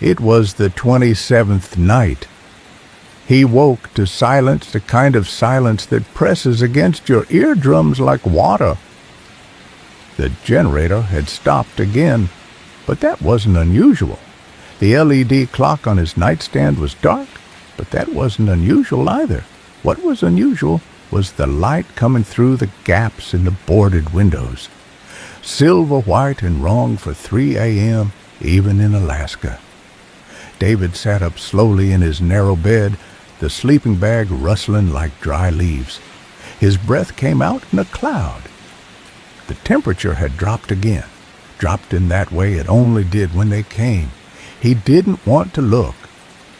It was the 27th night. He woke to silence, the kind of silence that presses against your eardrums like water. The generator had stopped again, but that wasn't unusual. The LED clock on his nightstand was dark, but that wasn't unusual either. What was unusual was the light coming through the gaps in the boarded windows. Silver white and wrong for 3 a.m., even in Alaska. David sat up slowly in his narrow bed, the sleeping bag rustling like dry leaves. His breath came out in a cloud. The temperature had dropped again, dropped in that way it only did when they came. He didn't want to look.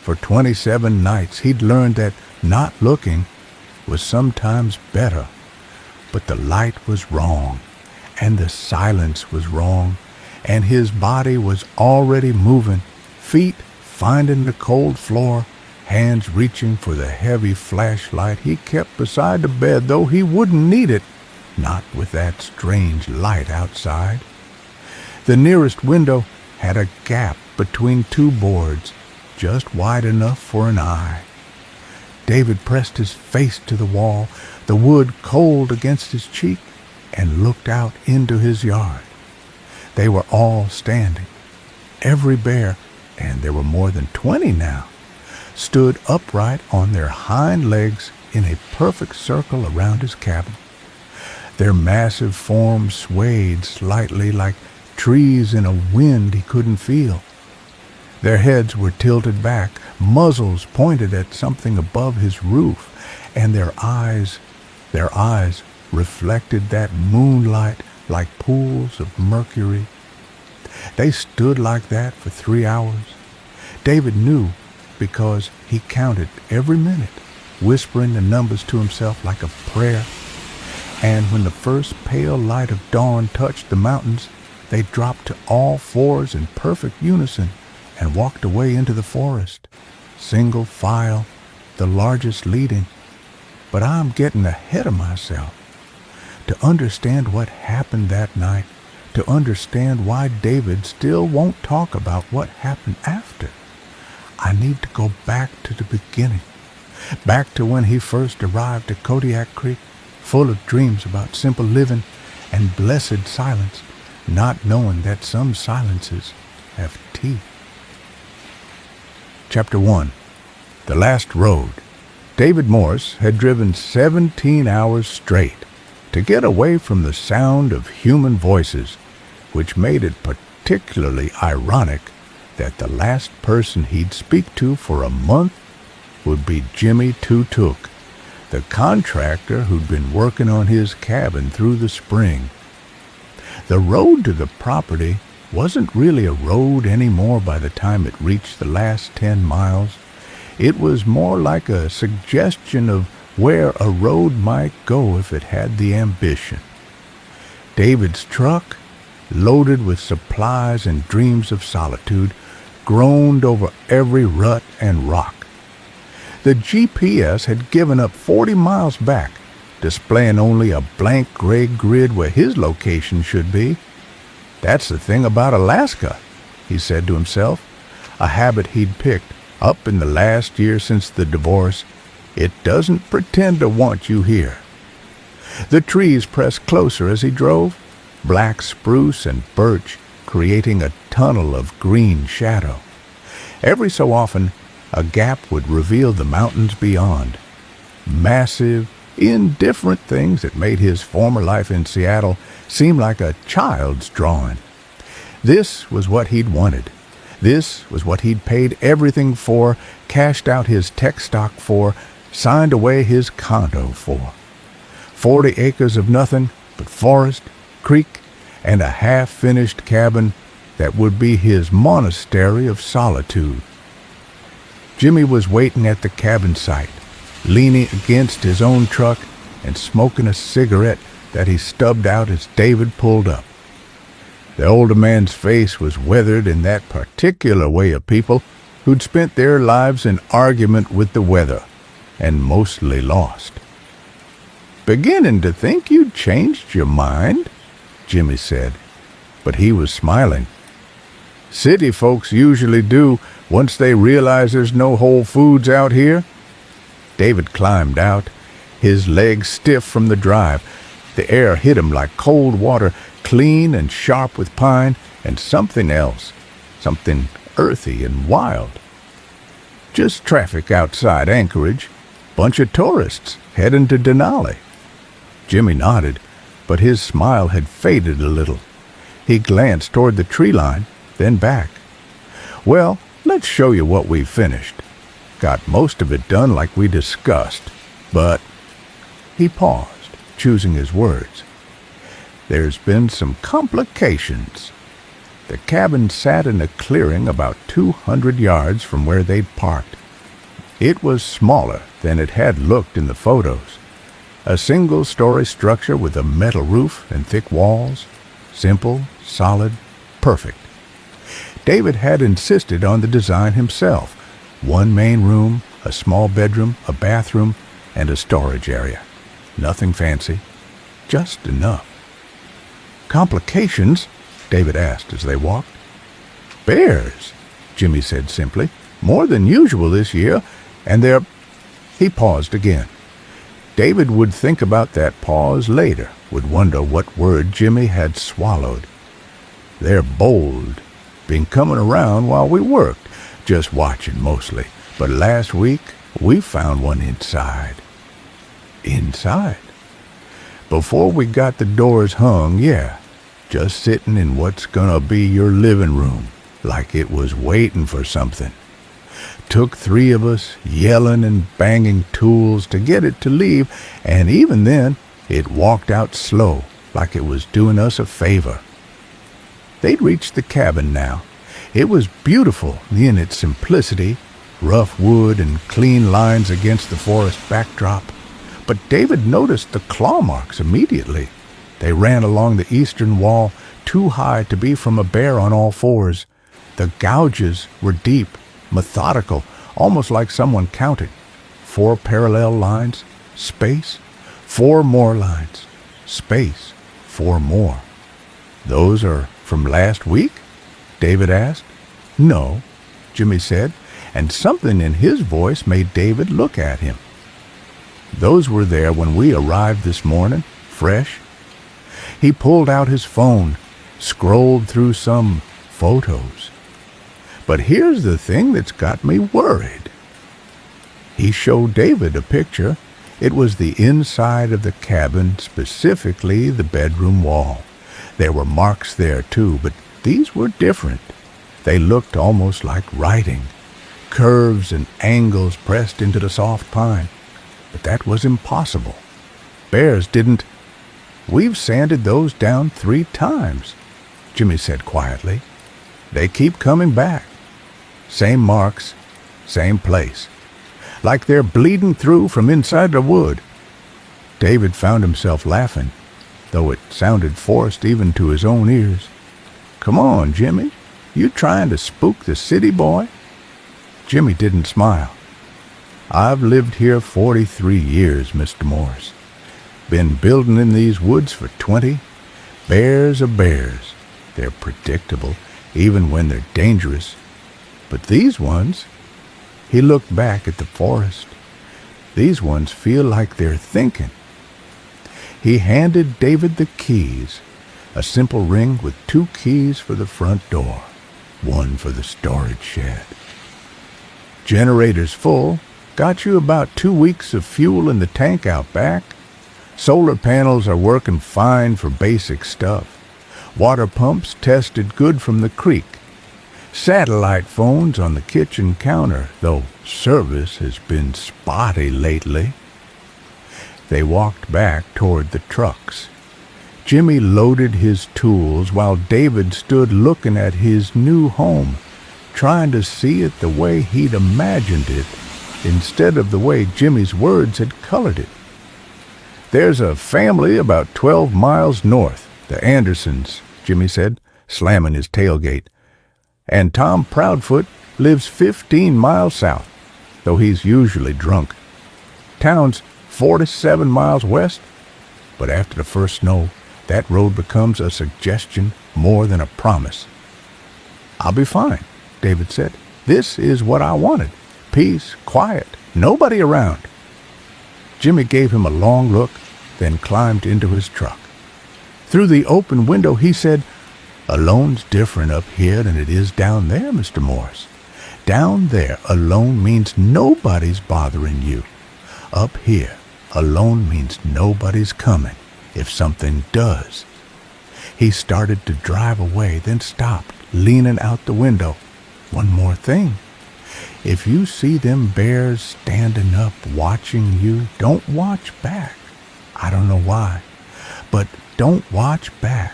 For 27 nights he'd learned that not looking was sometimes better. But the light was wrong, and the silence was wrong, and his body was already moving, feet finding the cold floor, hands reaching for the heavy flashlight he kept beside the bed, though he wouldn't need it, not with that strange light outside. The nearest window had a gap between two boards, just wide enough for an eye. David pressed his face to the wall, the wood cold against his cheek, and looked out into his yard. They were all standing. Every bear, and there were more than 20 now, stood upright on their hind legs in a perfect circle around his cabin. Their massive forms swayed slightly like trees in a wind he couldn't feel. Their heads were tilted back, muzzles pointed at something above his roof, and their eyes reflected that moonlight like pools of mercury. They stood like that for 3 hours. David knew because he counted every minute, whispering the numbers to himself like a prayer. And when the first pale light of dawn touched the mountains, they dropped to all fours in perfect unison and walked away into the forest, single file, the largest leading. But I'm getting ahead of myself. To understand what happened that night, to understand why David still won't talk about what happened after, I need to go back to the beginning, back to when he first arrived at Kodiak Creek, full of dreams about simple living and blessed silence, not knowing that some silences have teeth. Chapter 1. The Last Road. David Morse had driven 17 hours straight to get away from the sound of human voices, which made it particularly ironic that the last person he'd speak to for a month would be Jimmy Tutuk, the contractor who'd been working on his cabin through the spring. The road to the property wasn't really a road anymore by the time it reached the last 10 miles. It was more like a suggestion of where a road might go if it had the ambition. David's truck, loaded with supplies and dreams of solitude, groaned over every rut and rock. The GPS had given up 40 miles back, displaying only a blank gray grid where his location should be. That's the thing about Alaska, he said to himself, a habit he'd picked up in the last year since the divorce. It doesn't pretend to want you here. The trees pressed closer as he drove, black spruce and birch creating a tunnel of green shadow. Every so often, a gap would reveal the mountains beyond. Massive, indifferent things that made his former life in Seattle seem like a child's drawing. This was what he'd wanted. This was what he'd paid everything for, cashed out his tech stock for, signed away his condo for. 40 acres of nothing but forest, creek, and a half-finished cabin that would be his monastery of solitude. Jimmy was waiting at the cabin site, leaning against his own truck and smoking a cigarette that he stubbed out as David pulled up. The older man's face was weathered in that particular way of people who'd spent their lives in argument with the weather and mostly lost. "Beginning to think you'd changed your mind," Jimmy said, but he was smiling. City folks usually do once they realize there's no Whole Foods out here. David climbed out, his legs stiff from the drive. The air hit him like cold water, clean and sharp with pine and something else, something earthy and wild. Just traffic outside Anchorage. Bunch of tourists heading to Denali. Jimmy nodded, but his smile had faded a little. He glanced toward the tree line, then back. Well, let's show you what we finished. Got most of it done like we discussed, but... He paused, choosing his words. There's been some complications. The cabin sat in a clearing about 200 yards from where they'd parked. It was smaller than it had looked in the photos. A single-story structure with a metal roof and thick walls. Simple, solid, perfect. David had insisted on the design himself. One main room, a small bedroom, a bathroom, and a storage area. Nothing fancy, just enough. Complications? David asked as they walked. Bears, Jimmy said simply. More than usual this year, and they're... He paused again. David would think about that pause later, would wonder what word Jimmy had swallowed. They're bold. Been coming around while we worked, just watching mostly. But last week, we found one inside. Inside? Before we got the doors hung, yeah. Just sitting in what's gonna be your living room, like it was waiting for something. Took 3 of us, yelling and banging tools to get it to leave, and even then, it walked out slow, like it was doing us a favor. They'd reached the cabin now. It was beautiful in its simplicity, rough wood and clean lines against the forest backdrop. But David noticed the claw marks immediately. They ran along the eastern wall, too high to be from a bear on all fours. The gouges were deep, methodical, almost like someone counted. 4 parallel lines, space, 4 more lines, space, 4 more. Those are from last week? David asked. No, Jimmy said, and something in his voice made David look at him. Those were there when we arrived this morning, fresh. He pulled out his phone, scrolled through some photos. But here's the thing that's got me worried. He showed David a picture. It was the inside of the cabin, specifically the bedroom wall. There were marks there too, but these were different. They looked almost like writing, curves and angles pressed into the soft pine. But that was impossible. Bears didn't... We've sanded those down 3 times, Jimmy said quietly. They keep coming back. Same marks, same place. Like they're bleeding through from inside the wood. David found himself laughing, though it sounded forced even to his own ears. Come on, Jimmy. You trying to spook the city boy? Jimmy didn't smile. I've lived here 43 years, Mr. Morris. Been building in these woods for 20. Bears are bears. They're predictable, even when they're dangerous. But these ones... He looked back at the forest. These ones feel like they're thinking. He handed David the keys, a simple ring with 2 keys for the front door, 1 for the storage shed. Generator's full. Got you about 2 weeks of fuel in the tank out back. Solar panels are working fine for basic stuff. Water pumps tested good from the creek. Satellite phones on the kitchen counter, though service has been spotty lately. They walked back toward the trucks. Jimmy loaded his tools while David stood looking at his new home, trying to see it the way he'd imagined it, instead of the way Jimmy's words had colored it. There's a family about 12 miles north, the Andersons, Jimmy said, slamming his tailgate. And Tom Proudfoot lives 15 miles south, though he's usually drunk. Town's 47 miles west, but after the first snow, that road becomes a suggestion more than a promise. "I'll be fine," David said. "This is what I wanted. Peace, quiet, nobody around." Jimmy gave him a long look, then climbed into his truck. Through the open window he said, "Alone's different up here than it is down there, Mr. Morris. Down there, alone means nobody's bothering you. Up here, alone means nobody's coming if something does." He started to drive away, then stopped, leaning out the window. "One more thing. If you see them bears standing up watching you, don't watch back. I don't know why, but don't watch back.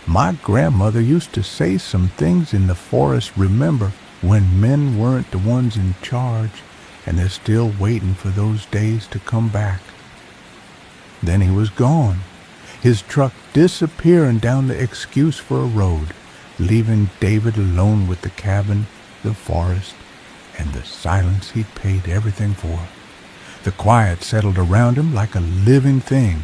My grandmother used to say some things in the forest, remember, when men weren't the ones in charge, and they're still waiting for those days to come back." Then he was gone, his truck disappearing down the excuse for a road, leaving David alone with the cabin, the forest, and the silence he'd paid everything for. The quiet settled around him like a living thing.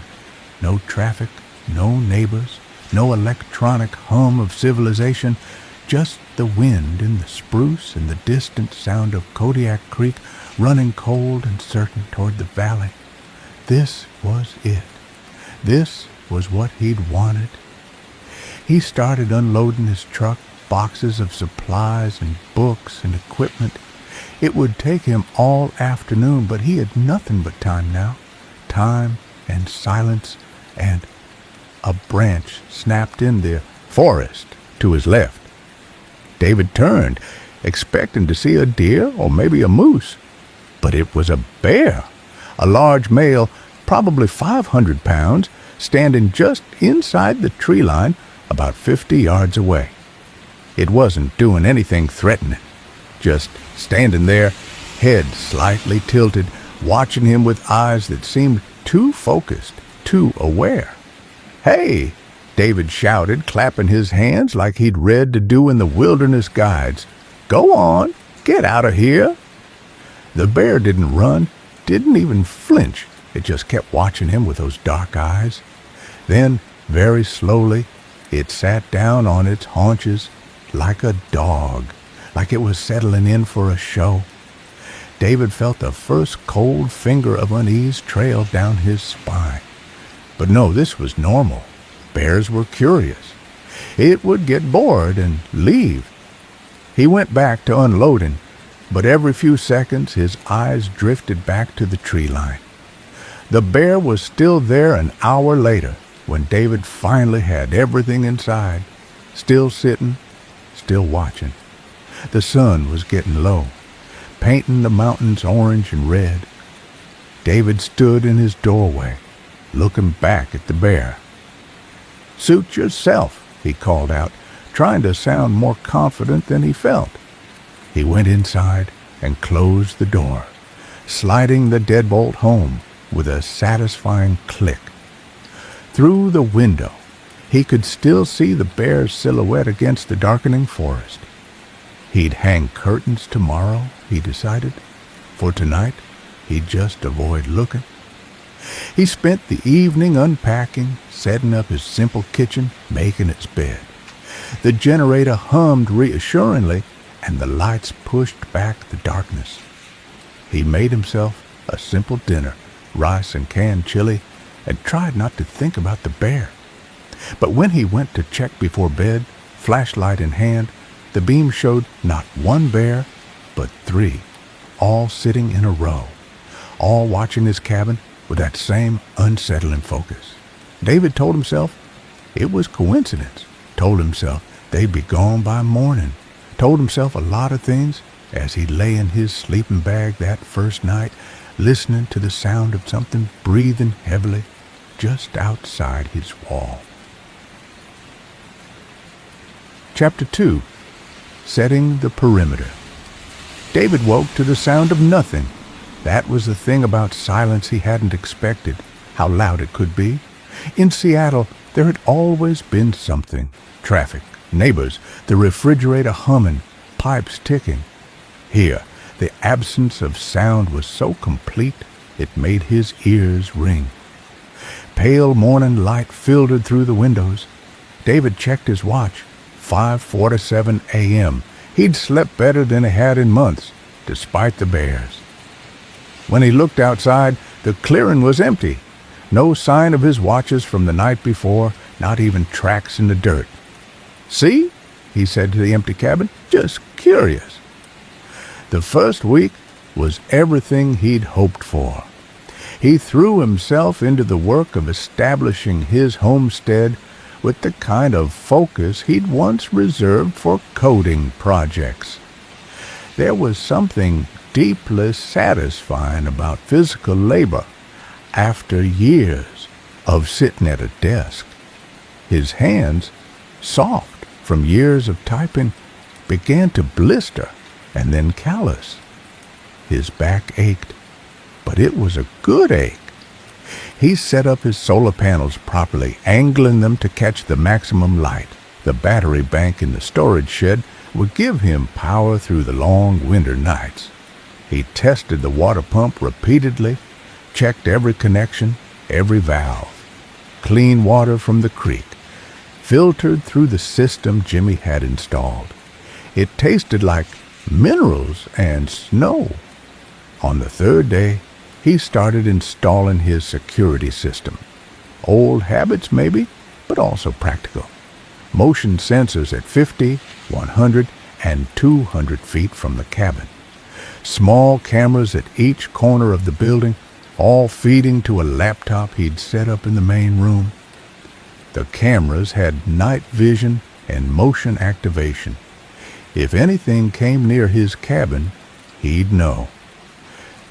No traffic, no neighbors, no electronic hum of civilization, just the wind in the spruce and the distant sound of Kodiak Creek running cold and certain toward the valley. This was it. This was what he'd wanted. He started unloading his truck, boxes of supplies and books and equipment. It would take him all afternoon, but he had nothing but time now. Time and silence, and a branch snapped in the forest to his left. David turned, expecting to see a deer or maybe a moose. But it was a bear, a large male, probably 500 pounds, standing just inside the tree line about 50 yards away. It wasn't doing anything threatening, just standing there, head slightly tilted, watching him with eyes that seemed too focused, too aware. "Hey!" David shouted, clapping his hands like he'd read to do in the wilderness guides. "Go on, get out of here." The bear didn't run, didn't even flinch. It just kept watching him with those dark eyes. Then, very slowly, it sat down on its haunches like a dog, like it was settling in for a show. David felt the first cold finger of unease trail down his spine. But no, this was normal. Bears were curious. It would get bored and leave. He went back to unloading, but every few seconds his eyes drifted back to the tree line. The bear was still there an hour later when David finally had everything inside, still sitting, still watching. The sun was getting low, painting the mountains orange and red. David stood in his doorway, looking back at the bear. "Suit yourself," he called out, trying to sound more confident than he felt. He went inside and closed the door, sliding the deadbolt home with a satisfying click. Through the window, he could still see the bear's silhouette against the darkening forest. He'd hang curtains tomorrow, he decided. For tonight, he'd just avoid looking. He spent the evening unpacking, setting up his simple kitchen, making its bed. The generator hummed reassuringly, and the lights pushed back the darkness. He made himself a simple dinner, rice and canned chili, and tried not to think about the bear. But when he went to check before bed, flashlight in hand, the beam showed not one bear, but 3, all sitting in a row, all watching his cabin with that same unsettling focus. David told himself it was coincidence, told himself they'd be gone by morning, told himself a lot of things as he lay in his sleeping bag that first night, listening to the sound of something breathing heavily just outside his wall. Chapter 2. Setting the Perimeter. David woke to the sound of nothing. That was the thing about silence he hadn't expected, how loud it could be. In Seattle, there had always been something. Traffic, neighbors, the refrigerator humming, pipes ticking. Here, the absence of sound was so complete it made his ears ring. Pale morning light filtered through the windows. David checked his watch. 5:47 a.m. He'd slept better than he had in months, despite the bears. When he looked outside, the clearing was empty. No sign of his watches from the night before, not even tracks in the dirt. "See?" he said to the empty cabin. "Just curious." The first week was everything he'd hoped for. He threw himself into the work of establishing his homestead with the kind of focus he'd once reserved for coding projects. There was something deeply satisfying about physical labor after years of sitting at a desk. His hands, soft from years of typing, began to blister and then callous. His back ached, but it was a good ache. He set up his solar panels properly, angling them to catch the maximum light. The battery bank in the storage shed would give him power through the long winter nights. He tested the water pump repeatedly, checked every connection, every valve. Clean water from the creek, filtered through the system Jimmy had installed. It tasted like minerals and snow. On the third day, he started installing his security system. Old habits maybe, but also practical. Motion sensors at 50, 100, and 200 feet from the cabin. Small cameras at each corner of the building, all feeding to a laptop he'd set up in the main room. The cameras had night vision and motion activation. If anything came near his cabin, he'd know.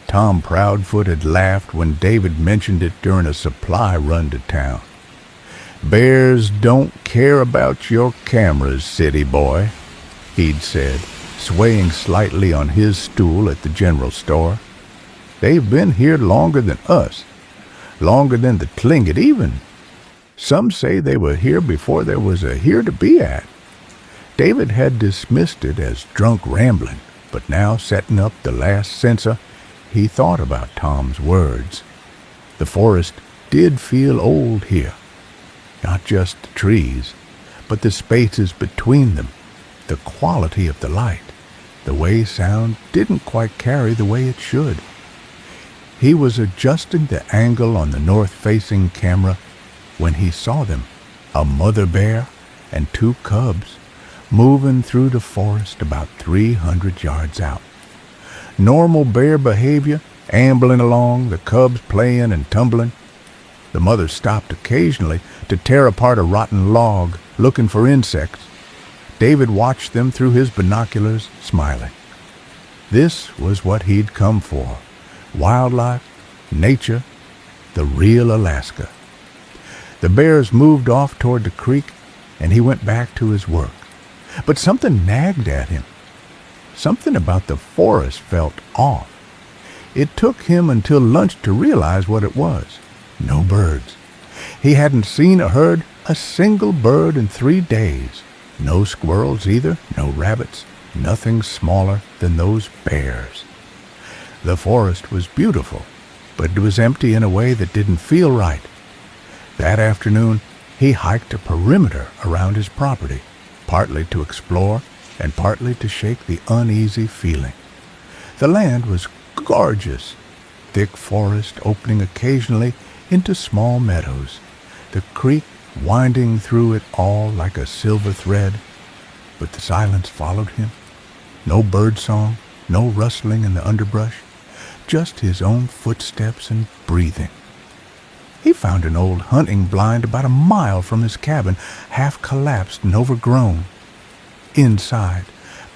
Tom Proudfoot had laughed when David mentioned it during a supply run to town. "Bears don't care about your cameras, city boy," he'd said, swaying slightly on his stool at the general store. "They've been here longer than us, longer than the Tlingit even. Some say they were here before there was a here to be at." David had dismissed it as drunk rambling, but now setting up the last sensor, he thought about Tom's words. The forest did feel old here. Not just the trees, but the spaces between them, the quality of the light, the way sound didn't quite carry the way it should. He was adjusting the angle on the north-facing camera when he saw them, a mother bear and two cubs, moving through the forest about 300 yards out. Normal bear behavior, ambling along, the cubs playing and tumbling. The mother stopped occasionally to tear apart a rotten log, looking for insects. David watched them through his binoculars, smiling. This was what he'd come for. Wildlife, nature, the real Alaska. The bears moved off toward the creek, and he went back to his work. But something nagged at him. Something about the forest felt off. It took him until lunch to realize what it was. No birds. He hadn't seen or heard a single bird in 3 days. No squirrels either, no rabbits, nothing smaller than those bears. The forest was beautiful, but it was empty in a way that didn't feel right. That afternoon, he hiked a perimeter around his property, partly to explore and partly to shake the uneasy feeling. The land was gorgeous, thick forest opening occasionally into small meadows, the creek winding through it all like a silver thread. But the silence followed him. No bird song, no rustling in the underbrush, just his own footsteps and breathing. He found an old hunting blind about a mile from his cabin, half collapsed and overgrown. Inside,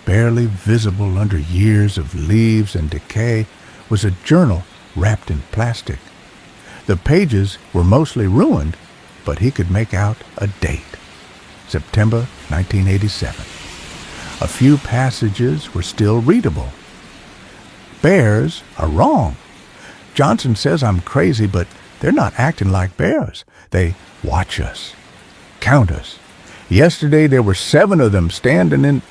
barely visible under years of leaves and decay, was a journal wrapped in plastic. The pages were mostly ruined, but he could make out a date, September 1987. A few passages were still readable. "Bears are wrong. Johnson says I'm crazy, but they're not acting like bears. They watch us, count us. Yesterday there were 7 of them standing in..."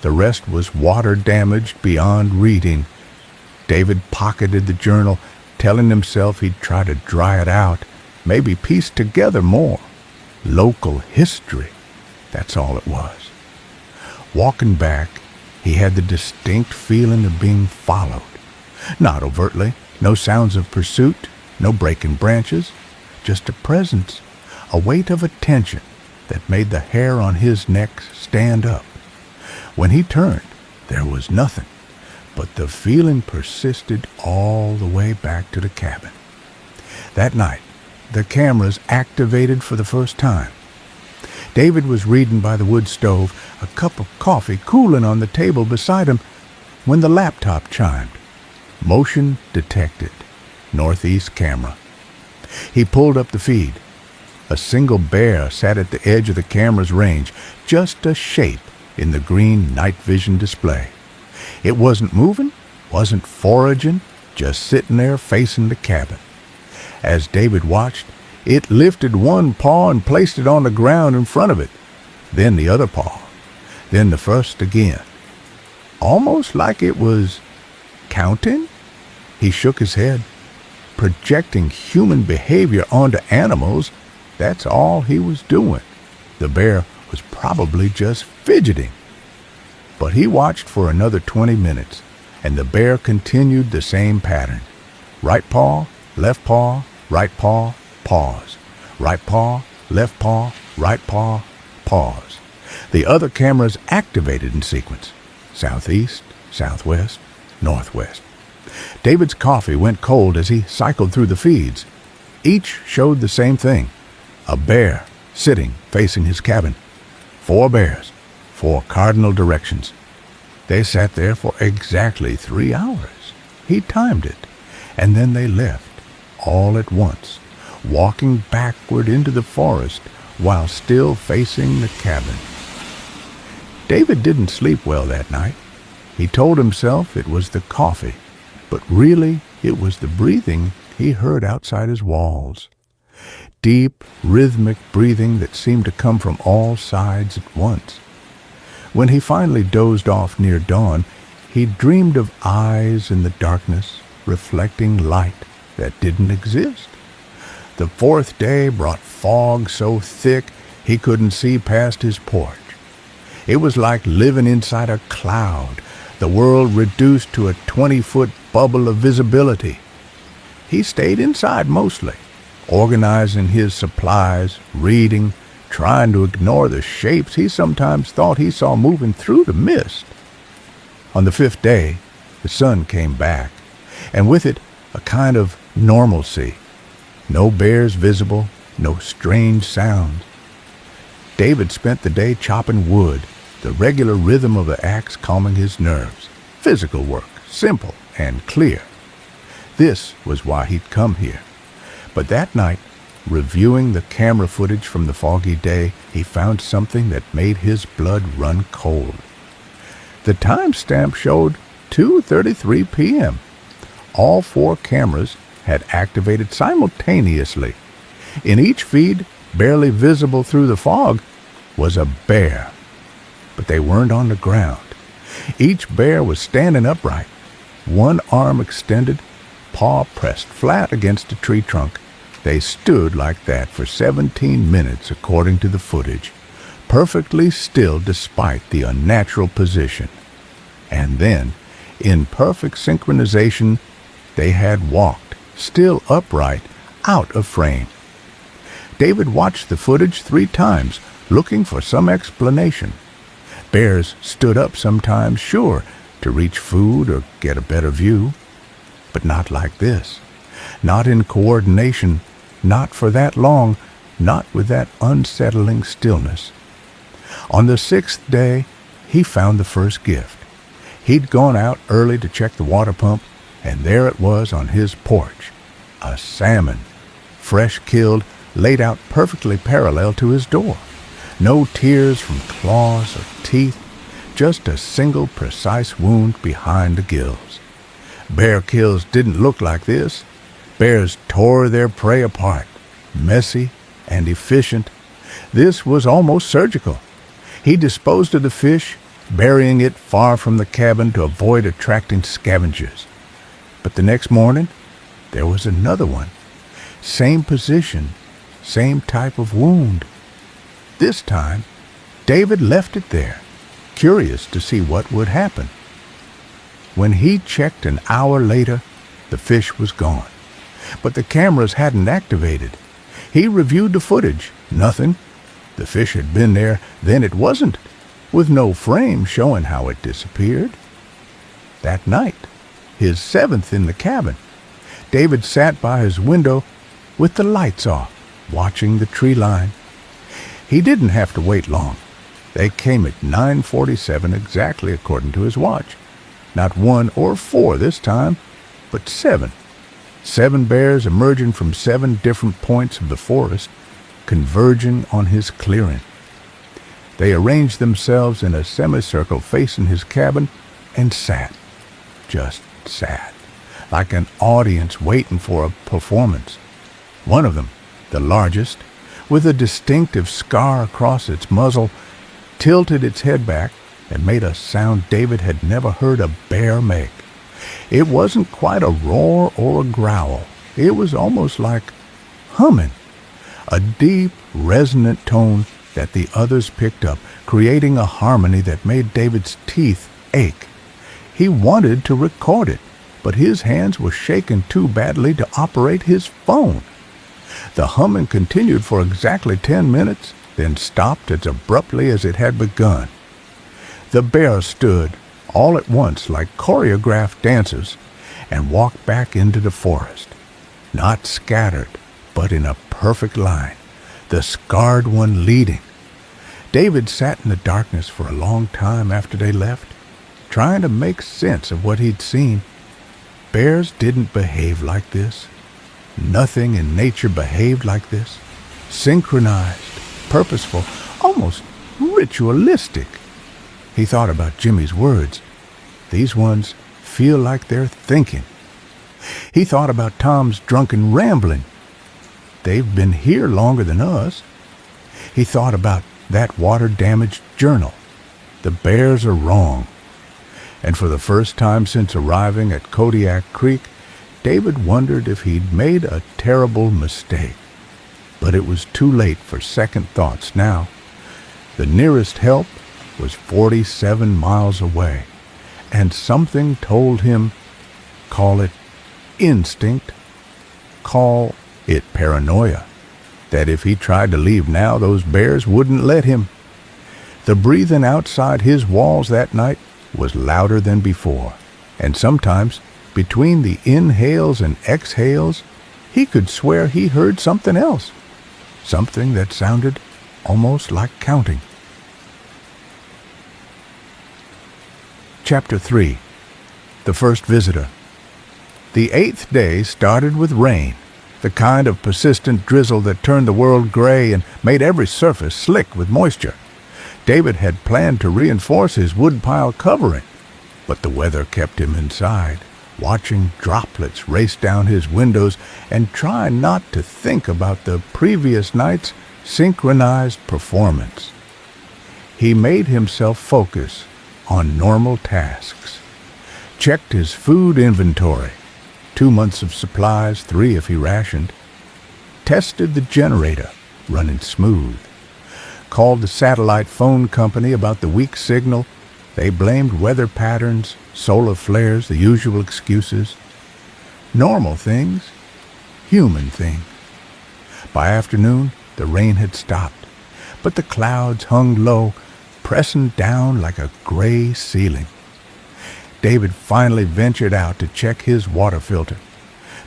The rest was water-damaged beyond reading. David pocketed the journal, telling himself he'd try to dry it out, maybe piece together more. Local history. That's all it was. Walking back, he had the distinct feeling of being followed. Not overtly, no sounds of pursuit, no breaking branches, just a presence, a weight of attention that made the hair on his neck stand up. When he turned, there was nothing, but the feeling persisted all the way back to the cabin. That night, the cameras activated for the first time. David was reading by the wood stove, a cup of coffee cooling on the table beside him, when the laptop chimed. Motion detected. Northeast camera. He pulled up the feed. A single bear sat at the edge of the camera's range, just a shape in the green night vision display. It wasn't moving, wasn't foraging, just sitting there facing the cabin. As David watched, it lifted one paw and placed it on the ground in front of it, then the other paw, then the first again. Almost like it was counting? He shook his head. Projecting human behavior onto animals, that's all he was doing. The bear was probably just fidgeting. But he watched for another 20 minutes, and the bear continued the same pattern. Right paw, left paw, right paw, pause. Right paw, left paw, right paw, pause. The other cameras activated in sequence. Southeast, southwest, northwest. David's coffee went cold as he cycled through the feeds. Each showed the same thing. A bear sitting facing his cabin. 4 bears, 4 cardinal directions. They sat there for exactly 3 hours. He timed it, and then they left, all at once, walking backward into the forest while still facing the cabin. David didn't sleep well that night. He told himself it was the coffee, but really it was the breathing he heard outside his walls. Deep, rhythmic breathing that seemed to come from all sides at once. When he finally dozed off near dawn, he dreamed of eyes in the darkness, reflecting light that didn't exist. The 4th day brought fog so thick he couldn't see past his porch. It was like living inside a cloud, the world reduced to a 20-foot bubble of visibility. He stayed inside mostly, organizing his supplies, reading, trying to ignore the shapes he sometimes thought he saw moving through the mist. On the 5th day, the sun came back, and with it a kind of normalcy. No bears visible, no strange sounds. David spent the day chopping wood, the regular rhythm of the axe calming his nerves. Physical work, simple and clear. This was why he'd come here. But that night, reviewing the camera footage from the foggy day, he found something that made his blood run cold. The timestamp showed 2:33 p.m. All 4 cameras had activated simultaneously. In each feed, barely visible through the fog, was a bear. But they weren't on the ground. Each bear was standing upright, one arm extended, paw pressed flat against a tree trunk. They stood like that for 17 minutes according to the footage, perfectly still despite the unnatural position. And then, in perfect synchronization, they had walked, still upright, out of frame. David watched the footage 3 times, looking for some explanation. Bears stood up sometimes, sure, to reach food or get a better view. But not like this. Not in coordination, not for that long, not with that unsettling stillness. On the 6th day, he found the first gift. He'd gone out early to check the water pump, and there it was on his porch. A salmon, fresh killed, laid out perfectly parallel to his door. No tears from claws or teeth, just a single precise wound behind the gills. Bear kills didn't look like this. Bears tore their prey apart, messy and efficient. This was almost surgical. He disposed of the fish, burying it far from the cabin to avoid attracting scavengers. But the next morning, there was another one. Same position, same type of wound. This time, David left it there, curious to see what would happen. When he checked an hour later, the fish was gone, but the cameras hadn't activated. He reviewed the footage. Nothing. The fish had been there, then it wasn't, with no frame showing how it disappeared. That night, his seventh in the cabin, David sat by his window with the lights off, watching the tree line. He didn't have to wait long. They came at 9:47 exactly according to his watch. Not 1 or 4 this time, but 7. 7 bears emerging from 7 different points of the forest, converging on his clearing. They arranged themselves in a semicircle facing his cabin and sat, just sat, like an audience waiting for a performance. One of them, the largest, with a distinctive scar across its muzzle, tilted its head back and made a sound David had never heard a bear make. It wasn't quite a roar or a growl. It was almost like humming, a deep, resonant tone that the others picked up, creating a harmony that made David's teeth ache. He wanted to record it, but his hands were shaking too badly to operate his phone. The humming continued for exactly 10 minutes, then stopped as abruptly as it had begun. The bears stood all at once like choreographed dancers and walked back into the forest, not scattered, but in a perfect line, the scarred one leading. David sat in the darkness for a long time after they left, trying to make sense of what he'd seen. Bears didn't behave like this. Nothing in nature behaved like this. Synchronized, purposeful, almost ritualistic. He thought about Jimmy's words. These ones feel like they're thinking. He thought about Tom's drunken rambling. They've been here longer than us. He thought about that water-damaged journal. The bears are wrong. And for the first time since arriving at Kodiak Creek, David wondered if he'd made a terrible mistake. But it was too late for second thoughts now. The nearest help was 47 miles away, and something told him, call it instinct, call it paranoia, that if he tried to leave now, those bears wouldn't let him. The breathing outside his walls that night was louder than before, and sometimes, between the inhales and exhales, he could swear he heard something else, something that sounded almost like counting. Chapter 3. The First Visitor. The 8th day started with rain, the kind of persistent drizzle that turned the world gray and made every surface slick with moisture. David had planned to reinforce his woodpile covering, but the weather kept him inside, watching droplets race down his windows and trying not to think about the previous night's synchronized performance. He made himself focus on normal tasks, checked his food inventory, 2 months of supplies, 3 if he rationed, tested the generator, running smooth, called the satellite phone company about the weak signal. They blamed weather patterns, solar flares, the usual excuses. Normal things, human things. By afternoon, the rain had stopped, but the clouds hung low, pressing down like a gray ceiling. David finally ventured out to check his water filter.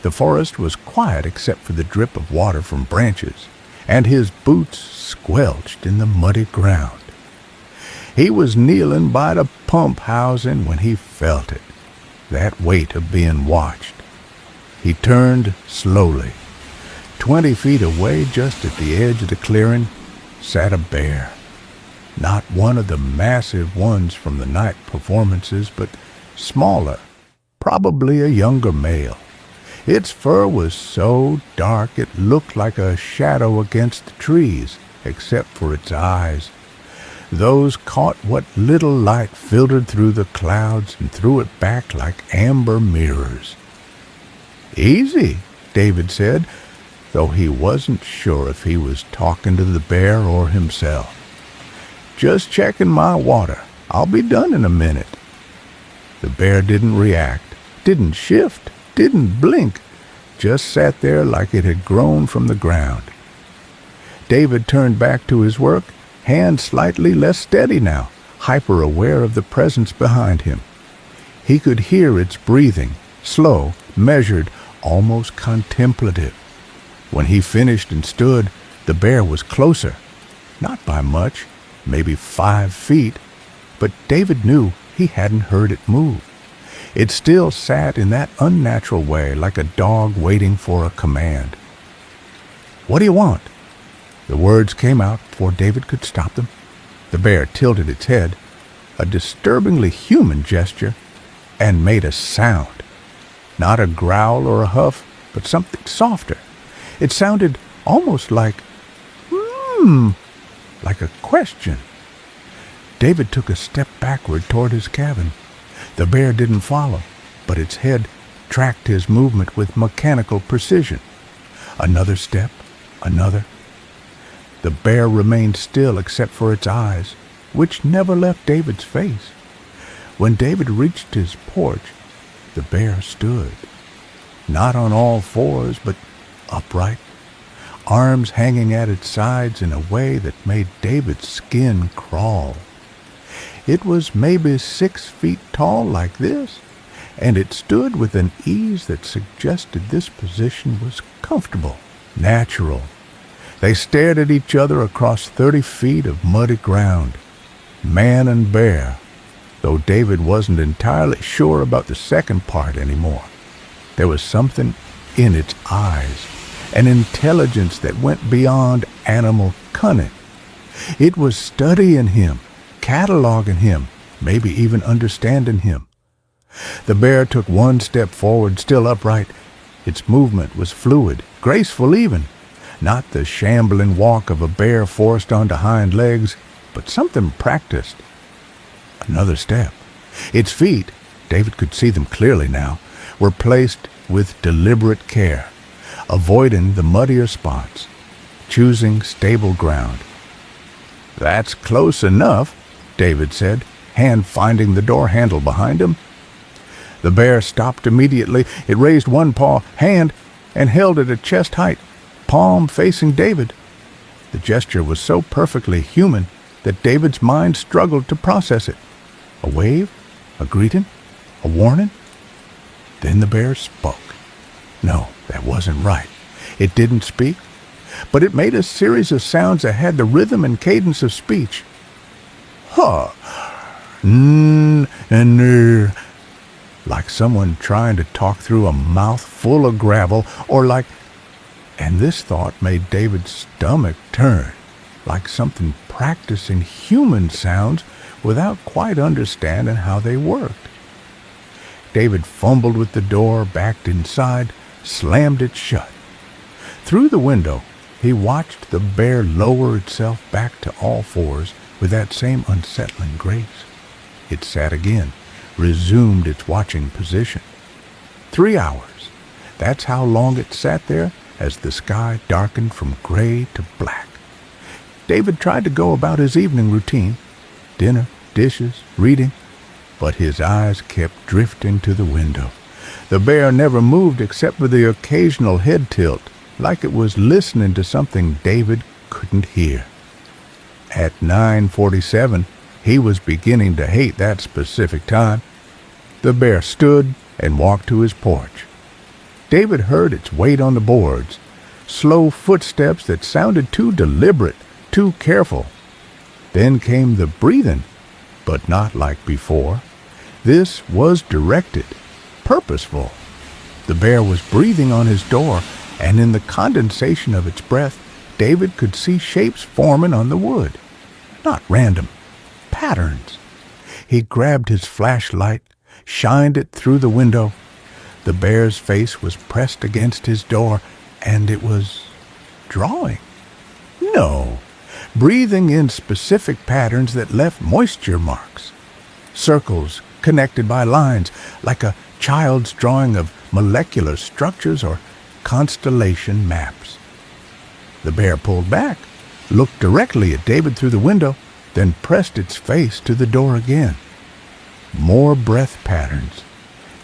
The forest was quiet except for the drip of water from branches, and his boots squelched in the muddy ground. He was kneeling by the pump housing when he felt it, that weight of being watched. He turned slowly. 20 feet away, just at the edge of the clearing, sat a bear. Not one of the massive ones from the night performances, but smaller, probably a younger male. Its fur was so dark it looked like a shadow against the trees, except for its eyes. Those caught what little light filtered through the clouds and threw it back like amber mirrors. "Easy," David said, though he wasn't sure if he was talking to the bear or himself. Just checking my water. I'll be done in a minute." The bear didn't react, didn't shift, didn't blink, just sat there like it had grown from the ground. David turned back to his work, hands slightly less steady now, hyper-aware of the presence behind him. He could hear its breathing, slow, measured, almost contemplative. When he finished and stood, the bear was closer. Not by much, maybe 5 feet, but David knew he hadn't heard it move. It still sat in that unnatural way, like a dog waiting for a command. "What do you want?" The words came out before David could stop them. The bear tilted its head, a disturbingly human gesture, and made a sound. Not a growl or a huff, but something softer. It sounded almost like, like a question. David took a step backward toward his cabin. The bear didn't follow, but its head tracked his movement with mechanical precision. Another step, another. The bear remained still except for its eyes, which never left David's face. When David reached his porch, the bear stood. Not on all fours, but upright, arms hanging at its sides in a way that made David's skin crawl. It was maybe 6 feet tall like this, and it stood with an ease that suggested this position was comfortable, natural. They stared at each other across 30 feet of muddy ground, man and bear, though David wasn't entirely sure about the second part anymore. There was something in its eyes, an intelligence that went beyond animal cunning. It was studying him, cataloging him, maybe even understanding him. The bear took 1 step forward, still upright. Its movement was fluid, graceful even, not the shambling walk of a bear forced onto hind legs, but something practiced. Another step. Its feet, David could see them clearly now, were placed with deliberate care, avoiding the muddier spots, choosing stable ground. "That's close enough," David said, hand finding the door handle behind him. The bear stopped immediately. It raised one paw, hand, and held it at chest height, palm facing David. The gesture was so perfectly human that David's mind struggled to process it. A wave? A greeting? A warning? Then the bear spoke. No, that wasn't right. It didn't speak, but it made a series of sounds that had the rhythm and cadence of speech. "Huh, and like someone trying to talk through a mouth full of gravel, or like," and this thought made David's stomach turn, like something practicing human sounds without quite understanding how they worked. David fumbled with the door, backed inside, slammed it shut. Through the window, he watched the bear lower itself back to all fours with that same unsettling grace. It sat again, resumed its watching position. 3 hours. That's how long it sat there as the sky darkened from gray to black. David tried to go about his evening routine, dinner, dishes, reading, but his eyes kept drifting to the window. The bear never moved except for the occasional head tilt, like it was listening to something David couldn't hear. At 9:47, he was beginning to hate that specific time. The bear stood and walked to his porch. David heard its weight on the boards, slow footsteps that sounded too deliberate, too careful. Then came the breathing, but not like before. This was directed, purposeful. The bear was breathing on his door, and in the condensation of its breath, David could see shapes forming on the wood. Not random, patterns. He grabbed his flashlight, shined it through the window. The bear's face was pressed against his door, and it was drawing. No, breathing in specific patterns that left moisture marks. Circles connected by lines, like a child's drawing of molecular structures or constellation maps. The bear pulled back, looked directly at David through the window, then pressed its face to the door again. More breath patterns.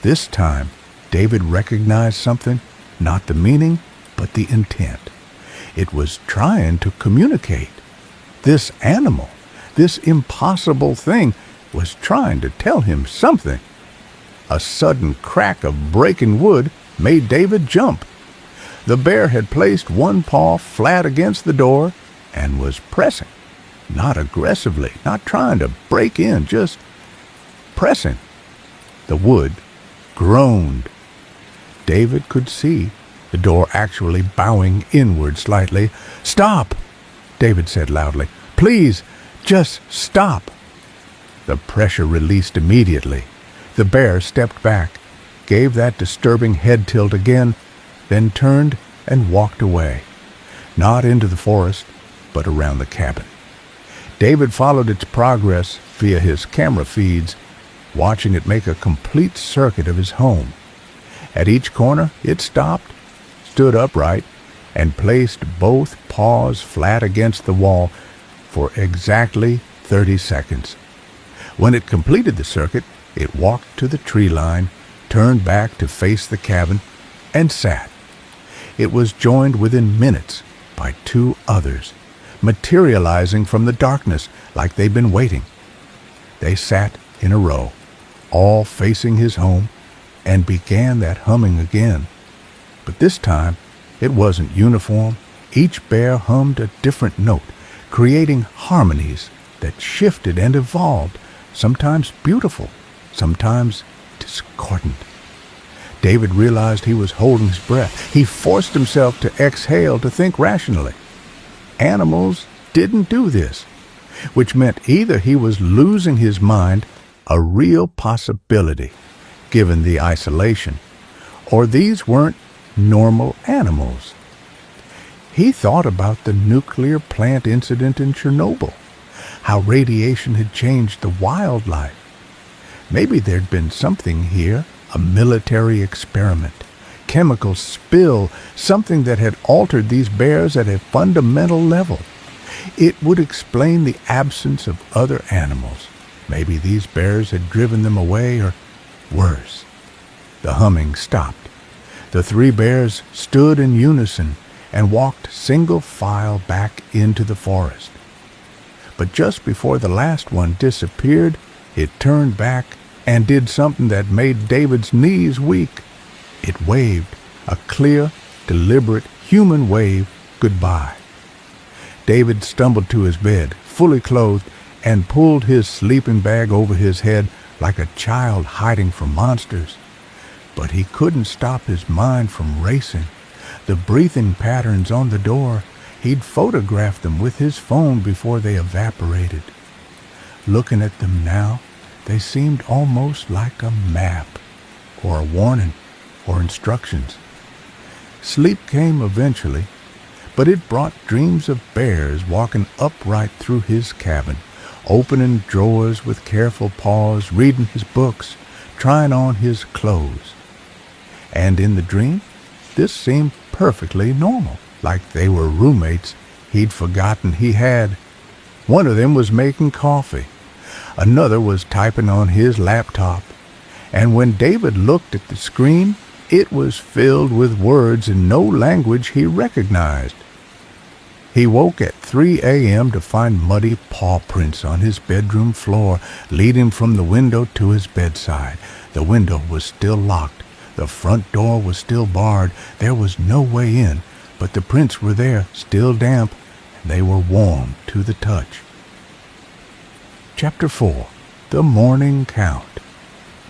This time, David recognized something, not the meaning, but the intent. It was trying to communicate. This animal, this impossible thing, was trying to tell him something. A sudden crack of breaking wood made David jump. The bear had placed one paw flat against the door and was pressing, not aggressively, not trying to break in, just pressing. The wood groaned. David could see the door actually bowing inward slightly. "Stop!" David said loudly. "Please, just stop!" The pressure released immediately. The bear stepped back, gave that disturbing head tilt again, then turned and walked away, not into the forest, but around the cabin. David followed its progress via his camera feeds, watching it make a complete circuit of his home. At each corner, it stopped, stood upright, and placed both paws flat against the wall for exactly 30 seconds. When it completed the circuit, it walked to the tree line, turned back to face the cabin, and sat. It was joined within minutes by two others, materializing from the darkness like they'd been waiting. They sat in a row, all facing his home, and began that humming again. But this time, it wasn't uniform. Each bear hummed a different note, creating harmonies that shifted and evolved, sometimes beautiful, sometimes discordant. David realized he was holding his breath. He forced himself to exhale, to think rationally. Animals didn't do this, which meant either he was losing his mind, a real possibility, given the isolation, or these weren't normal animals. He thought about the nuclear plant incident in Chernobyl, how radiation had changed the wildlife. Maybe there'd been something here, a military experiment, chemical spill, something that had altered these bears at a fundamental level. It would explain the absence of other animals. Maybe these bears had driven them away, or worse. The humming stopped. The three bears stood in unison and walked single file back into the forest. But just before the last one disappeared, it turned back and did something that made David's knees weak. It waved, a clear, deliberate human wave, goodbye. David stumbled to his bed, fully clothed, and pulled his sleeping bag over his head like a child hiding from monsters. But he couldn't stop his mind from racing. The breathing patterns on the door, he'd photographed them with his phone before they evaporated. Looking at them now, they seemed almost like a map, or a warning, or instructions. Sleep came eventually, but it brought dreams of bears walking upright through his cabin, opening drawers with careful paws, reading his books, trying on his clothes. And in the dream, this seemed perfectly normal, like they were roommates he'd forgotten he had. One of them was making coffee. Another was typing on his laptop. And when David looked at the screen, it was filled with words in no language he recognized. He woke at 3 a.m. to find muddy paw prints on his bedroom floor, leading from the window to his bedside. The window was still locked. The front door was still barred. There was no way in, but the prints were there, still damp, and they were warm to the touch. Chapter 4. The Morning Count.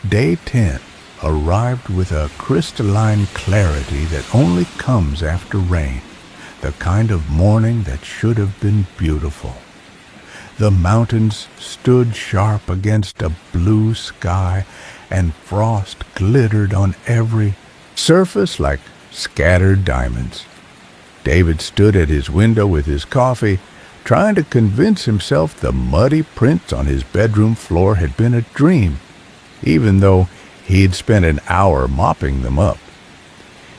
Day 10 arrived with a crystalline clarity that only comes after rain, the kind of morning that should have been beautiful. The mountains stood sharp against a blue sky, and frost glittered on every surface like scattered diamonds. David stood at his window with his coffee, trying to convince himself the muddy prints on his bedroom floor had been a dream, even though he'd spent an hour mopping them up.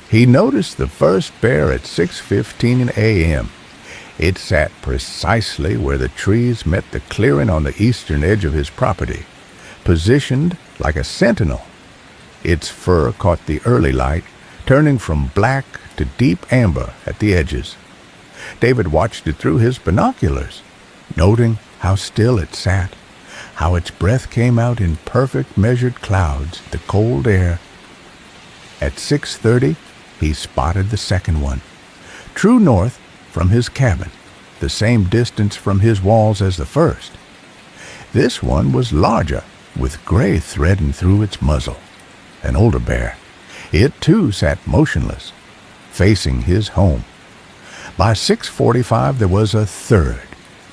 He noticed the first bear at 6:15 a.m. It sat precisely where the trees met the clearing on the eastern edge of his property, positioned like a sentinel. Its fur caught the early light, turning from black to deep amber at the edges. David watched it through his binoculars, noting how still it sat, how its breath came out in perfect measured clouds, the cold air. At 6:30, he spotted the second one, true north from his cabin, the same distance from his walls as the first. This one was larger, with gray threading through its muzzle. An older bear. It too sat motionless, facing his home. By 6:45 there was a third,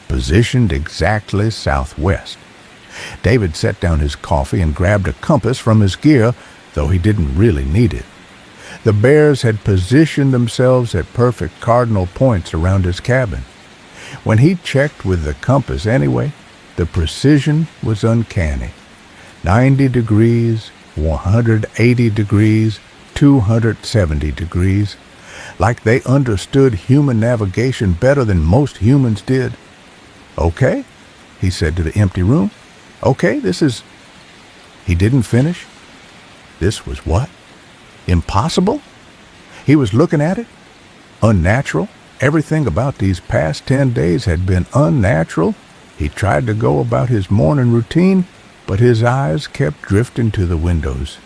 positioned exactly southwest. David set down his coffee and grabbed a compass from his gear, though he didn't really need it. The bears had positioned themselves at perfect cardinal points around his cabin. When he checked with the compass anyway, the precision was uncanny. 90 degrees, 180 degrees, 270 degrees, like they understood human navigation better than most humans did. "Okay," he said to the empty room. "Okay, this is—" He didn't finish. This was what? Impossible? He was looking at it? Unnatural? Everything about these past 10 days had been unnatural. He tried to go about his morning routine, but his eyes kept drifting to the windows.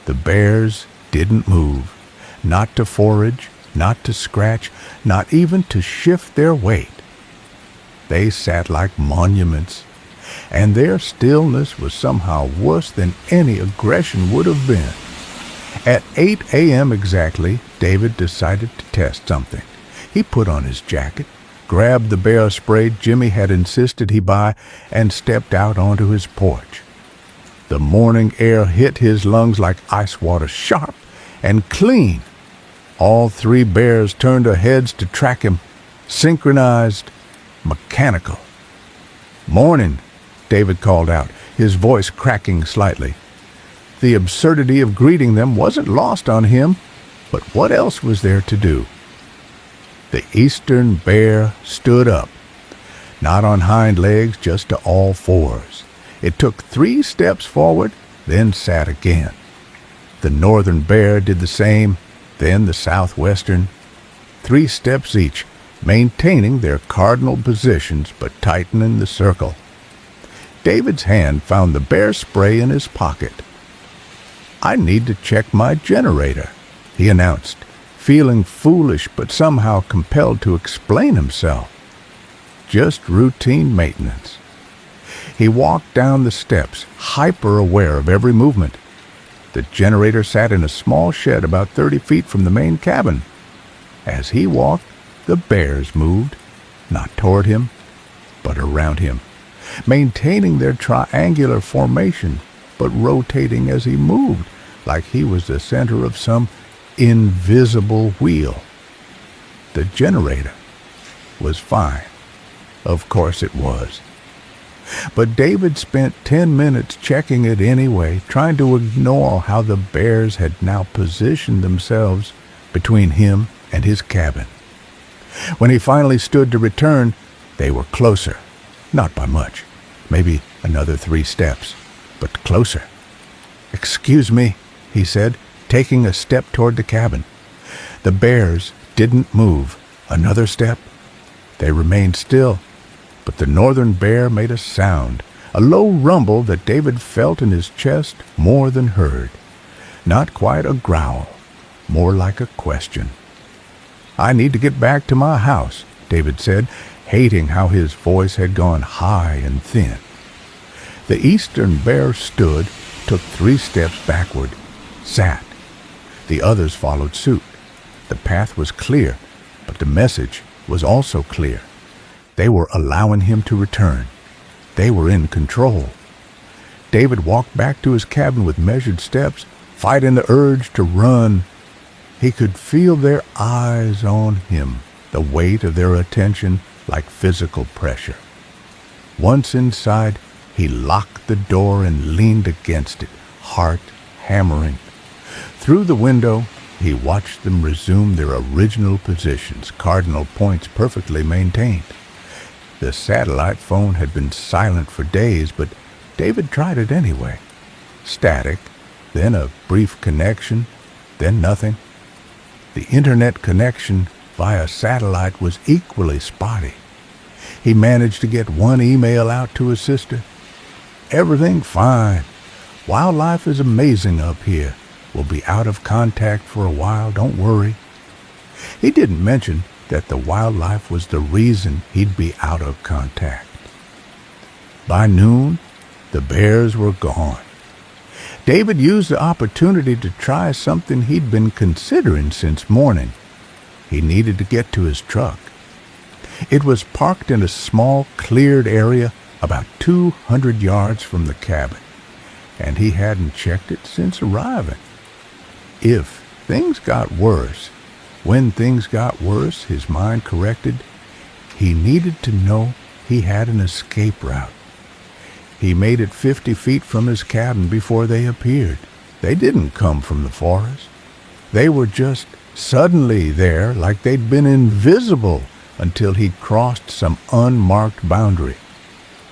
The bears didn't move, not to forage, not to scratch, not even to shift their weight. They sat like monuments, and their stillness was somehow worse than any aggression would have been. At 8 a.m. exactly, David decided to test something. He put on his jacket, grabbed the bear spray Jimmy had insisted he buy, and stepped out onto his porch. The morning air hit his lungs like ice water, sharp and clean. All three bears turned their heads to track him, synchronized, mechanical. "Morning," David called out, his voice cracking slightly. The absurdity of greeting them wasn't lost on him, but what else was there to do? The eastern bear stood up, not on hind legs, just to all fours. It took 3 steps forward, then sat again. The northern bear did the same, then the southwestern. 3 steps each, maintaining their cardinal positions but tightening the circle. David's hand found the bear spray in his pocket. "I need to check my generator," he announced, feeling foolish but somehow compelled to explain himself. Just routine maintenance. He walked down the steps, hyper-aware of every movement. The generator sat in a small shed about 30 feet from the main cabin. As he walked, the bears moved, not toward him, but around him, maintaining their triangular formation, but rotating as he moved, like he was the center of some invisible wheel. The generator was fine. Of course it was. But David spent 10 minutes checking it anyway, trying to ignore how the bears had now positioned themselves between him and his cabin. When he finally stood to return, they were closer. Not by much. Maybe another 3 steps, but closer. "Excuse me," he said, taking a step toward the cabin. The bears didn't move. Another step. They remained still, but the northern bear made a sound, a low rumble that David felt in his chest more than heard. Not quite a growl, more like a question. "I need to get back to my house," David said, hating how his voice had gone high and thin. The eastern bear stood, took 3 steps backward, sat. The others followed suit. The path was clear, but the message was also clear. They were allowing him to return. They were in control. David walked back to his cabin with measured steps, fighting the urge to run. He could feel their eyes on him, the weight of their attention like physical pressure. Once inside, he locked the door and leaned against it, heart hammering. Through the window, he watched them resume their original positions, cardinal points perfectly maintained. The satellite phone had been silent for days, but David tried it anyway. Static, then a brief connection, then nothing. The internet connection via satellite was equally spotty. He managed to get one email out to his sister. "Everything fine. Wildlife is amazing up here. We'll be out of contact for a while, don't worry." He didn't mention that the wildlife was the reason he'd be out of contact. By noon, the bears were gone. David used the opportunity to try something he'd been considering since morning. He needed to get to his truck. It was parked in a small, cleared area about 200 yards from the cabin, and he hadn't checked it since arriving. If things got worse, when things got worse, his mind corrected, he needed to know he had an escape route. He made it 50 feet from his cabin before they appeared. They didn't come from the forest. They were just suddenly there, like they'd been invisible until he'd crossed some unmarked boundary.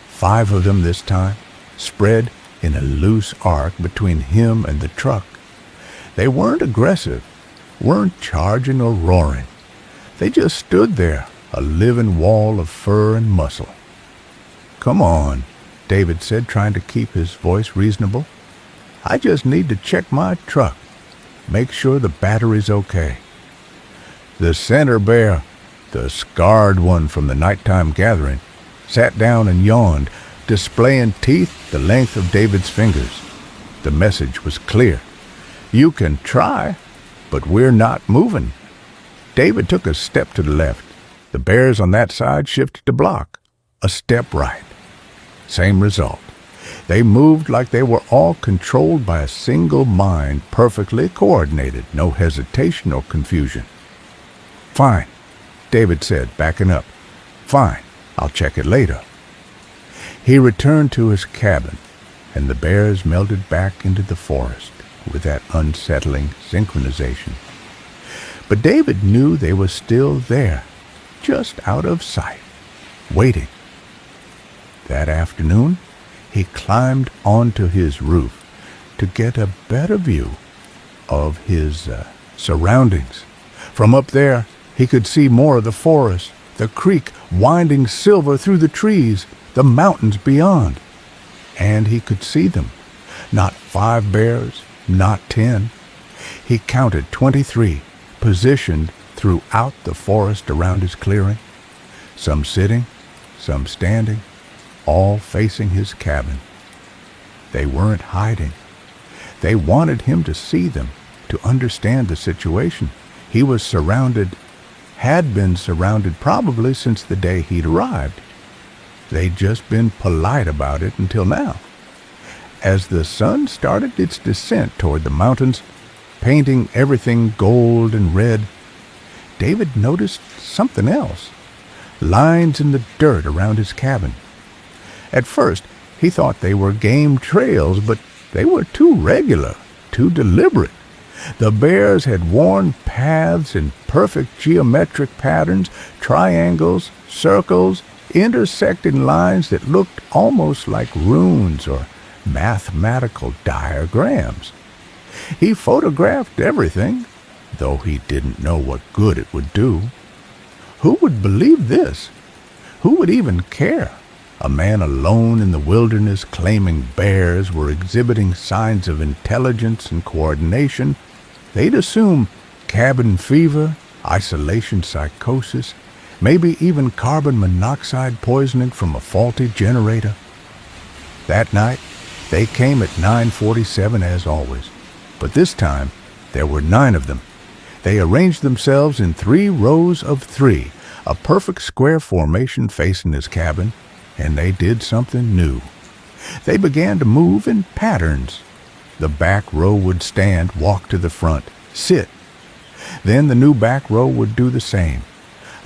5 of them this time, spread in a loose arc between him and the truck. They weren't aggressive, weren't charging or roaring. They just stood there, a living wall of fur and muscle. "Come on," David said, trying to keep his voice reasonable. "I just need to check my truck, make sure the battery's okay." The center bear, the scarred one from the nighttime gathering, sat down and yawned, displaying teeth the length of David's fingers. The message was clear. "You can try, but we're not moving." David took a step to the left. The bears on that side shifted to block. A step right. Same result. They moved like they were all controlled by a single mind, perfectly coordinated, no hesitation or confusion. "Fine," David said, backing up. "Fine, I'll check it later." He returned to his cabin, and the bears melded back into the forest with that unsettling synchronization. But David knew they were still there, just out of sight, waiting. That afternoon, he climbed onto his roof to get a better view of his surroundings. From up there, he could see more of the forest, the creek winding silver through the trees, the mountains beyond. And he could see them. Not 5 bears, not 10. He counted 23, positioned throughout the forest around his clearing. Some sitting, some standing, all facing his cabin. They weren't hiding. They wanted him to see them, to understand the situation. He was surrounded, had been surrounded probably since the day he'd arrived. They'd just been polite about it until now. As the sun started its descent toward the mountains, painting everything gold and red, David noticed something else. Lines in the dirt around his cabin. At first, he thought they were game trails, but they were too regular, too deliberate. The bears had worn paths in perfect geometric patterns, triangles, circles, intersecting lines that looked almost like runes or mathematical diagrams. He photographed everything, though he didn't know what good it would do. Who would believe this? Who would even care? A man alone in the wilderness claiming bears were exhibiting signs of intelligence and coordination. They'd assume cabin fever, isolation psychosis, maybe even carbon monoxide poisoning from a faulty generator. That night, they came at 9:47 as always, but this time there were 9 of them. They arranged themselves in 3 rows of 3, a perfect square formation facing his cabin, and they did something new. They began to move in patterns. The back row would stand, walk to the front, sit. Then the new back row would do the same,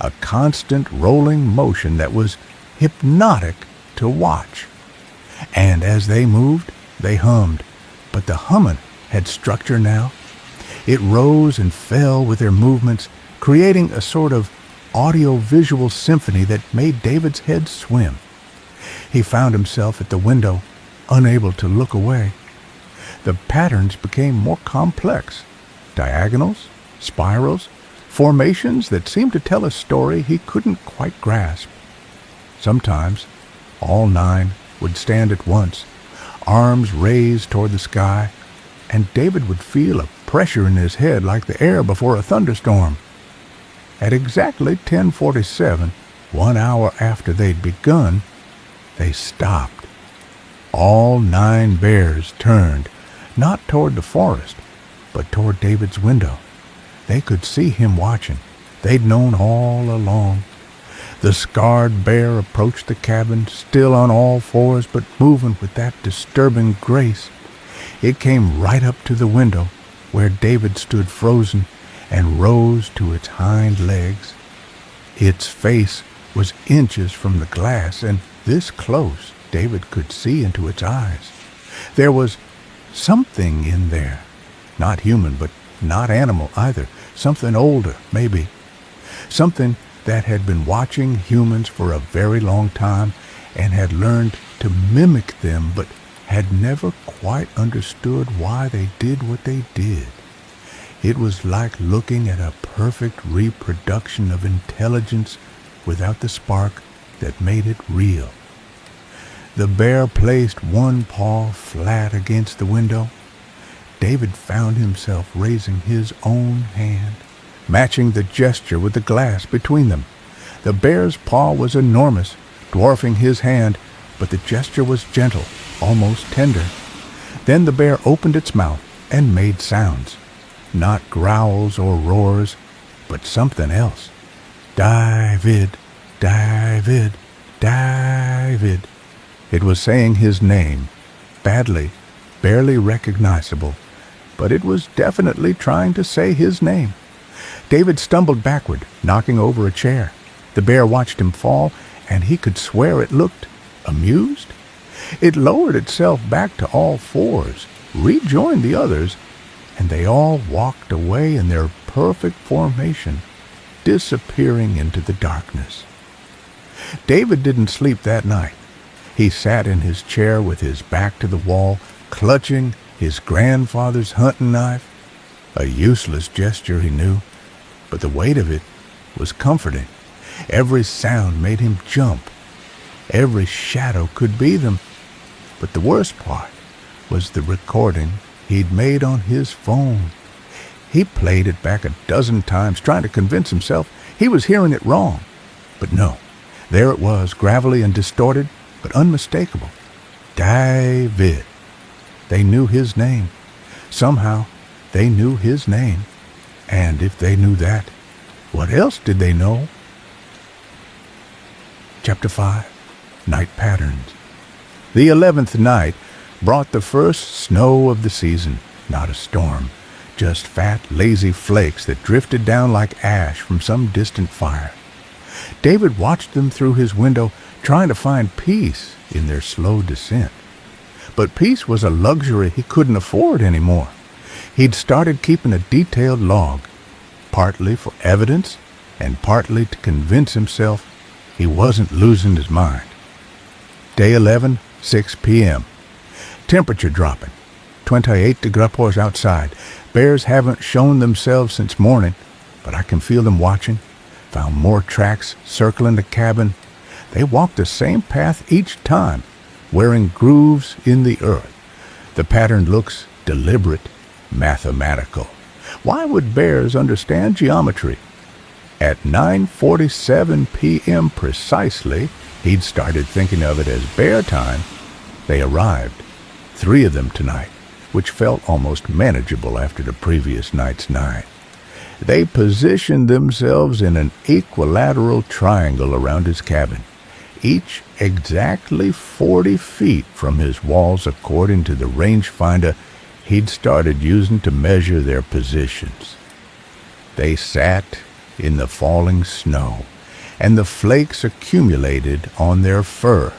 a constant rolling motion that was hypnotic to watch. And as they moved, they hummed, but the humming had structure now. It rose and fell with their movements, creating a sort of audio-visual symphony that made David's head swim. He found himself at the window, unable to look away. The patterns became more complex. Diagonals, spirals, formations that seemed to tell a story he couldn't quite grasp. Sometimes, all 9 would stand at once, arms raised toward the sky, and David would feel a pressure in his head like the air before a thunderstorm. At exactly 10:47, 1 hour after they'd begun, they stopped. All 9 bears turned, not toward the forest, but toward David's window. They could see him watching. They'd known all along. The scarred bear approached the cabin, still on all fours, but moving with that disturbing grace. It came right up to the window, where David stood frozen, and rose to its hind legs. Its face was inches from the glass, and this close David could see into its eyes. There was something in there, not human, but not animal either, something older, maybe. Something that had been watching humans for a very long time and had learned to mimic them, but had never quite understood why they did what they did. It was like looking at a perfect reproduction of intelligence without the spark that made it real. The bear placed one paw flat against the window. David found himself raising his own hand, matching the gesture with the glass between them. The bear's paw was enormous, dwarfing his hand, but the gesture was gentle, almost tender. Then the bear opened its mouth and made sounds. Not growls or roars, but something else. David, David, David. It was saying his name, badly, barely recognizable, but it was definitely trying to say his name. David stumbled backward, knocking over a chair. The bear watched him fall, and he could swear it looked amused. It lowered itself back to all fours, rejoined the others, and they all walked away in their perfect formation, disappearing into the darkness. David didn't sleep that night. He sat in his chair with his back to the wall, clutching his grandfather's hunting knife. A useless gesture, he knew, but the weight of it was comforting. Every sound made him jump. Every shadow could be them. But the worst part was the recording he'd made on his phone. He played it back a dozen times, trying to convince himself he was hearing it wrong. But no, there it was, gravelly and distorted, but unmistakable. David. They knew his name. Somehow, they knew his name. And if they knew that, what else did they know? Chapter 5. Night Patterns. The 11th night brought the first snow of the season, not a storm, just fat, lazy flakes that drifted down like ash from some distant fire. David watched them through his window, trying to find peace in their slow descent. But peace was a luxury he couldn't afford anymore. He'd started keeping a detailed log, partly for evidence and partly to convince himself he wasn't losing his mind. Day 11, 6 p.m. Temperature dropping. 28 degrees outside. Bears haven't shown themselves since morning, but I can feel them watching. Found more tracks circling the cabin. They walked the same path each time, wearing grooves in the earth. The pattern looks deliberate, mathematical. Why would bears understand geometry? At 9:47 p.m. precisely, he'd started thinking of it as bear time. They arrived, 3 of them tonight, which felt almost manageable after the previous night's 9. They positioned themselves in an equilateral triangle around his cabin, each exactly 40 feet from his walls according to the rangefinder he'd started using to measure their positions. They sat in the falling snow, and the flakes accumulated on their fur,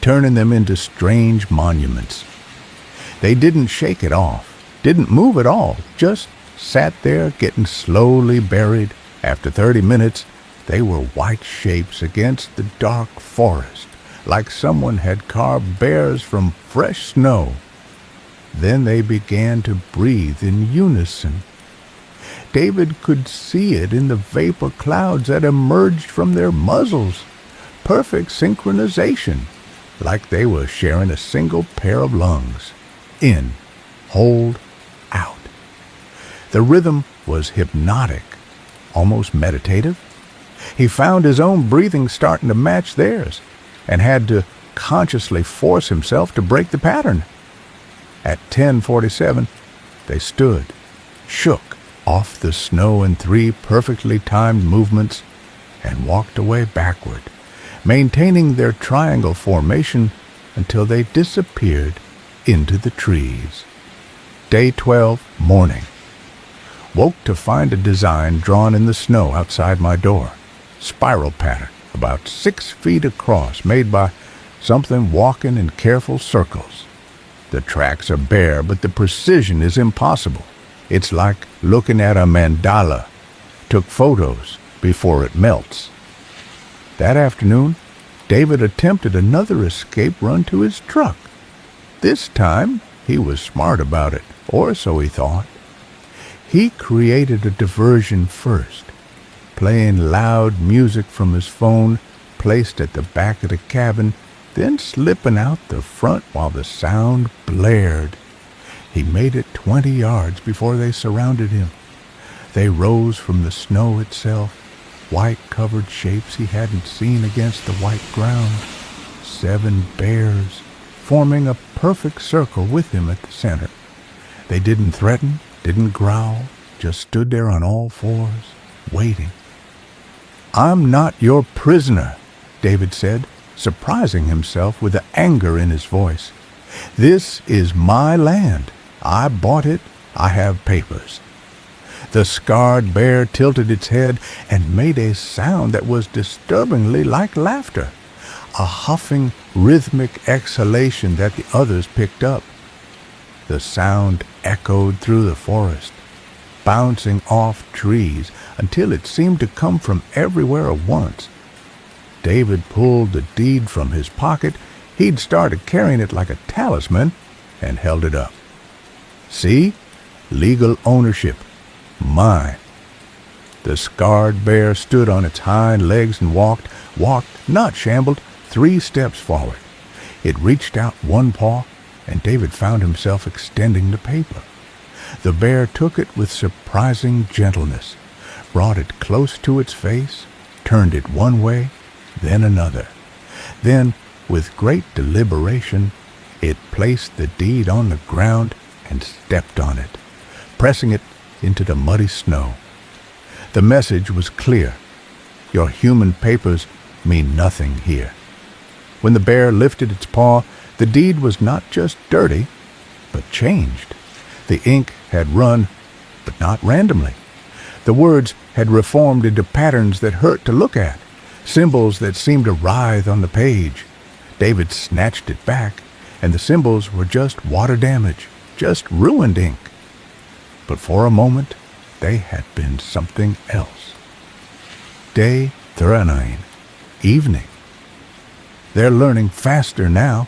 turning them into strange monuments. They didn't shake it off, didn't move at all, just sat there getting slowly buried. After 30 minutes, they were white shapes against the dark forest, like someone had carved bears from fresh snow. Then they began to breathe in unison. David could see it in the vapor clouds that emerged from their muzzles. Perfect synchronization, like they were sharing a single pair of lungs. In, hold, out. The rhythm was hypnotic, almost meditative. He found his own breathing starting to match theirs, and had to consciously force himself to break the pattern. At 10:47, they stood, shook off the snow in 3 perfectly timed movements, and walked away backward, maintaining their triangle formation until they disappeared into the trees. Day 12, morning. Woke to find a design drawn in the snow outside my door. Spiral pattern, about 6 feet across, made by something walking in careful circles. The tracks are bare, but the precision is impossible. It's like looking at a mandala. Took photos before it melts. That afternoon, David attempted another escape run to his truck. This time, he was smart about it, or so he thought. He created a diversion first, playing loud music from his phone placed at the back of the cabin, then slipping out the front while the sound blared. He made it 20 yards before they surrounded him. They rose from the snow itself, white-covered shapes he hadn't seen against the white ground. 7 bears, forming a perfect circle with him at the center. They didn't threaten, didn't growl, just stood there on all fours, waiting. "I'm not your prisoner," David said, surprising himself with the anger in his voice. "This is my land. I bought it. I have papers." The scarred bear tilted its head and made a sound that was disturbingly like laughter, a huffing, rhythmic exhalation that the others picked up. The sound echoed through the forest, bouncing off trees until it seemed to come from everywhere at once. David pulled the deed from his pocket. He'd started carrying it like a talisman, and held it up. "See? Legal ownership. Mine." The scarred bear stood on its hind legs and walked, not shambled, 3 steps forward. It reached out one paw, and David found himself extending the paper. The bear took it with surprising gentleness, brought it close to its face, turned it one way, then another. Then, with great deliberation, it placed the deed on the ground and stepped on it, pressing it into the muddy snow. The message was clear. Your human papers mean nothing here. When the bear lifted its paw, the deed was not just dirty, but changed. The ink had run, but not randomly. The words had reformed into patterns that hurt to look at, symbols that seemed to writhe on the page. David snatched it back, and the symbols were just water damage, just ruined ink. But for a moment, they had been something else. Day 39, evening. They're learning faster now.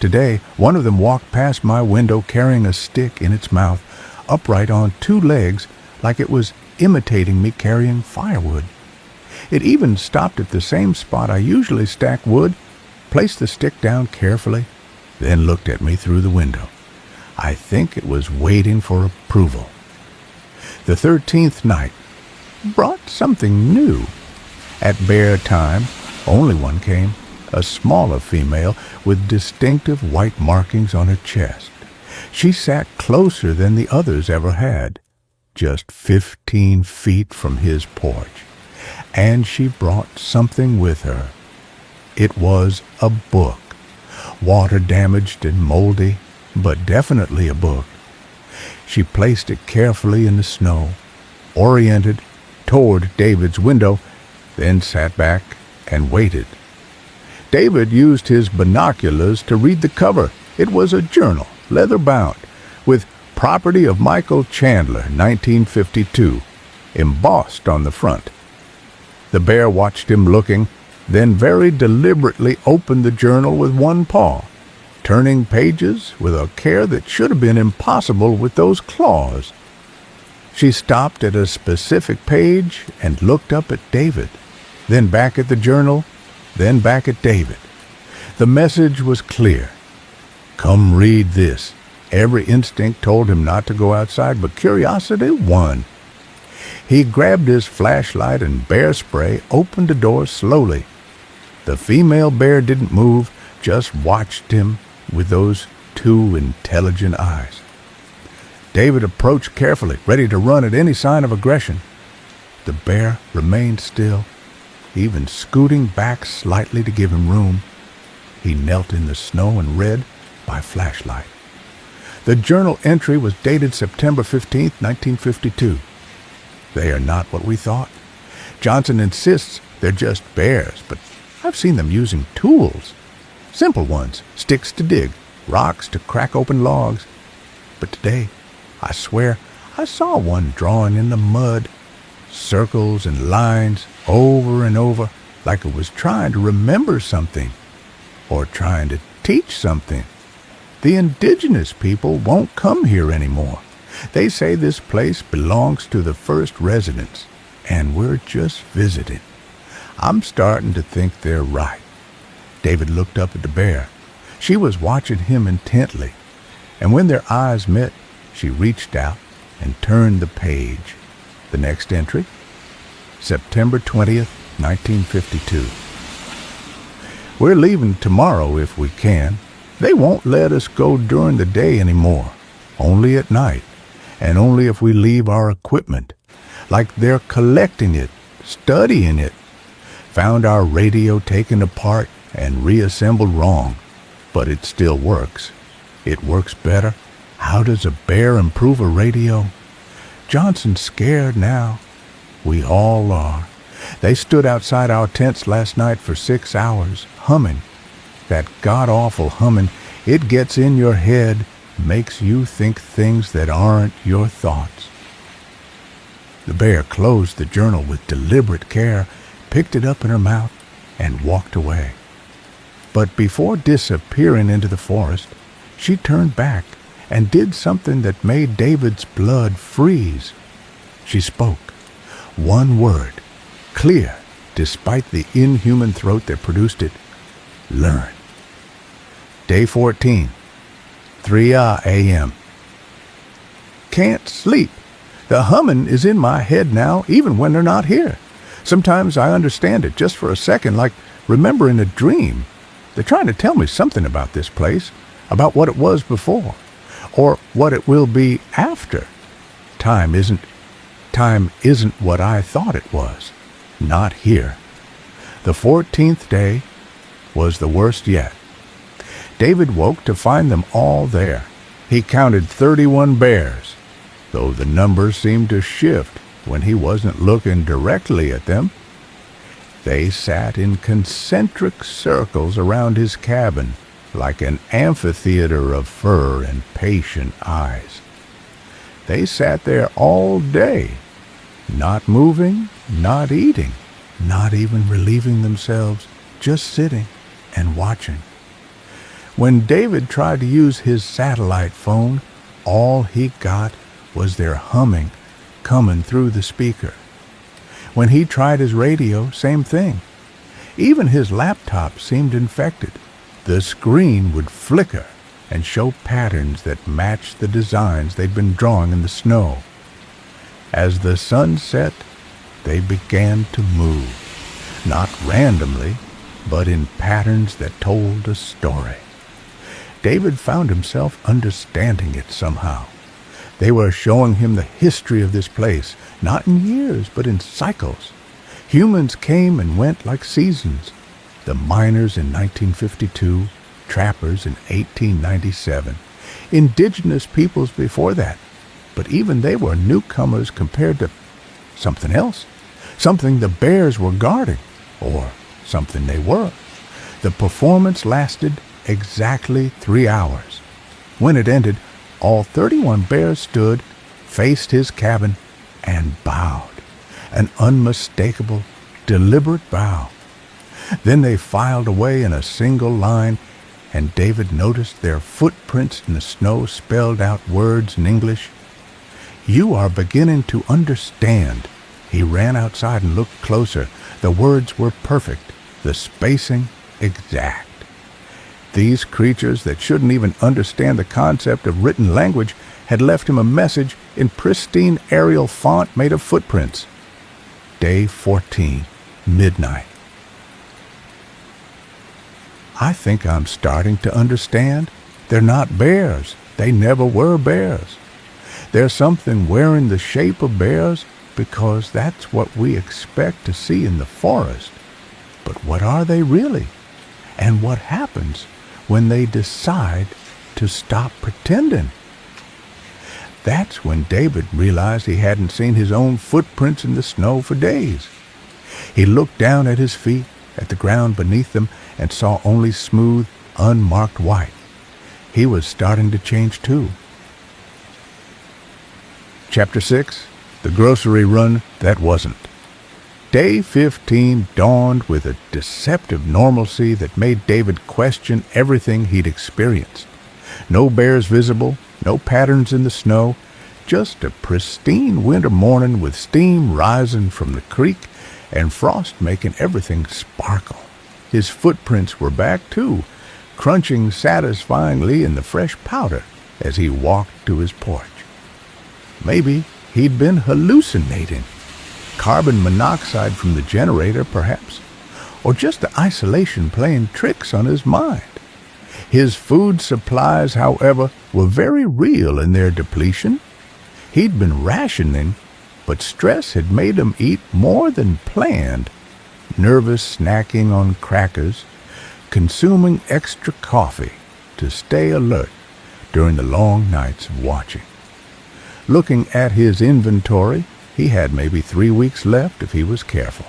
Today, one of them walked past my window carrying a stick in its mouth, upright on 2 legs, like it was imitating me carrying firewood. It even stopped at the same spot I usually stack wood, placed the stick down carefully, then looked at me through the window. I think it was waiting for approval. The 13th night brought something new. At bear time, only one came, a smaller female with distinctive white markings on her chest. She sat closer than the others ever had, just 15 feet from his porch, and she brought something with her. It was a book, water-damaged and moldy, but definitely a book. She placed it carefully in the snow, oriented toward David's window, then sat back and waited. David used his binoculars to read the cover. It was a journal, leather-bound, with Property of Michael Chandler, 1952, embossed on the front. The bear watched him looking, then very deliberately opened the journal with one paw, turning pages with a care that should have been impossible with those claws. She stopped at a specific page and looked up at David, then back at the journal, then back at David. The message was clear. Come read this. Every instinct told him not to go outside, but curiosity won. He grabbed his flashlight and bear spray, opened the door slowly. The female bear didn't move, just watched him with those two intelligent eyes. David approached carefully, ready to run at any sign of aggression. The bear remained still, even scooting back slightly to give him room. He knelt in the snow and read by flashlight. The journal entry was dated September 15th, 1952. They are not what we thought. Johnson insists they're just bears, but I've seen them using tools. Simple ones, sticks to dig, rocks to crack open logs. But today, I swear, I saw one drawing in the mud, circles and lines over and over, like it was trying to remember something, or trying to teach something. The indigenous people won't come here anymore. They say this place belongs to the first residents, and we're just visiting. I'm starting to think they're right. David looked up at the bear. She was watching him intently, and when their eyes met, she reached out and turned the page. The next entry, September 20th, 1952. We're leaving tomorrow if we can. They won't let us go during the day anymore, only at night, and only if we leave our equipment. Like they're collecting it, studying it. Found our radio taken apart and reassembled wrong, but it still works. It works better. How does a bear improve a radio? Johnson's scared now. We all are. They stood outside our tents last night for 6 hours, humming. That god-awful humming, it gets in your head, makes you think things that aren't your thoughts. The bear closed the journal with deliberate care, picked it up in her mouth, and walked away. But before disappearing into the forest, she turned back and did something that made David's blood freeze. She spoke. One word, clear, despite the inhuman throat that produced it. Learn. Day 14, 3 a.m. Can't sleep. The humming is in my head now, even when they're not here. Sometimes I understand it just for a second, like remembering a dream. They're trying to tell me something about this place, about what it was before, or what it will be after. Time isn't what I thought it was. Not here. The 14th day was the worst yet. David woke to find them all there. He counted 31 bears, though the number seemed to shift when he wasn't looking directly at them. They sat in concentric circles around his cabin, like an amphitheater of fur and patient eyes. They sat there all day, not moving, not eating, not even relieving themselves, just sitting and watching. When David tried to use his satellite phone, all he got was their humming coming through the speaker. When he tried his radio, same thing. Even his laptop seemed infected. The screen would flicker and show patterns that matched the designs they'd been drawing in the snow. As the sun set, they began to move, not randomly, but in patterns that told a story. David found himself understanding it somehow. They were showing him the history of this place, not in years, but in cycles. Humans came and went like seasons. The miners in 1952, trappers in 1897, indigenous peoples before that. But even they were newcomers compared to something else, something the bears were guarding, or something they were. The performance lasted exactly 3 hours. When it ended, all 31 bears stood, faced his cabin, and bowed. An unmistakable, deliberate bow. Then they filed away in a single line, and David noticed their footprints in the snow spelled out words in English. "You are beginning to understand." He ran outside and looked closer. The words were perfect, the spacing exact. These creatures that shouldn't even understand the concept of written language had left him a message in pristine Arial font made of footprints. Day 14, midnight. "I think I'm starting to understand. They're not bears. They never were bears. They're something wearing the shape of bears because that's what we expect to see in the forest. But what are they really? And what happens when they decide to stop pretending?" That's when David realized he hadn't seen his own footprints in the snow for days. He looked down at his feet, at the ground beneath them, and saw only smooth, unmarked white. He was starting to change too. Chapter 6. The Grocery Run That Wasn't. Day 15 dawned with a deceptive normalcy that made David question everything he'd experienced. No bears visible, no patterns in the snow, just a pristine winter morning with steam rising from the creek and frost making everything sparkle. His footprints were back too, crunching satisfyingly in the fresh powder as he walked to his porch. Maybe he'd been hallucinating. Carbon monoxide from the generator, perhaps, or just the isolation playing tricks on his mind. His food supplies, however, were very real in their depletion. He'd been rationing, but stress had made him eat more than planned, nervous snacking on crackers, consuming extra coffee to stay alert during the long nights of watching. Looking at his inventory, he had maybe 3 weeks left if he was careful.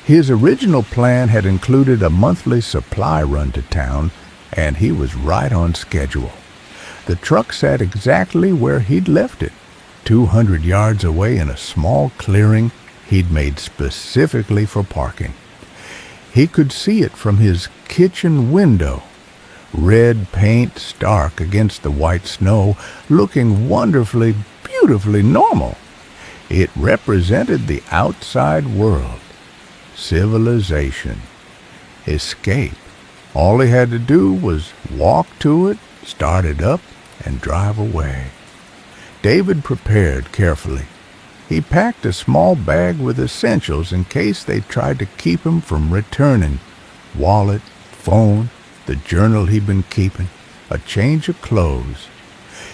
His original plan had included a monthly supply run to town, and he was right on schedule. The truck sat exactly where he'd left it, 200 yards away in a small clearing he'd made specifically for parking. He could see it from his kitchen window, red paint stark against the white snow, looking wonderfully, beautifully normal. It represented the outside world, civilization, escape. All he had to do was walk to it, start it up, and drive away. David prepared carefully. He packed a small bag with essentials in case they tried to keep him from returning. Wallet, phone, the journal he'd been keeping, a change of clothes.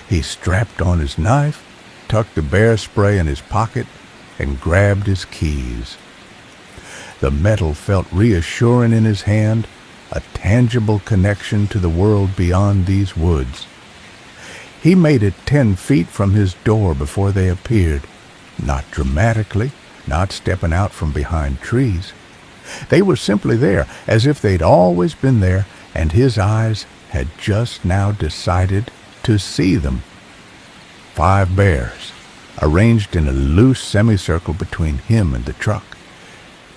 He strapped on his knife, tucked the bear spray in his pocket, and grabbed his keys. The metal felt reassuring in his hand, a tangible connection to the world beyond these woods. He made it 10 feet from his door before they appeared, not dramatically, not stepping out from behind trees. They were simply there, as if they'd always been there, and his eyes had just now decided to see them. 5 bears, arranged in a loose semicircle between him and the truck.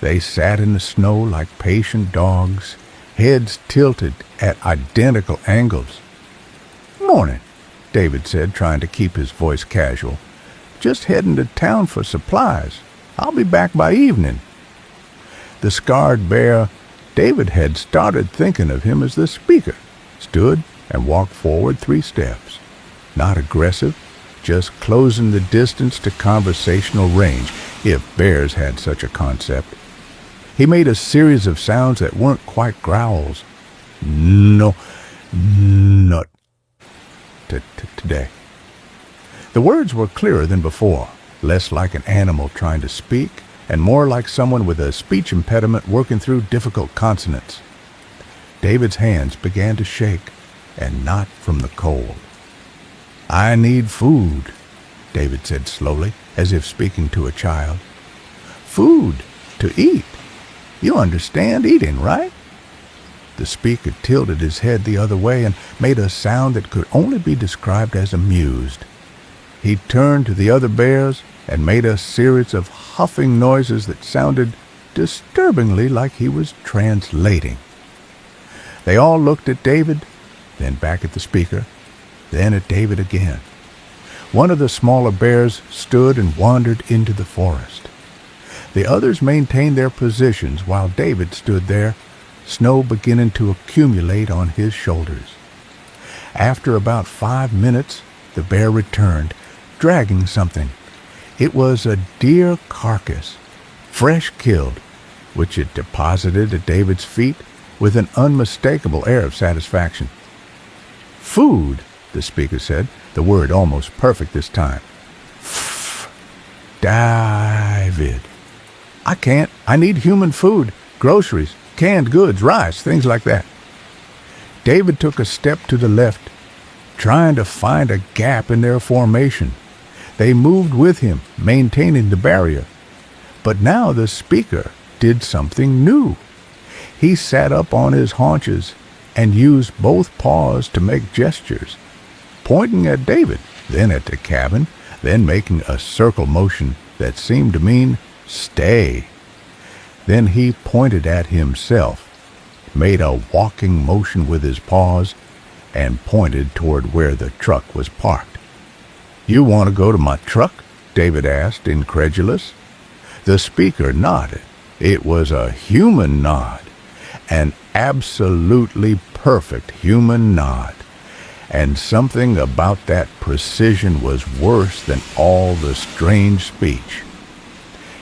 They sat in the snow like patient dogs, heads tilted at identical angles. "Morning," David said, trying to keep his voice casual. "Just heading to town for supplies. I'll be back by evening." The scarred bear, David had started thinking of him as the speaker, stood and walked forward 3 steps. Not aggressive, just closing the distance to conversational range, if bears had such a concept. He made a series of sounds that weren't quite growls. "No, not today." The words were clearer than before, less like an animal trying to speak, and more like someone with a speech impediment working through difficult consonants. David's hands began to shake, and not from the cold. "I need food," David said slowly, as if speaking to a child. "Food to eat. You understand eating, right?" The speaker tilted his head the other way and made a sound that could only be described as amused. He turned to the other bears and made a series of huffing noises that sounded disturbingly like he was translating. They all looked at David, then back at the speaker, then at David again. One of the smaller bears stood and wandered into the forest. The others maintained their positions while David stood there, snow beginning to accumulate on his shoulders. After about 5 minutes, the bear returned, dragging something. It was a deer carcass, fresh killed, which it deposited at David's feet with an unmistakable air of satisfaction. "Food," the speaker said, the word almost perfect this time. "David, I can't. I need human food, groceries, canned goods, rice, things like that." David took a step to the left, trying to find a gap in their formation. They moved with him, maintaining the barrier. But now the speaker did something new. He sat up on his haunches and used both paws to make gestures, pointing at David, then at the cabin, then making a circle motion that seemed to mean stay. Then he pointed at himself, made a walking motion with his paws, and pointed toward where the truck was parked. "You want to go to my truck?" David asked, incredulous. The speaker nodded. It was a human nod, an absolutely perfect human nod, and something about that precision was worse than all the strange speech.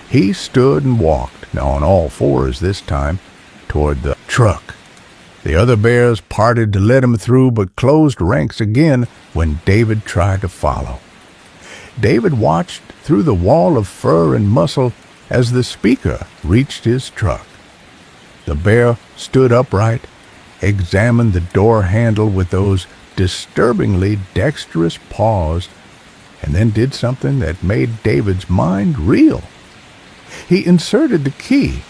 He stood and walked, on all fours this time, toward the truck. The other bears parted to let him through, but closed ranks again when David tried to follow. David watched through the wall of fur and muscle as the speaker reached his truck. The bear stood upright, examined the door handle with those disturbingly dexterous paws, and then did something that made David's mind reel. He inserted the key.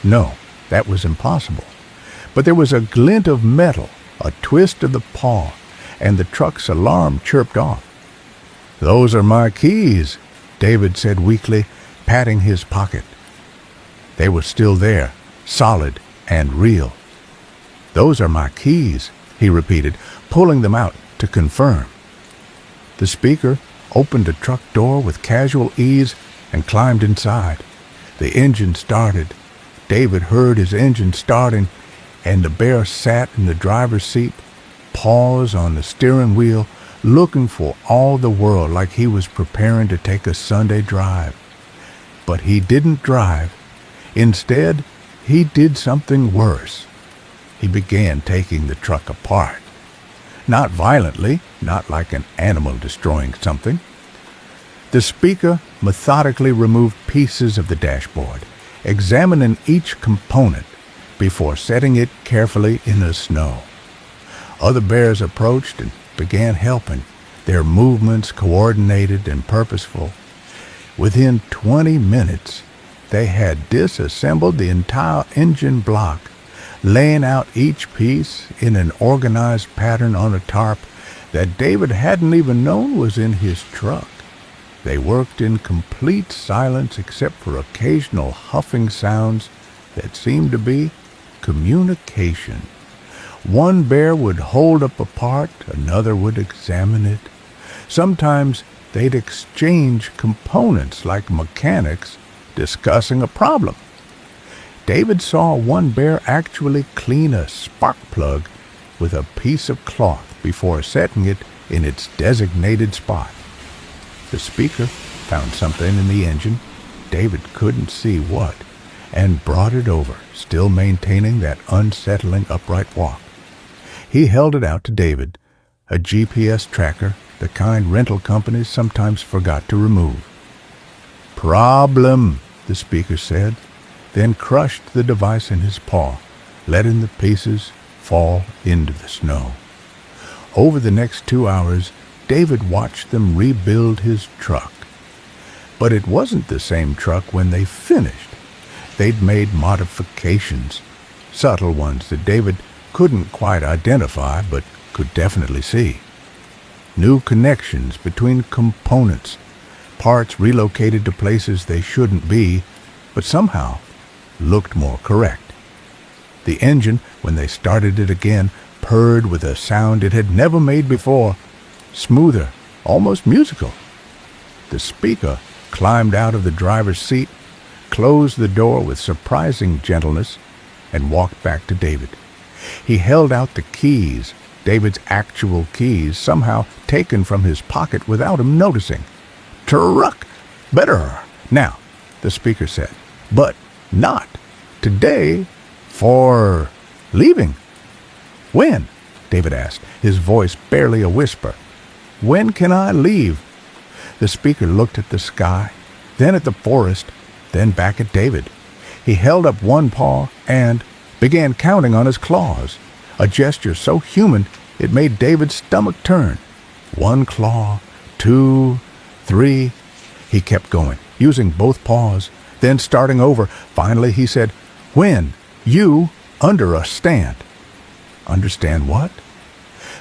No, that was impossible. But there was a glint of metal, a twist of the paw, and the truck's alarm chirped off. "Those are my keys," David said weakly, patting his pocket. They were still there, solid and real. "Those are my keys," he repeated, pulling them out to confirm. The speaker opened the truck door with casual ease and climbed inside. The engine started. David heard his engine starting, and the bear sat in the driver's seat, paws on the steering wheel, looking for all the world like he was preparing to take a Sunday drive. But he didn't drive. Instead, he did something worse. He began taking the truck apart. Not violently, not like an animal destroying something. The speaker methodically removed pieces of the dashboard, examining each component before setting it carefully in the snow. Other bears approached and began helping, their movements coordinated and purposeful. Within 20 minutes, they had disassembled the entire engine block, laying out each piece in an organized pattern on a tarp that David hadn't even known was in his truck. They worked in complete silence except for occasional huffing sounds that seemed to be communication. One bear would hold up a part, another would examine it. Sometimes they'd exchange components like mechanics discussing a problem. David saw one bear actually clean a spark plug with a piece of cloth before setting it in its designated spot. The speaker found something in the engine, David couldn't see what, and brought it over, still maintaining that unsettling upright walk. He held it out to David, a GPS tracker, the kind rental companies sometimes forgot to remove. "Problem," the speaker said, then crushed the device in his paw, letting the pieces fall into the snow. Over the next 2 hours, David watched them rebuild his truck. But it wasn't the same truck when they finished. They'd made modifications, subtle ones that David couldn't quite identify but could definitely see. New connections between components, parts relocated to places they shouldn't be, but somehow looked more correct. The engine, when they started it again, purred with a sound it had never made before, smoother, almost musical. The speaker climbed out of the driver's seat, closed the door with surprising gentleness, and walked back to David. He held out the keys, David's actual keys, somehow taken from his pocket without him noticing. "Truck! Better! Now," the speaker said, "but not today for leaving." "When?" David asked, his voice barely a whisper. "When can I leave?" The speaker looked at the sky, then at the forest, then back at David. He held up one paw and began counting on his claws, a gesture so human it made David's stomach turn. 1 claw, 2, 3. He kept going, using both paws, then starting over. Finally he said, "When you understand." "Understand what?"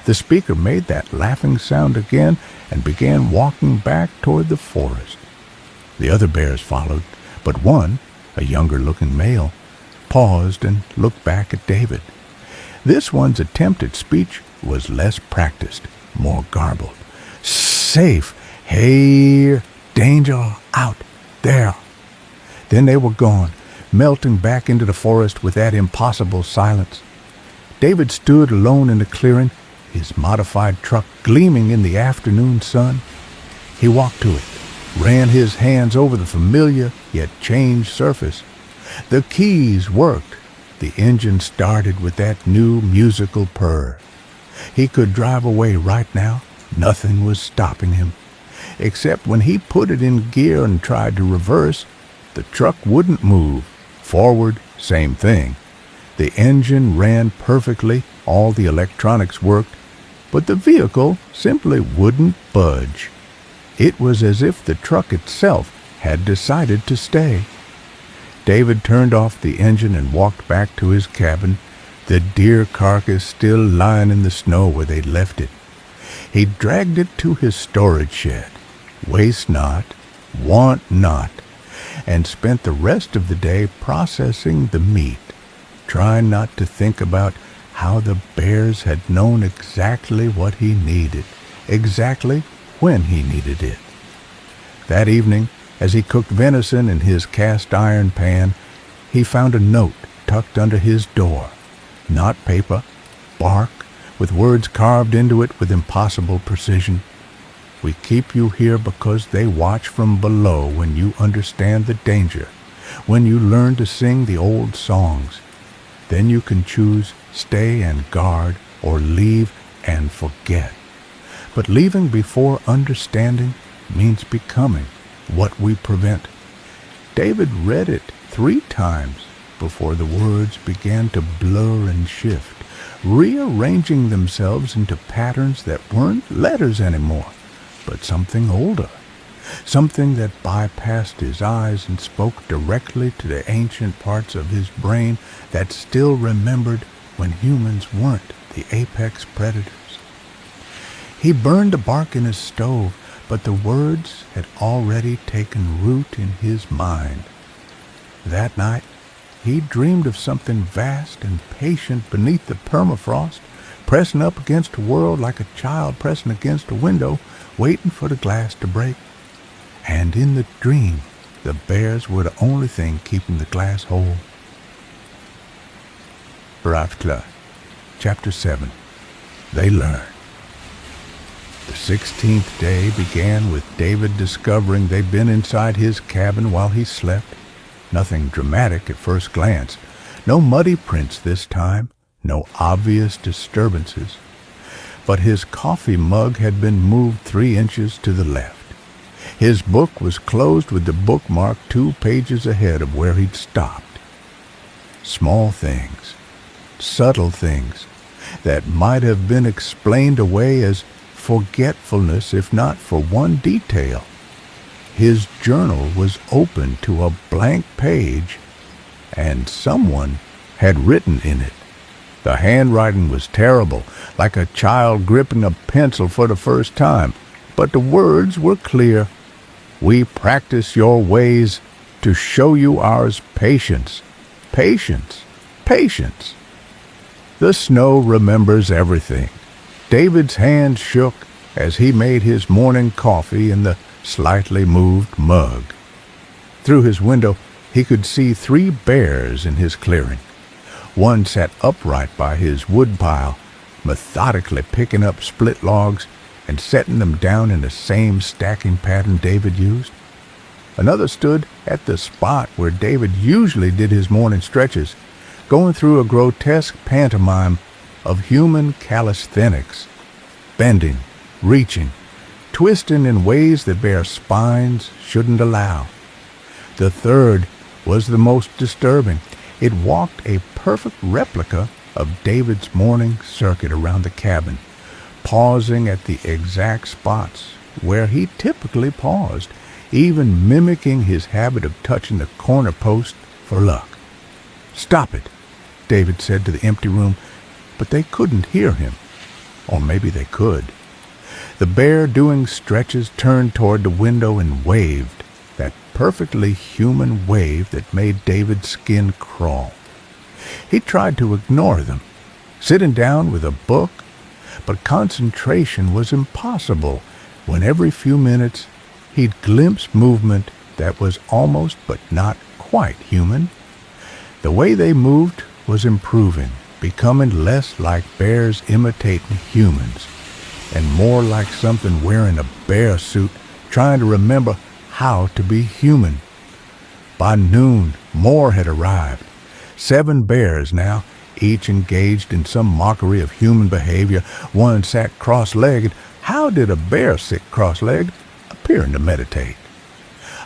The speaker made that laughing sound again and began walking back toward the forest. The other bears followed, but one, a younger-looking male, paused and looked back at David. This one's attempt at speech was less practiced, more garbled. "Safe, here, danger, out, there." Then they were gone, melting back into the forest with that impossible silence. David stood alone in the clearing, his modified truck gleaming in the afternoon sun. He walked to it, ran his hands over the familiar yet changed surface. The keys worked. The engine started with that new musical purr. He could drive away right now. Nothing was stopping him. Except when he put it in gear and tried to reverse, the truck wouldn't move. Forward, same thing. The engine ran perfectly, all the electronics worked, but the vehicle simply wouldn't budge. It was as if the truck itself had decided to stay. David turned off the engine and walked back to his cabin, the deer carcass still lying in the snow where they'd left it. He dragged it to his storage shed, waste not, want not, and spent the rest of the day processing the meat, trying not to think about how the bears had known exactly what he needed, exactly when he needed it. That evening, as he cooked venison in his cast-iron pan, he found a note tucked under his door. Not paper, bark, with words carved into it with impossible precision. "We keep you here because they watch from below when you understand the danger, when you learn to sing the old songs. Then you can choose stay and guard or leave and forget. But leaving before understanding means becoming what we prevent." David read it 3 times before the words began to blur and shift, rearranging themselves into patterns that weren't letters anymore, but something older, something that bypassed his eyes and spoke directly to the ancient parts of his brain that still remembered when humans weren't the apex predators. He burned the bark in his stove, but the words had already taken root in his mind. That night, he dreamed of something vast and patient beneath the permafrost, pressing up against the world like a child pressing against a window, waiting for the glass to break. And in the dream, the bears were the only thing keeping the glass whole. Bravkla, Chapter 7. They Learn. The 16th day began with David discovering they'd been inside his cabin while he slept. Nothing dramatic at first glance. No muddy prints this time. No obvious disturbances. But his coffee mug had been moved 3 inches to the left. His book was closed with the bookmark 2 pages ahead of where he'd stopped. Small things, subtle things, that might have been explained away as forgetfulness if not for one detail. His journal was open to a blank page, and someone had written in it, The handwriting was terrible, like a child gripping a pencil for the first time, but the words were clear. We practice your ways to show you ours patience, patience, patience. The snow remembers everything. David's hand shook as he made his morning coffee in the slightly moved mug. Through his window, he could see 3 bears in his clearing. One sat upright by his woodpile, methodically picking up split logs and setting them down in the same stacking pattern David used. Another stood at the spot where David usually did his morning stretches, going through a grotesque pantomime of human calisthenics, bending, reaching, twisting in ways that bare spines shouldn't allow. The third was the most disturbing. It walked a perfect replica of David's morning circuit around the cabin, pausing at the exact spots where he typically paused, even mimicking his habit of touching the corner post for luck. "Stop it," David said to the empty room, but they couldn't hear him. Or maybe they could. The bear doing stretches turned toward the window and waved, that perfectly human wave that made David's skin crawl. He tried to ignore them, sitting down with a book, but concentration was impossible when every few minutes he'd glimpse movement that was almost but not quite human. The way they moved was improving, becoming less like bears imitating humans, and more like something wearing a bear suit trying to remember how to be human. By noon, more had arrived. 7 bears now, each engaged in some mockery of human behavior. One sat cross-legged. How did a bear sit cross-legged? Appearing to meditate.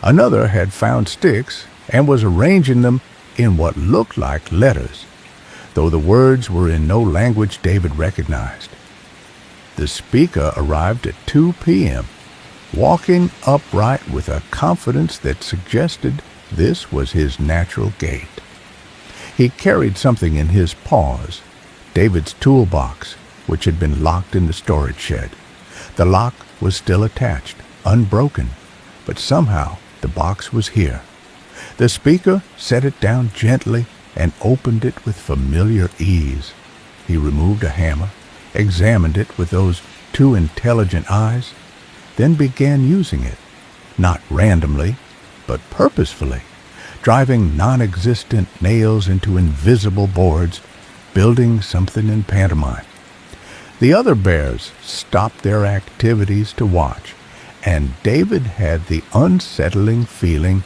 Another had found sticks and was arranging them in what looked like letters, though the words were in no language David recognized. The speaker arrived at 2 p.m., walking upright with a confidence that suggested this was his natural gait. He carried something in his paws, David's toolbox, which had been locked in the storage shed. The lock was still attached, unbroken, but somehow the box was here. The speaker set it down gently and opened it with familiar ease. He removed a hammer, examined it with those 2 intelligent eyes, then began using it, not randomly, but purposefully, driving non-existent nails into invisible boards, building something in pantomime. The other bears stopped their activities to watch, and David had the unsettling feeling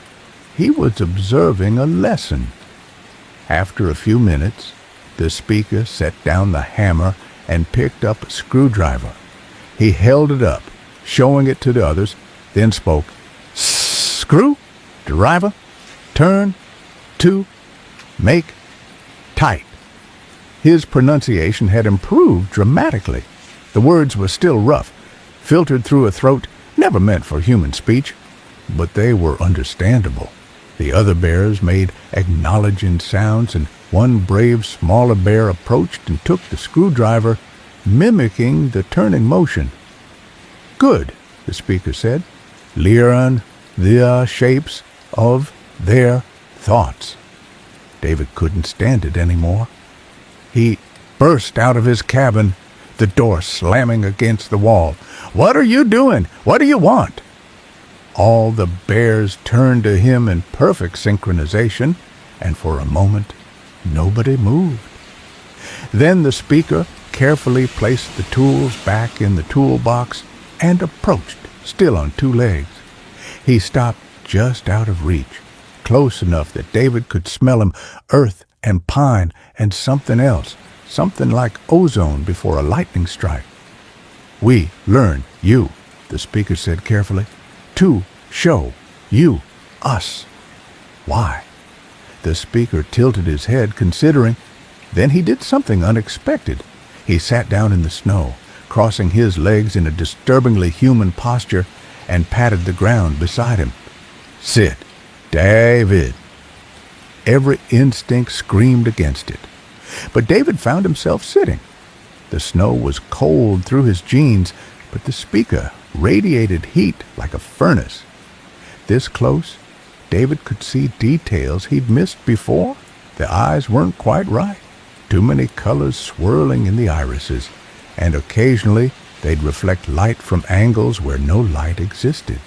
he was observing a lesson. After a few minutes, the speaker set down the hammer and picked up a screwdriver. He held it up, showing it to the others, then spoke, "Screw, driver, turn, 2, make, tight." His pronunciation had improved dramatically. The words were still rough, filtered through a throat never meant for human speech, but they were understandable. The other bears made acknowledging sounds, and one brave smaller bear approached and took the screwdriver, mimicking the turning motion. "Good," the speaker said. "Learn the shapes of their thoughts." David couldn't stand it anymore. He burst out of his cabin, the door slamming against the wall. "What are you doing? What do you want?" All the bears turned to him in perfect synchronization, and for a moment, nobody moved. Then the speaker carefully placed the tools back in the toolbox and approached, still on 2 legs. He stopped just out of reach, close enough that David could smell him, earth and pine and something else, something like ozone before a lightning strike. "We learn you," the speaker said carefully, "to show you us." "Why?" The speaker tilted his head, considering. Then he did something unexpected. He sat down in the snow, crossing his legs in a disturbingly human posture, and patted the ground beside him. "Sit, David." Every instinct screamed against it. But David found himself sitting. The snow was cold through his jeans, but the speaker radiated heat like a furnace. This close, David could see details he'd missed before. The eyes weren't quite right. Too many colors swirling in the irises, and occasionally they'd reflect light from angles where no light existed.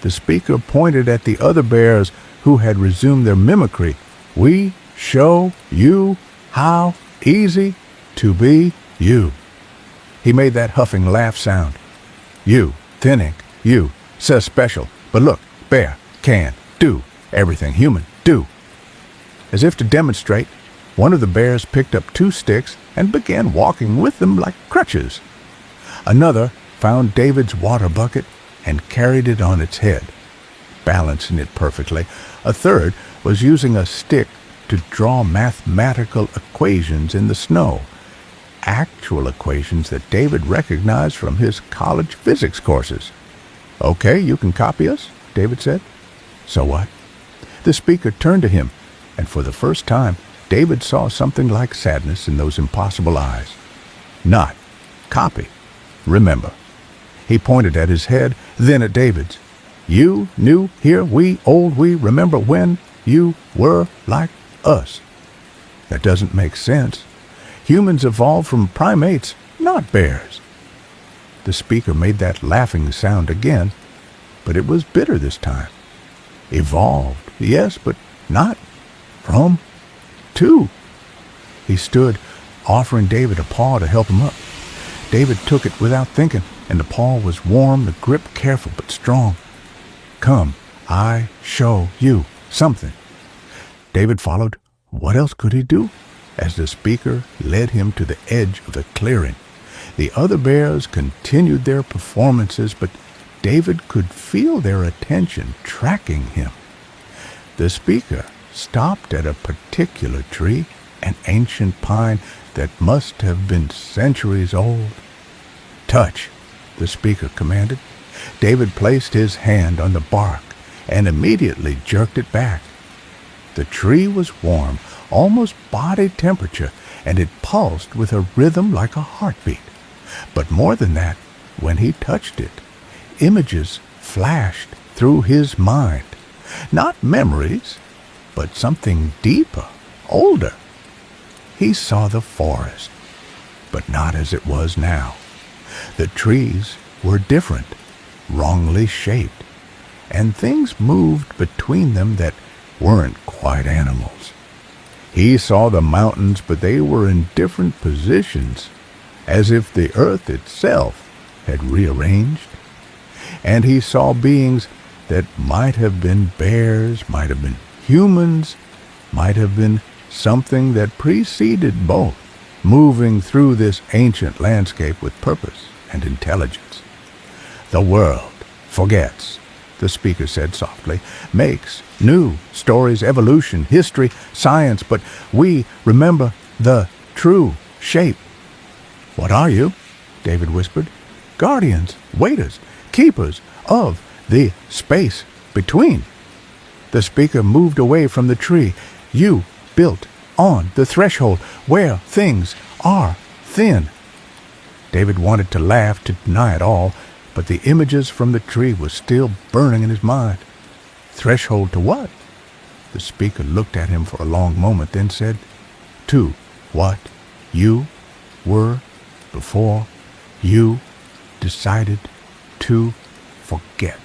The speaker pointed at the other bears who had resumed their mimicry. "We show you how easy to be you." He made that huffing laugh sound. "You, thin ink, you, says special, but look, bear, can, do, everything human, do." As if to demonstrate, one of the bears picked up 2 sticks and began walking with them like crutches. Another found David's water bucket and carried it on its head, balancing it perfectly. A third was using a stick to draw mathematical equations in the snow, actual equations that David recognized from his college physics courses. "Okay, you can copy us," David said. "So what?" The speaker turned to him, and for the first time, David saw something like sadness in those impossible eyes. "Not copy. Remember." He pointed at his head, then at David's. "You, new, here, we, old, we, remember when you were like us." That doesn't make sense. Humans evolved from primates, not bears. The speaker made that laughing sound again, but it was bitter this time. Evolved, yes, but not from two. He stood, offering David a paw to help him up. David took it without thinking, and the paw was warm, the grip careful but strong. "Come, I show you something." David followed. What else could he do? As the speaker led him to the edge of the clearing, the other bears continued their performances, but David could feel their attention tracking him. The speaker stopped at a particular tree, an ancient pine that must have been centuries old. "Touch," the speaker commanded. David placed his hand on the bark and immediately jerked it back. The tree was warm, almost body temperature, and it pulsed with a rhythm like a heartbeat. But more than that, when he touched it, images flashed through his mind. Not memories, but something deeper, older. He saw the forest, but not as it was now. The trees were different, wrongly shaped, and things moved between them that weren't quite animals. He saw the mountains, but they were in different positions, as if the earth itself had rearranged. And he saw beings that might have been bears, might have been humans, might have been something that preceded both, moving through this ancient landscape with purpose and intelligence. "The world forgets," the speaker said softly, "makes new stories, evolution, history, science, but we remember the true shape." "What are you?" David whispered. "Guardians, waiters, keepers of the space between." The speaker moved away from the tree. "You built on the threshold where things are thin." David wanted to laugh, to deny it all, but the images from the tree were still burning in his mind. "Threshold to what?" The speaker looked at him for a long moment, then said, "To what you were before you decided to forget."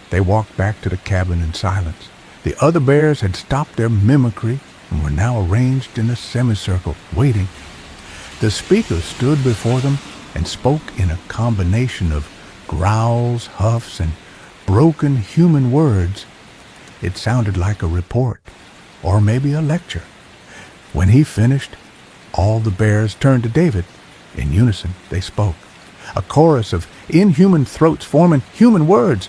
They walked back to the cabin in silence. The other bears had stopped their mimicry and were now arranged in a semicircle, waiting. The speaker stood before them and spoke in a combination of growls, huffs, and broken human words. It sounded like a report, or maybe a lecture. When he finished, all the bears turned to David. In unison, they spoke. A chorus of inhuman throats forming human words.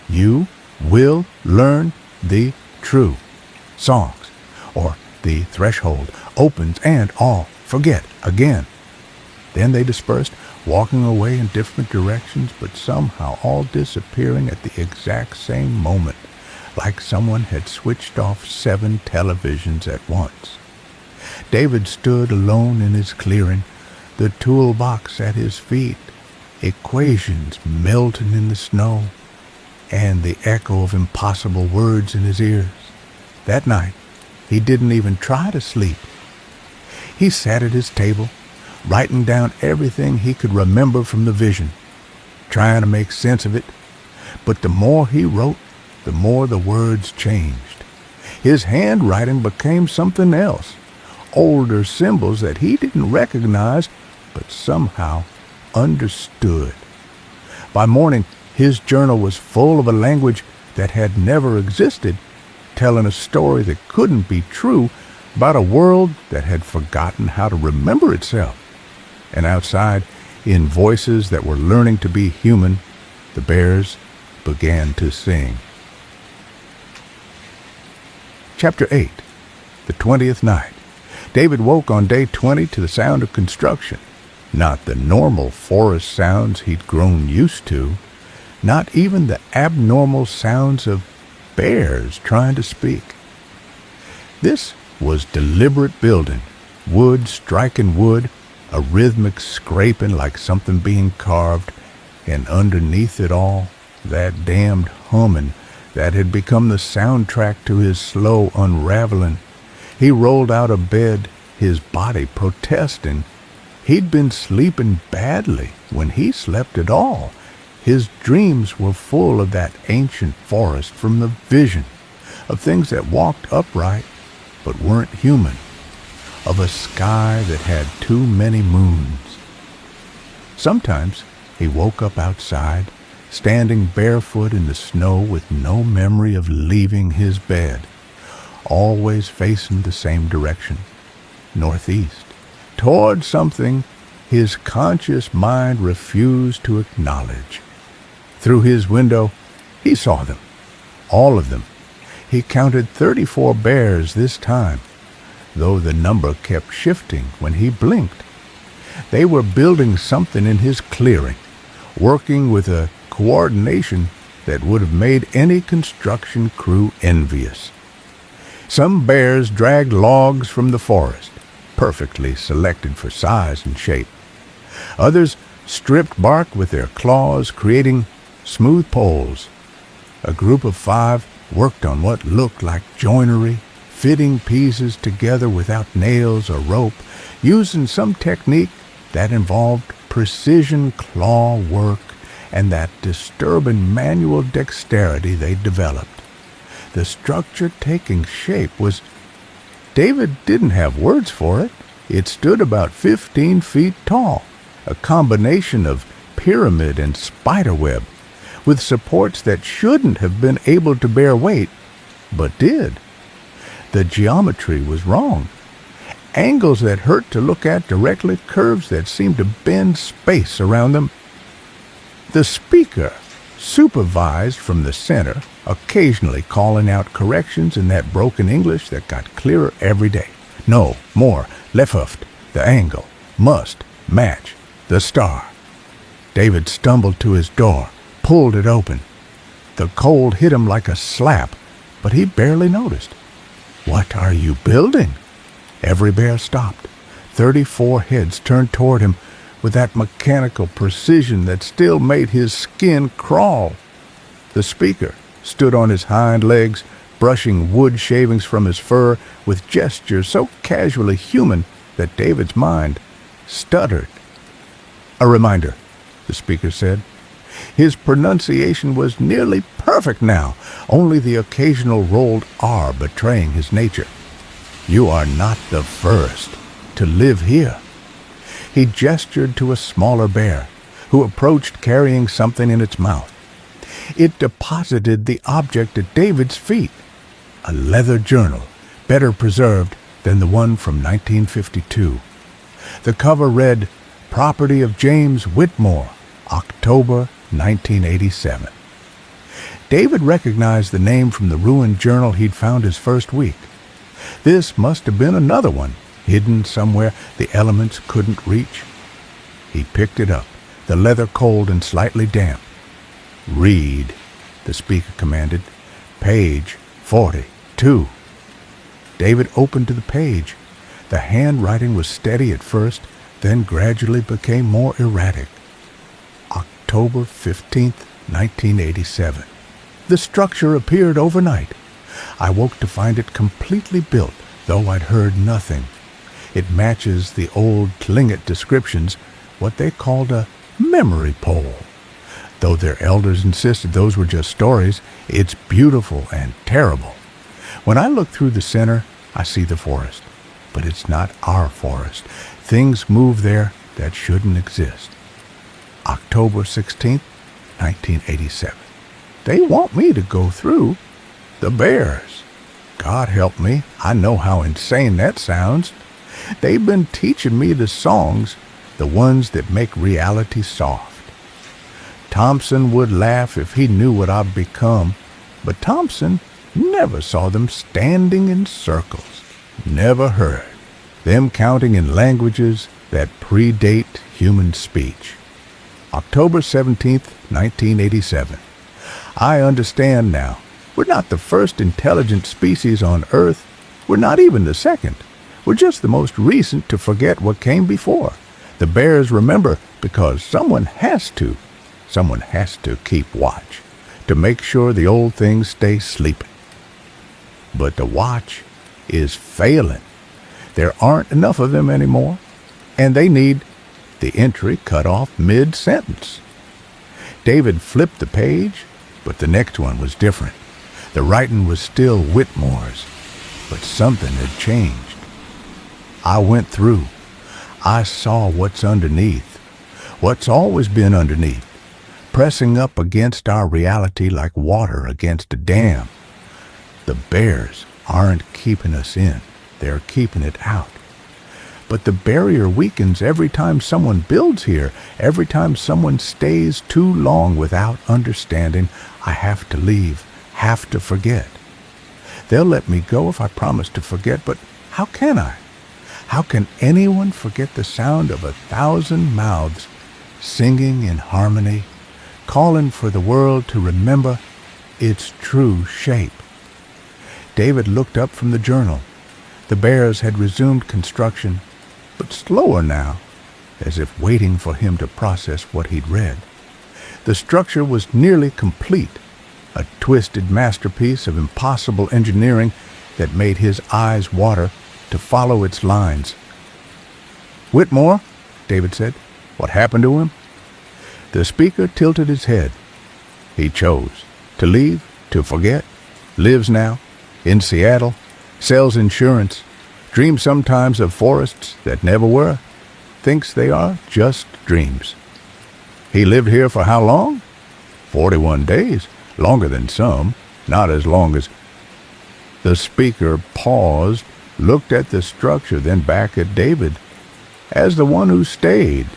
"You will learn the true songs," or "The threshold opens and all forget again." Then they dispersed, walking away in different directions, but somehow all disappearing at the exact same moment, like someone had switched off 7 televisions at once. David stood alone in his clearing, the toolbox at his feet, equations melting in the snow, and the echo of impossible words in his ears. That night, he didn't even try to sleep. He sat at his table, writing down everything he could remember from the vision, trying to make sense of it. But the more he wrote, the more the words changed. His handwriting became something else, older symbols that he didn't recognize, but somehow understood. By morning, his journal was full of a language that had never existed, telling a story that couldn't be true about a world that had forgotten how to remember itself. And outside, in voices that were learning to be human, the bears began to sing. Chapter 8. The 20th Night. David woke on day 20 to the sound of construction. Not the normal forest sounds he'd grown used to. Not even the abnormal sounds of bears trying to speak. This was deliberate building, wood striking wood, a rhythmic scraping like something being carved, and underneath it all, that damned humming that had become the soundtrack to his slow unraveling. He rolled out of bed, his body protesting. He'd been sleeping badly when he slept at all. His dreams were full of that ancient forest from the vision, of things that walked upright but weren't human, of a sky that had too many moons. Sometimes he woke up outside, standing barefoot in the snow with no memory of leaving his bed, always facing the same direction, northeast, toward something his conscious mind refused to acknowledge. Through his window, he saw them, all of them. He counted 34 bears this time, though the number kept shifting when he blinked. They were building something in his clearing, working with a coordination that would have made any construction crew envious. Some bears dragged logs from the forest, perfectly selected for size and shape. Others stripped bark with their claws, creating smooth poles. A group of 5 worked on what looked like joinery, fitting pieces together without nails or rope, using some technique that involved precision claw work and that disturbing manual dexterity they developed. The structure taking shape was... David didn't have words for it. It stood about 15 feet tall, a combination of pyramid and spiderweb, with supports that shouldn't have been able to bear weight, but did. The geometry was wrong. Angles that hurt to look at directly, curves that seemed to bend space around them. The speaker supervised from the center, occasionally calling out corrections in that broken English that got clearer every day. No, more, left, the angle, must, match, the star. David stumbled to his door, pulled it open. The cold hit him like a slap, but he barely noticed. What are you building? Every bear stopped. 34 heads turned toward him with that mechanical precision that still made his skin crawl. The speaker stood on his hind legs, brushing wood shavings from his fur with gestures so casually human that David's mind stuttered. A reminder, the speaker said. His pronunciation was nearly perfect now, only the occasional rolled R betraying his nature. You are not the first to live here. He gestured to a smaller bear, who approached carrying something in its mouth. It deposited the object at David's feet, a leather journal, better preserved than the one from 1952. The cover read, Property of James Whitmore, October 1987. David recognized the name from the ruined journal he'd found his first week. This must have been another one, hidden somewhere the elements couldn't reach. He picked it up, the leather cold and slightly damp. Read, the speaker commanded. Page 42. David opened to the page. The handwriting was steady at first, then gradually became more erratic. October 15th, 1987. The structure appeared overnight. I woke to find it completely built, though I'd heard nothing. It matches the old Tlingit descriptions, what they called a memory pole. Though their elders insisted those were just stories, it's beautiful and terrible. When I look through the center, I see the forest. But it's not our forest. Things move there that shouldn't exist. October 16th, 1987. They want me to go through. The bears. God help me, I know how insane that sounds. They've been teaching me the songs, the ones that make reality soft. Thompson would laugh if he knew what I've become, but Thompson never saw them standing in circles. Never heard them counting in languages that predate human speech. October 17th, 1987. I understand now. We're not the first intelligent species on Earth. We're not even the second. We're just the most recent to forget what came before. The bears remember because someone has to. Someone has to keep watch to make sure the old things stay sleeping. But the watch is failing. There aren't enough of them anymore, and they need the entry cut off mid-sentence. David flipped the page, but the next one was different. The writing was still Whitmore's, but something had changed. I went through. I saw what's underneath, what's always been underneath, pressing up against our reality like water against a dam. The bears aren't keeping us in, they're keeping it out. But the barrier weakens every time someone builds here, every time someone stays too long without understanding. I have to leave, have to forget. They'll let me go if I promise to forget, but how can I? How can anyone forget the sound of 1,000 mouths singing in harmony, calling for the world to remember its true shape? David looked up from the journal. The bears had resumed construction, but slower now, as if waiting for him to process what he'd read. The structure was nearly complete, a twisted masterpiece of impossible engineering that made his eyes water to follow its lines. "Whitmore," David said, "what happened to him?" The speaker tilted his head. He chose to leave, to forget, lives now, in Seattle, sells insurance, dreams sometimes of forests that never were, thinks they are just dreams. He lived here for how long? 41 days, longer than some, not as long as... The speaker paused, looked at the structure, then back at David, as the one who stayed.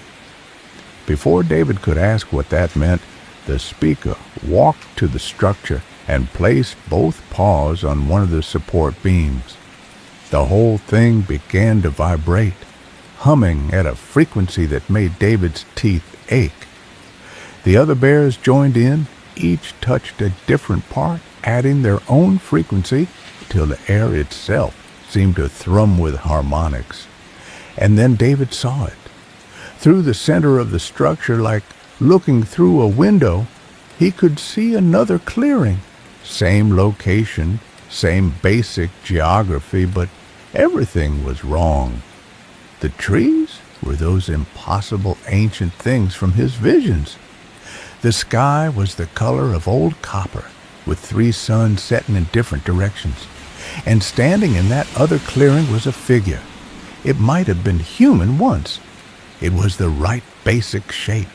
Before David could ask what that meant, the speaker walked to the structure and placed both paws on one of the support beams. The whole thing began to vibrate, humming at a frequency that made David's teeth ache. The other bears joined in, each touched a different part, adding their own frequency till the air itself seemed to thrum with harmonics. And then David saw it. Through the center of the structure, like looking through a window, he could see another clearing. Same location, same basic geography, but everything was wrong. The trees were those impossible ancient things from his visions. The sky was the color of old copper, with 3 suns setting in different directions. And standing in that other clearing was a figure. It might have been human once. It was the right basic shape.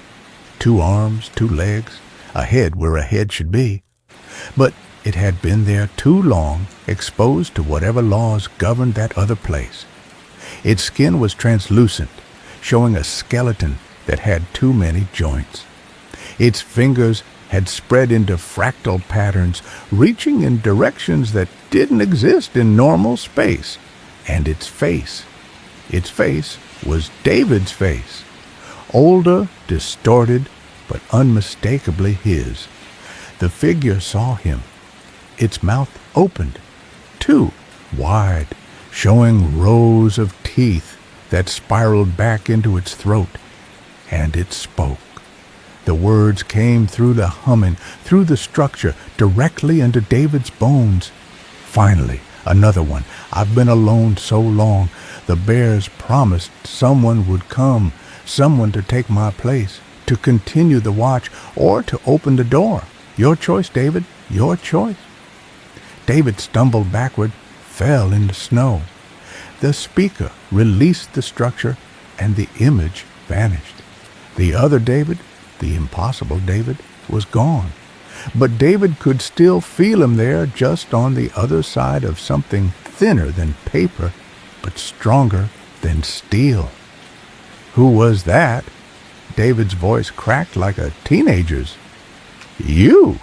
2 arms, 2 legs, a head where a head should be. But it had been there too long, exposed to whatever laws governed that other place. Its skin was translucent, showing a skeleton that had too many joints. Its fingers had spread into fractal patterns, reaching in directions that didn't exist in normal space. And its face was David's face. Older, distorted, but unmistakably his. The figure saw him. Its mouth opened, too wide, showing rows of teeth that spiraled back into its throat, and it spoke. The words came through the humming, through the structure, directly into David's bones. Finally, another one. I've been alone so long. The bears promised someone would come, someone to take my place, to continue the watch, or to open the door. Your choice, David, your choice. David stumbled backward, fell in the snow. The speaker released the structure, and the image vanished. The other David, the impossible David, was gone. But David could still feel him there, just on the other side of something thinner than paper, but stronger than steel. Who was that? David's voice cracked like a teenager's. You,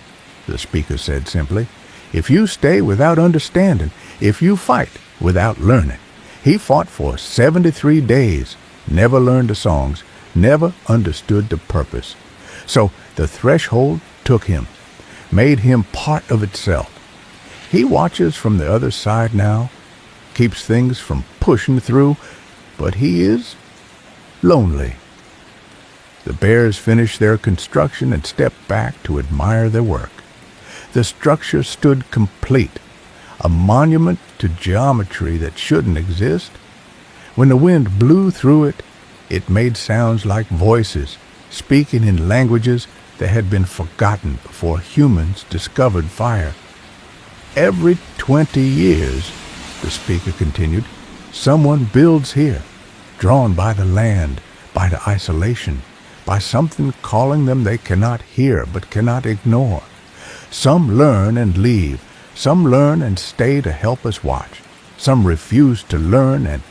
the speaker said simply. If you stay without understanding, if you fight without learning. He fought for 73 days, never learned the songs, never understood the purpose. So the threshold took him, made him part of itself. He watches from the other side now, keeps things from pushing through, but he is lonely. The bears finished their construction and stepped back to admire their work. The structure stood complete, a monument to geometry that shouldn't exist. When the wind blew through it, it made sounds like voices, speaking in languages that had been forgotten before humans discovered fire. Every 20 years, the speaker continued, someone builds here, drawn by the land, by the isolation, by something calling them they cannot hear but cannot ignore. Some learn and leave. Some learn and stay to help us watch. Some refuse to learn and...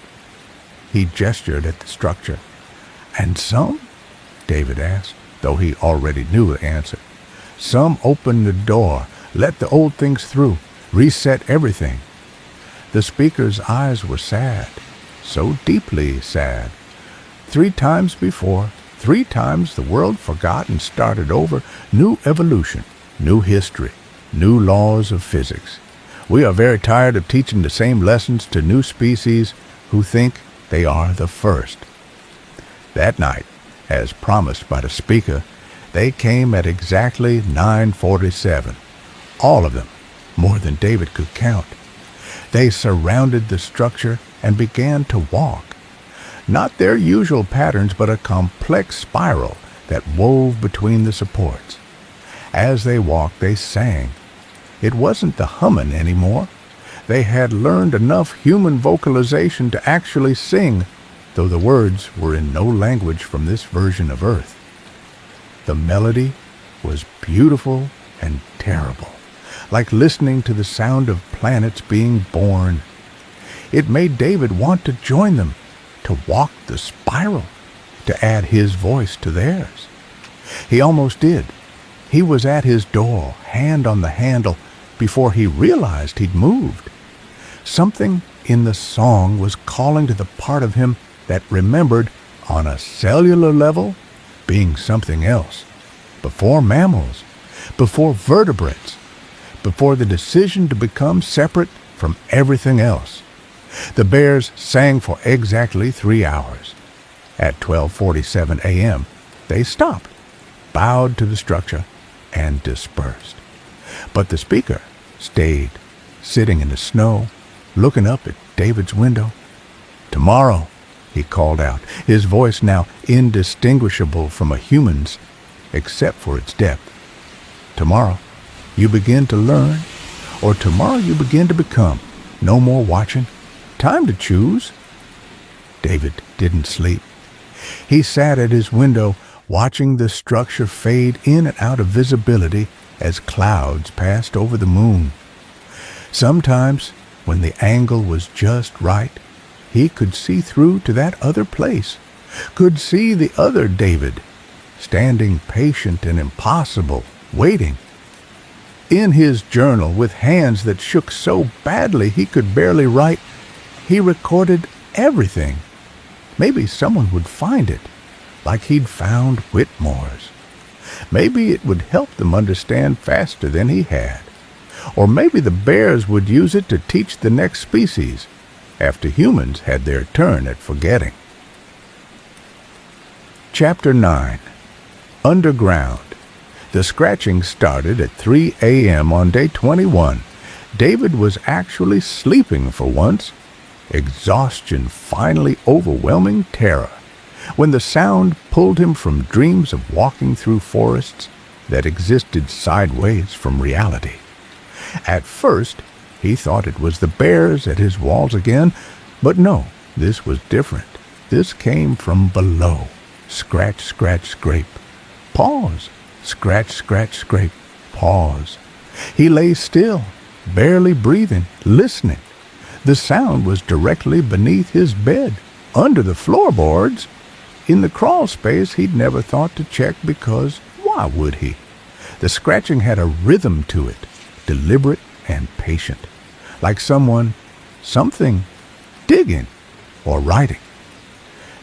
He gestured at the structure. And some? David asked, though he already knew the answer. Some open the door, let the old things through, reset everything. The speaker's eyes were sad, so deeply sad. 3 times before, 3 times the world forgot and started over, new evolution, new history, new laws of physics. We are very tired of teaching the same lessons to new species who think they are the first. That night, as promised by the speaker, they came at exactly 9:47. All of them, more than David could count. They surrounded the structure and began to walk. Not their usual patterns, but a complex spiral that wove between the supports. As they walked, they sang. It wasn't the humming anymore. They had learned enough human vocalization to actually sing, though the words were in no language from this version of Earth. The melody was beautiful and terrible, like listening to the sound of planets being born. It made David want to join them, to walk the spiral, to add his voice to theirs. He almost did. He was at his door, hand on the handle, before he realized he'd moved. Something in the song was calling to the part of him that remembered, on a cellular level, being something else. Before mammals, before vertebrates, before the decision to become separate from everything else. The bears sang for exactly 3 hours. At 12:47 a.m., they stopped, bowed to the structure, and dispersed. But the speaker stayed, sitting in the snow, looking up at David's window. "Tomorrow," he called out, his voice now indistinguishable from a human's, except for its depth. "Tomorrow, you begin to learn, or tomorrow you begin to become. No more watching. Time to choose." David didn't sleep. He sat at his window, watching the structure fade in and out of visibility as clouds passed over the moon. Sometimes, when the angle was just right, he could see through to that other place, could see the other David, standing patient and impossible, waiting. In his journal, with hands that shook so badly he could barely write, he recorded everything. Maybe someone would find it, like he'd found Whitmore's. Maybe it would help them understand faster than he had. Or maybe the bears would use it to teach the next species. after humans had their turn at forgetting. Chapter 9. Underground. The scratching started at 3 a.m. on day 21. David was actually sleeping for once. Exhaustion finally overwhelming terror, when the sound pulled him from dreams of walking through forests that existed sideways from reality. At first, he thought it was the bears at his walls again, but no, this was different. This came from below. Scratch, scratch, scrape. Pause. Scratch, scratch, scrape. Pause. He lay still, barely breathing, listening. The sound was directly beneath his bed, under the floorboards. In the crawl space he'd never thought to check because why would he? The scratching had a rhythm to it, deliberate and patient, like something, digging or writing.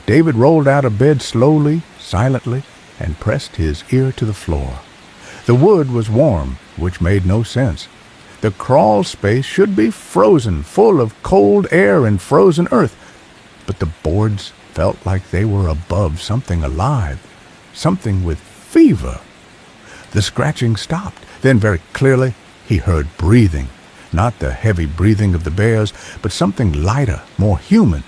David rolled out of bed slowly, silently, and pressed his ear to the floor. The wood was warm, which made no sense. The crawl space should be frozen, full of cold air and frozen earth, but the boards felt like they were above something alive, something with fever. The scratching stopped. Then very clearly he heard breathing, not the heavy breathing of the bears, but something lighter, more human,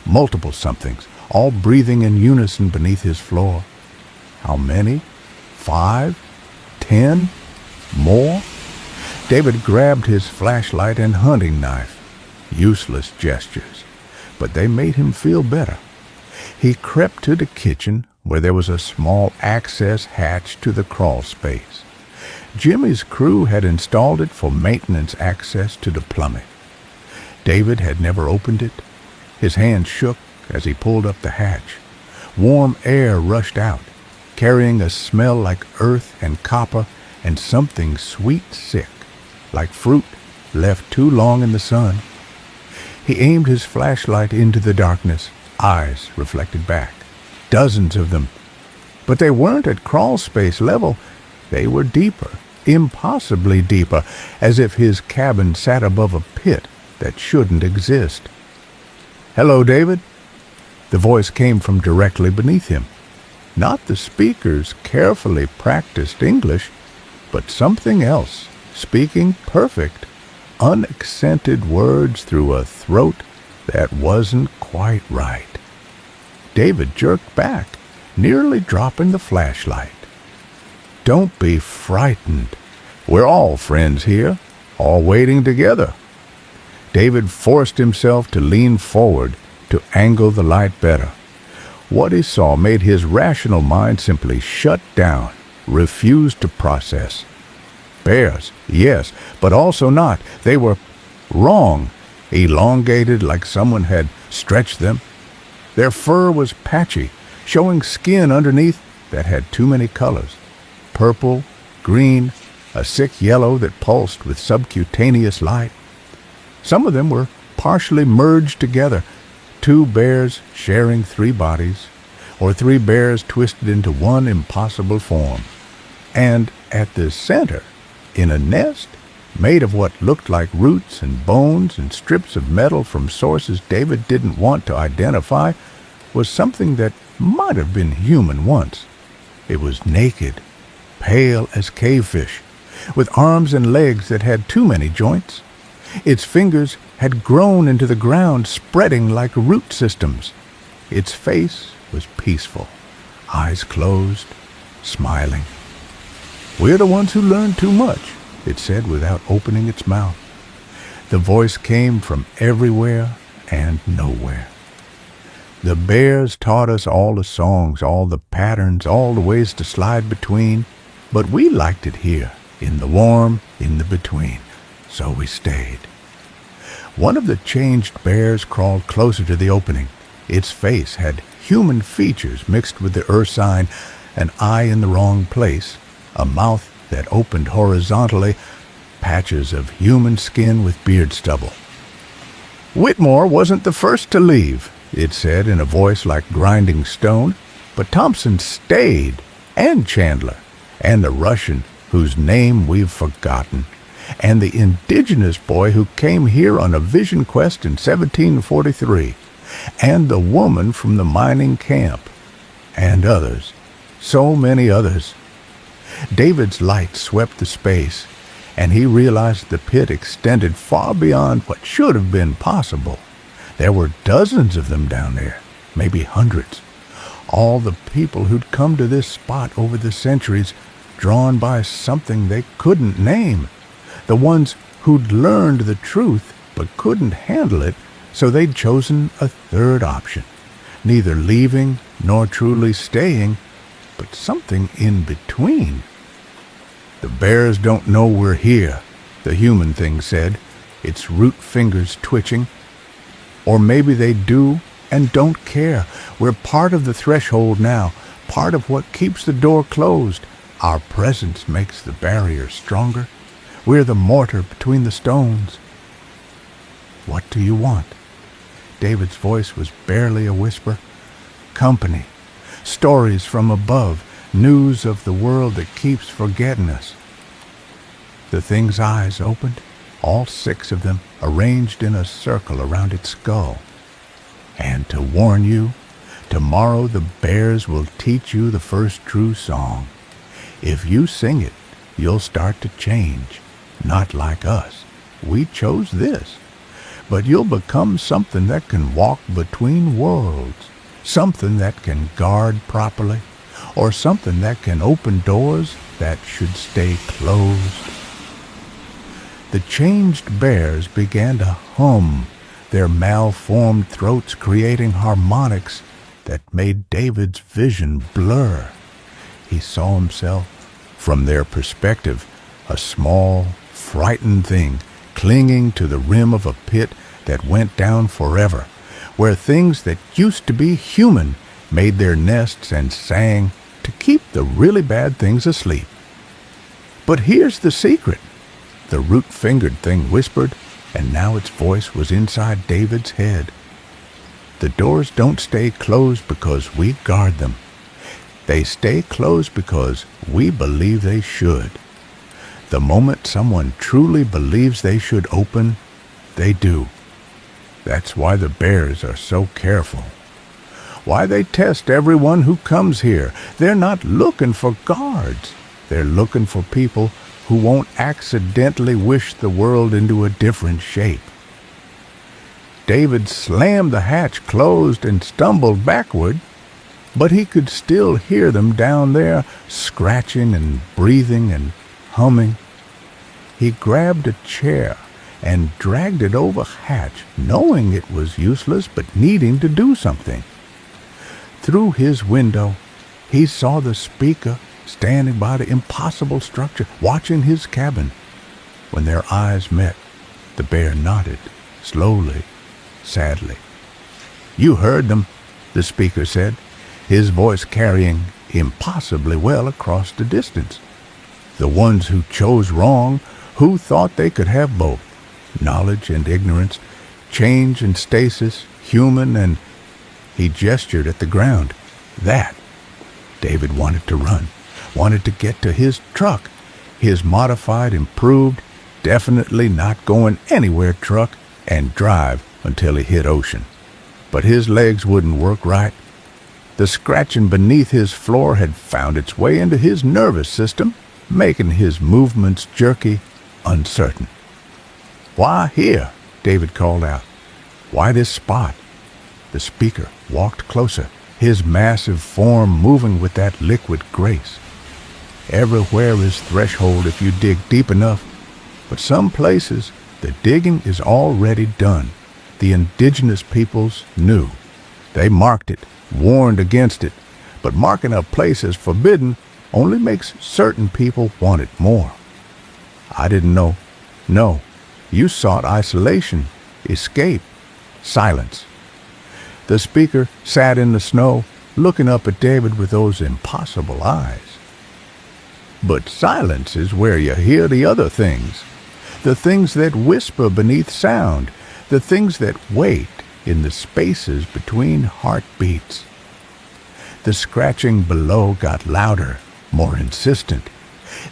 multiple somethings, all breathing in unison beneath his floor. How many? 5? 10? More? David grabbed his flashlight and hunting knife. Useless gestures, but they made him feel better. He crept to the kitchen, where there was a small access hatch to the crawl space. Jimmy's crew had installed it for maintenance access to the plumbing. David had never opened it. His hand shook as he pulled up the hatch. Warm air rushed out, carrying a smell like earth and copper and something sweet sick, like fruit left too long in the sun. He aimed his flashlight into the darkness. Eyes reflected back. Dozens of them. But they weren't at crawl space level. They were deeper, impossibly deeper, as if his cabin sat above a pit that shouldn't exist. "Hello, David." The voice came from directly beneath him. Not the speaker's carefully practiced English, but something else, speaking perfect, unaccented words through a throat that wasn't quite right. David jerked back, nearly dropping the flashlight. "Don't be frightened. We're all friends here, all waiting together." David forced himself to lean forward to angle the light better. What he saw made his rational mind simply shut down, refused to process. Bears, yes, but also not. They were wrong, elongated like someone had stretched them. Their fur was patchy, showing skin underneath that had too many colors. Purple, green, a sick yellow that pulsed with subcutaneous light. Some of them were partially merged together, 2 bears sharing 3 bodies, or 3 bears twisted into one impossible form. And at the center, in a nest, made of what looked like roots and bones and strips of metal from sources David didn't want to identify, was something that might have been human once. It was naked, pale as cavefish, with arms and legs that had too many joints. Its fingers had grown into the ground, spreading like root systems. Its face was peaceful, eyes closed, smiling. "We're the ones who learned too much," it said without opening its mouth. The voice came from everywhere and nowhere. "The bears taught us all the songs, all the patterns, all the ways to slide between, but we liked it here, in the warm, in the between, so we stayed." One of the changed bears crawled closer to the opening. Its face had human features mixed with the ursine, an eye in the wrong place, a mouth that opened horizontally, patches of human skin with beard stubble. "Whitmore wasn't the first to leave," it said in a voice like grinding stone, "but Thompson stayed, and Chandler, and the Russian, whose name we've forgotten. and the indigenous boy who came here on a vision quest in 1743, and the woman from the mining camp, and others, so many others. David's light swept the space, and he realized the pit extended far beyond what should have been possible. There were dozens of them down there, maybe hundreds. All the people who'd come to this spot over the centuries, drawn by something they couldn't name. The ones who'd learned the truth but couldn't handle it, so they'd chosen a third option. Neither leaving nor truly staying, but something in between. "The bears don't know we're here," the human thing said, its root fingers twitching. "Or maybe they do and don't care. We're part of the threshold now, part of what keeps the door closed. Our presence makes the barrier stronger. We're the mortar between the stones." "What do you want?" David's voice was barely a whisper. "Company. Stories from above. News of the world that keeps forgetting us." The thing's eyes opened, all 6 of them arranged in a circle around its skull. "And to warn you, tomorrow the bears will teach you the first true song. If you sing it, you'll start to change. Not like us. We chose this. But you'll become something that can walk between worlds, something that can guard properly, or something that can open doors that should stay closed." The changed bears began to hum, their malformed throats creating harmonics that made David's vision blur. He saw himself, from their perspective, a small, frightened thing clinging to the rim of a pit that went down forever, where things that used to be human made their nests and sang to keep the really bad things asleep. "But here's the secret," the root-fingered thing whispered, and now its voice was inside David's head. "The doors don't stay closed because we guard them. They stay closed because we believe they should. The moment someone truly believes they should open, they do. That's why the bears are so careful. Why they test everyone who comes here. They're not looking for guards. They're looking for people who won't accidentally wish the world into a different shape." David slammed the hatch closed and stumbled backward, but he could still hear them down there, scratching and breathing and humming. He grabbed a chair and dragged it over hatch, knowing it was useless but needing to do something. Through his window, he saw the speaker standing by the impossible structure, watching his cabin. When their eyes met, the bear nodded, slowly, sadly. "You heard them," the speaker said, his voice carrying impossibly well across the distance. "The ones who chose wrong, who thought they could have both, knowledge and ignorance, change and stasis, human and—" He gestured at the ground. That. David wanted to run, wanted to get to his truck, his modified, improved, definitely not going anywhere truck, and drive until he hit ocean. But his legs wouldn't work right. The scratching beneath his floor had found its way into his nervous system, making his movements jerky, uncertain. "Why here?" David called out. "Why this spot?" The speaker walked closer, his massive form moving with that liquid grace. "Everywhere is threshold if you dig deep enough, but some places the digging is already done. The indigenous peoples knew. They marked it, warned against it, but marking a place as forbidden only makes certain people want it more. I didn't know. No, you sought isolation, escape, silence." The speaker sat in the snow, looking up at David with those impossible eyes. "But silence is where you hear the other things, the things that whisper beneath sound, the things that wait in the spaces between heartbeats." The scratching below got louder, more insistent.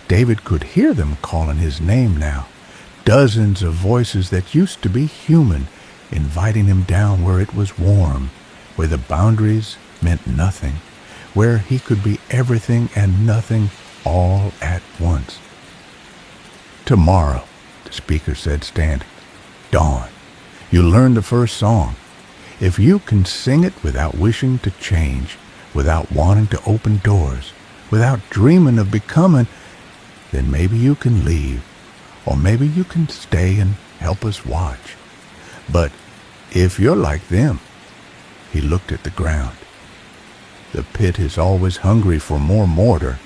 David could hear them calling his name now, dozens of voices that used to be human, inviting him down where it was warm, where the boundaries meant nothing, where he could be everything and nothing all at once. "Tomorrow," the speaker said, standing. "Dawn. You learn the first song. If you can sing it without wishing to change, without wanting to open doors, without dreaming of becoming, then maybe you can leave, or maybe you can stay and help us watch. But if you're like them," he looked at the ground, "the pit is always hungry for more mortar."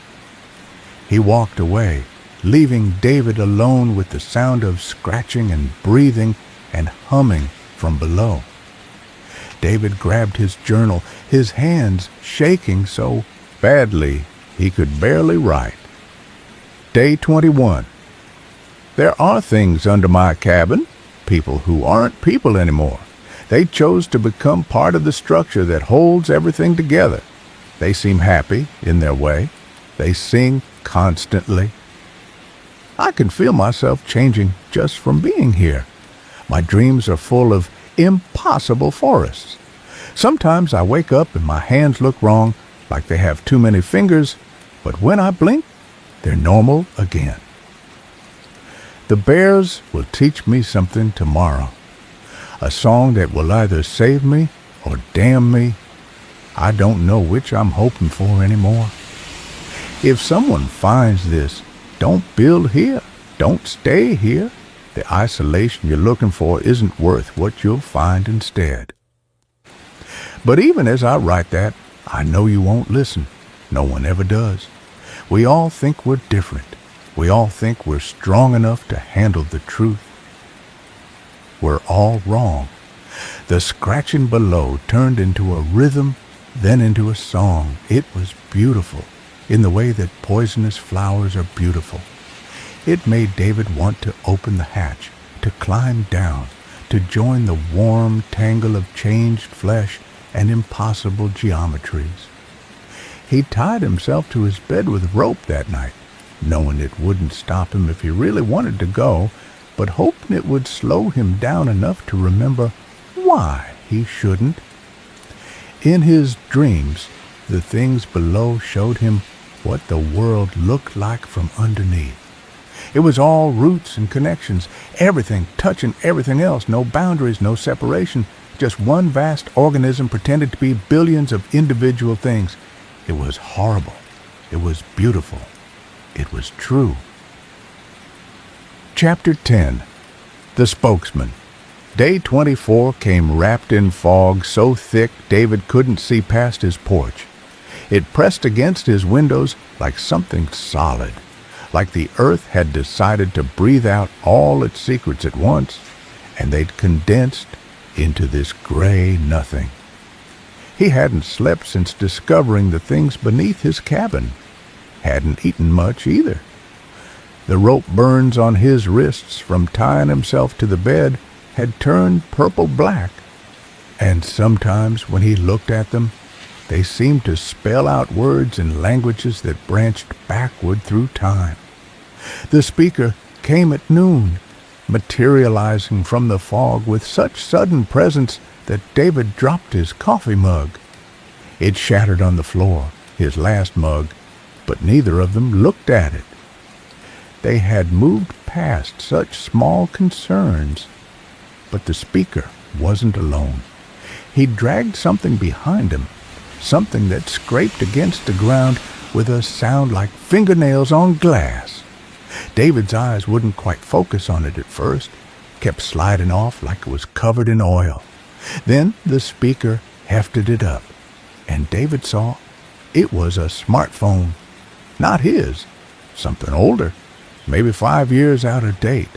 He walked away, leaving David alone with the sound of scratching and breathing and humming from below. David grabbed his journal, his hands shaking so badly he could barely write. Day 21. There are things under my cabin, people who aren't people anymore. They chose to become part of the structure that holds everything together. They seem happy in their way. They sing constantly. I can feel myself changing just from being here. My dreams are full of impossible forests. Sometimes I wake up and my hands look wrong, like they have too many fingers, but when I blink, they're normal again. The bears will teach me something tomorrow, a song that will either save me or damn me. I don't know which I'm hoping for anymore. If someone finds this, don't build here, don't stay here. The isolation you're looking for isn't worth what you'll find instead. But even as I write that, I know you won't listen. No one ever does. We all think we're different. We all think we're strong enough to handle the truth. We're all wrong. The scratching below turned into a rhythm, then into a song. It was beautiful, in the way that poisonous flowers are beautiful. It made David want to open the hatch, to climb down, to join the warm tangle of changed flesh and impossible geometries. He tied himself to his bed with rope that night, knowing it wouldn't stop him if he really wanted to go, but hoping it would slow him down enough to remember why he shouldn't. In his dreams, the things below showed him what the world looked like from underneath. It was all roots and connections, everything touching everything else, no boundaries, no separation, just one vast organism pretended to be billions of individual things. It was horrible. It was beautiful. It was true. Chapter 10. The Spokesman. Day 24 came wrapped in fog so thick David couldn't see past his porch. It pressed against his windows like something solid, like the earth had decided to breathe out all its secrets at once, and they'd condensed into this gray nothing. He hadn't slept since discovering the things beneath his cabin. Hadn't eaten much either. The rope burns on his wrists from tying himself to the bed had turned purple-black, and sometimes when he looked at them, they seemed to spell out words in languages that branched backward through time. The speaker came at noon, materializing from the fog with such sudden presence that David dropped his coffee mug. It shattered on the floor, his last mug, but neither of them looked at it. They had moved past such small concerns. But the speaker wasn't alone. He dragged something behind him, something that scraped against the ground with a sound like fingernails on glass. David's eyes wouldn't quite focus on it at first, kept sliding off like it was covered in oil. Then the speaker hefted it up, and David saw it was a smartphone. Not his, something older, maybe 5 years out of date.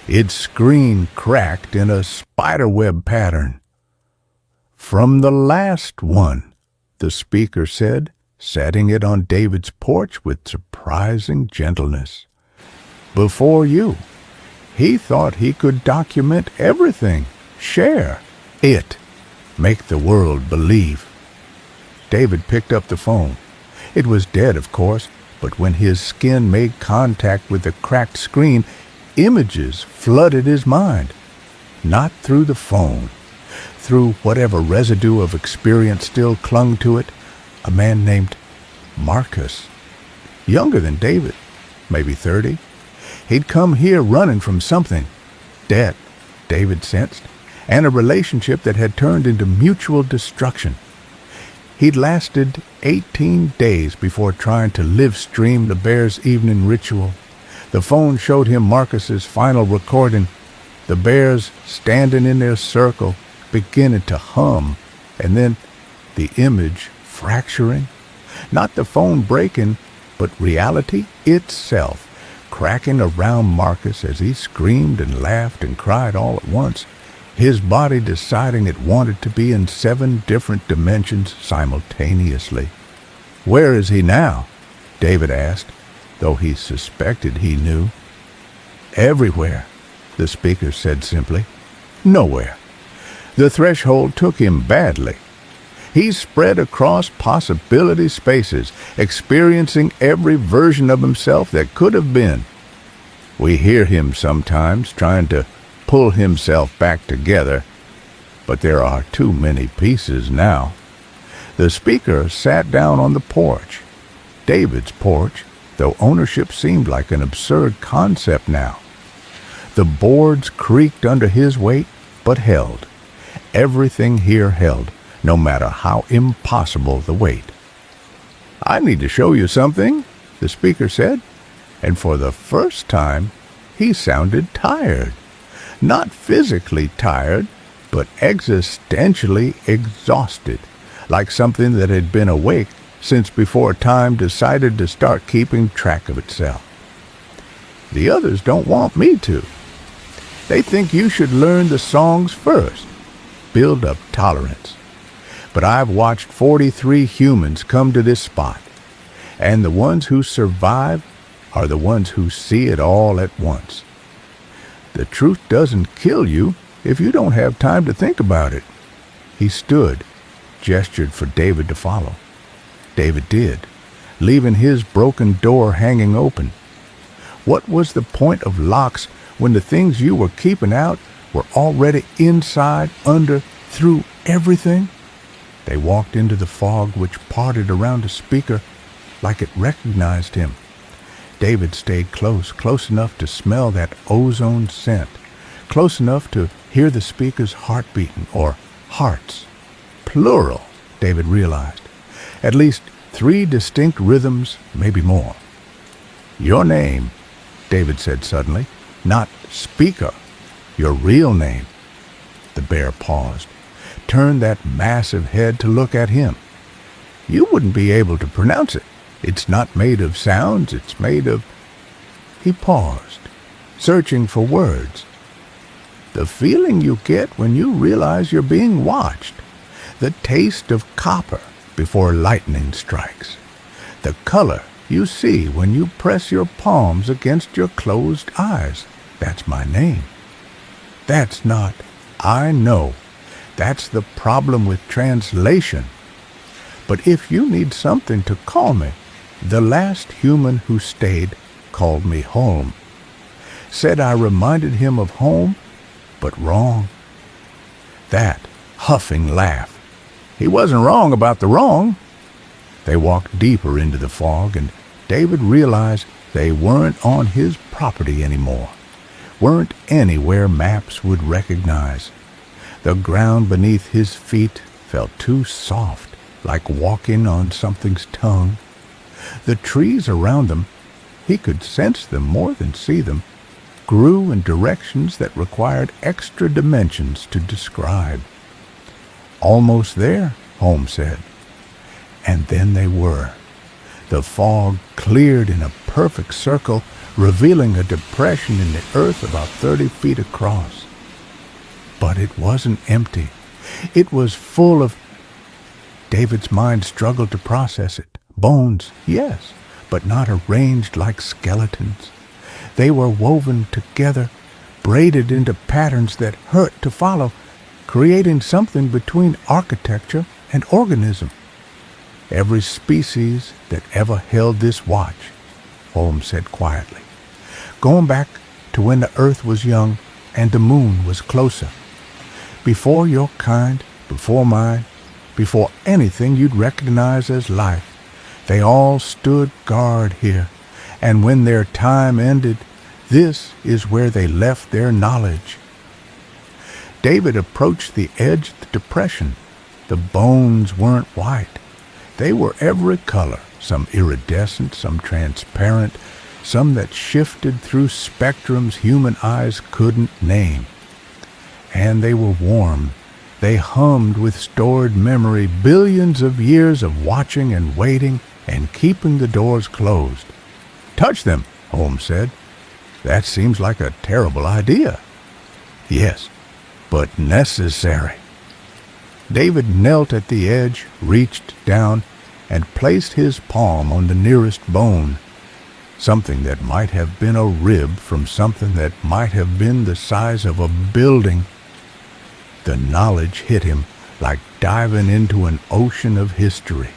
Its screen cracked in a spiderweb pattern. "From the last one," the speaker said, setting it on David's porch with surprising gentleness. "Before you. He thought he could document everything, share it, make the world believe." David picked up the phone. It was dead, of course, but when his skin made contact with the cracked screen, images flooded his mind. Not through the phone. Through whatever residue of experience still clung to it, a man named Marcus. Younger than David, maybe 30. He'd come here running from something. Debt, David sensed, and a relationship that had turned into mutual destruction. He'd lasted 18 days before trying to live stream the Bears' evening ritual. The phone showed him Marcus's final recording, the Bears standing in their circle, beginning to hum, and then the image fracturing. Not the phone breaking, but reality itself, cracking around Marcus as he screamed and laughed and cried all at once, his body deciding it wanted to be in 7 different dimensions simultaneously. "Where is he now?" David asked, though he suspected he knew. "Everywhere," the speaker said simply. "Nowhere. The threshold took him badly. He's spread across possibility spaces, experiencing every version of himself that could have been. We hear him sometimes trying to pull himself back together, but there are too many pieces now." The speaker sat down on the porch. David's porch, though ownership seemed like an absurd concept now. The boards creaked under his weight, but held. Everything here held, no matter how impossible the weight. "I need to show you something," the speaker said, and for the first time he sounded tired. Not physically tired, but existentially exhausted, like something that had been awake since before time decided to start keeping track of itself. "The others don't want me to. They think you should learn the songs first, build up tolerance. But I've watched 43 humans come to this spot, and the ones who survive are the ones who see it all at once. The truth doesn't kill you if you don't have time to think about it." He stood, gestured for David to follow. David did, leaving his broken door hanging open. What was the point of locks when the things you were keeping out were already inside, under, through everything? They walked into the fog which parted around the speaker like it recognized him. David stayed close enough to smell that ozone scent, close enough to hear the speaker's heart beating, or hearts. Plural, David realized. At least 3 distinct rhythms, maybe more. "Your name," David said suddenly, "not speaker. Your real name." The bear paused, turned that massive head to look at him. "You wouldn't be able to pronounce it. It's not made of sounds, it's made of—" He paused, searching for words. "The feeling you get when you realize you're being watched. The taste of copper before lightning strikes. The color you see when you press your palms against your closed eyes. That's my name." "That's not—" "I know. That's the problem with translation. But if you need something to call me, the last human who stayed called me home. Said I reminded him of home, but wrong." That huffing laugh. He wasn't wrong about the wrong. They walked deeper into the fog, and David realized they weren't on his property anymore, weren't anywhere maps would recognize. The ground beneath his feet felt too soft, like walking on something's tongue. The trees around them, he could sense them more than see them, grew in directions that required extra dimensions to describe. "Almost there," Holmes said. And then they were. The fog cleared in a perfect circle, revealing a depression in the earth about 30 feet across. But it wasn't empty. It was full of— David's mind struggled to process it. Bones, yes, but not arranged like skeletons. They were woven together, braided into patterns that hurt to follow, creating something between architecture and organism. "Every species that ever held this watch," Holmes said quietly. "Going back to when the earth was young and the moon was closer. Before your kind, before mine, before anything you'd recognize as life, they all stood guard here, and when their time ended, this is where they left their knowledge. David approached the edge of the depression. The bones weren't white. They were every color, some iridescent, some transparent, some that shifted through spectrums human eyes couldn't name. And they were warm. They hummed with stored memory, billions of years of watching and waiting and keeping the doors closed. "Touch them," Holmes said. "That seems like a terrible idea." "Yes, but necessary." David knelt at the edge, reached down, and placed his palm on the nearest bone, something that might have been a rib from something that might have been the size of a building. The knowledge hit him like diving into an ocean of history.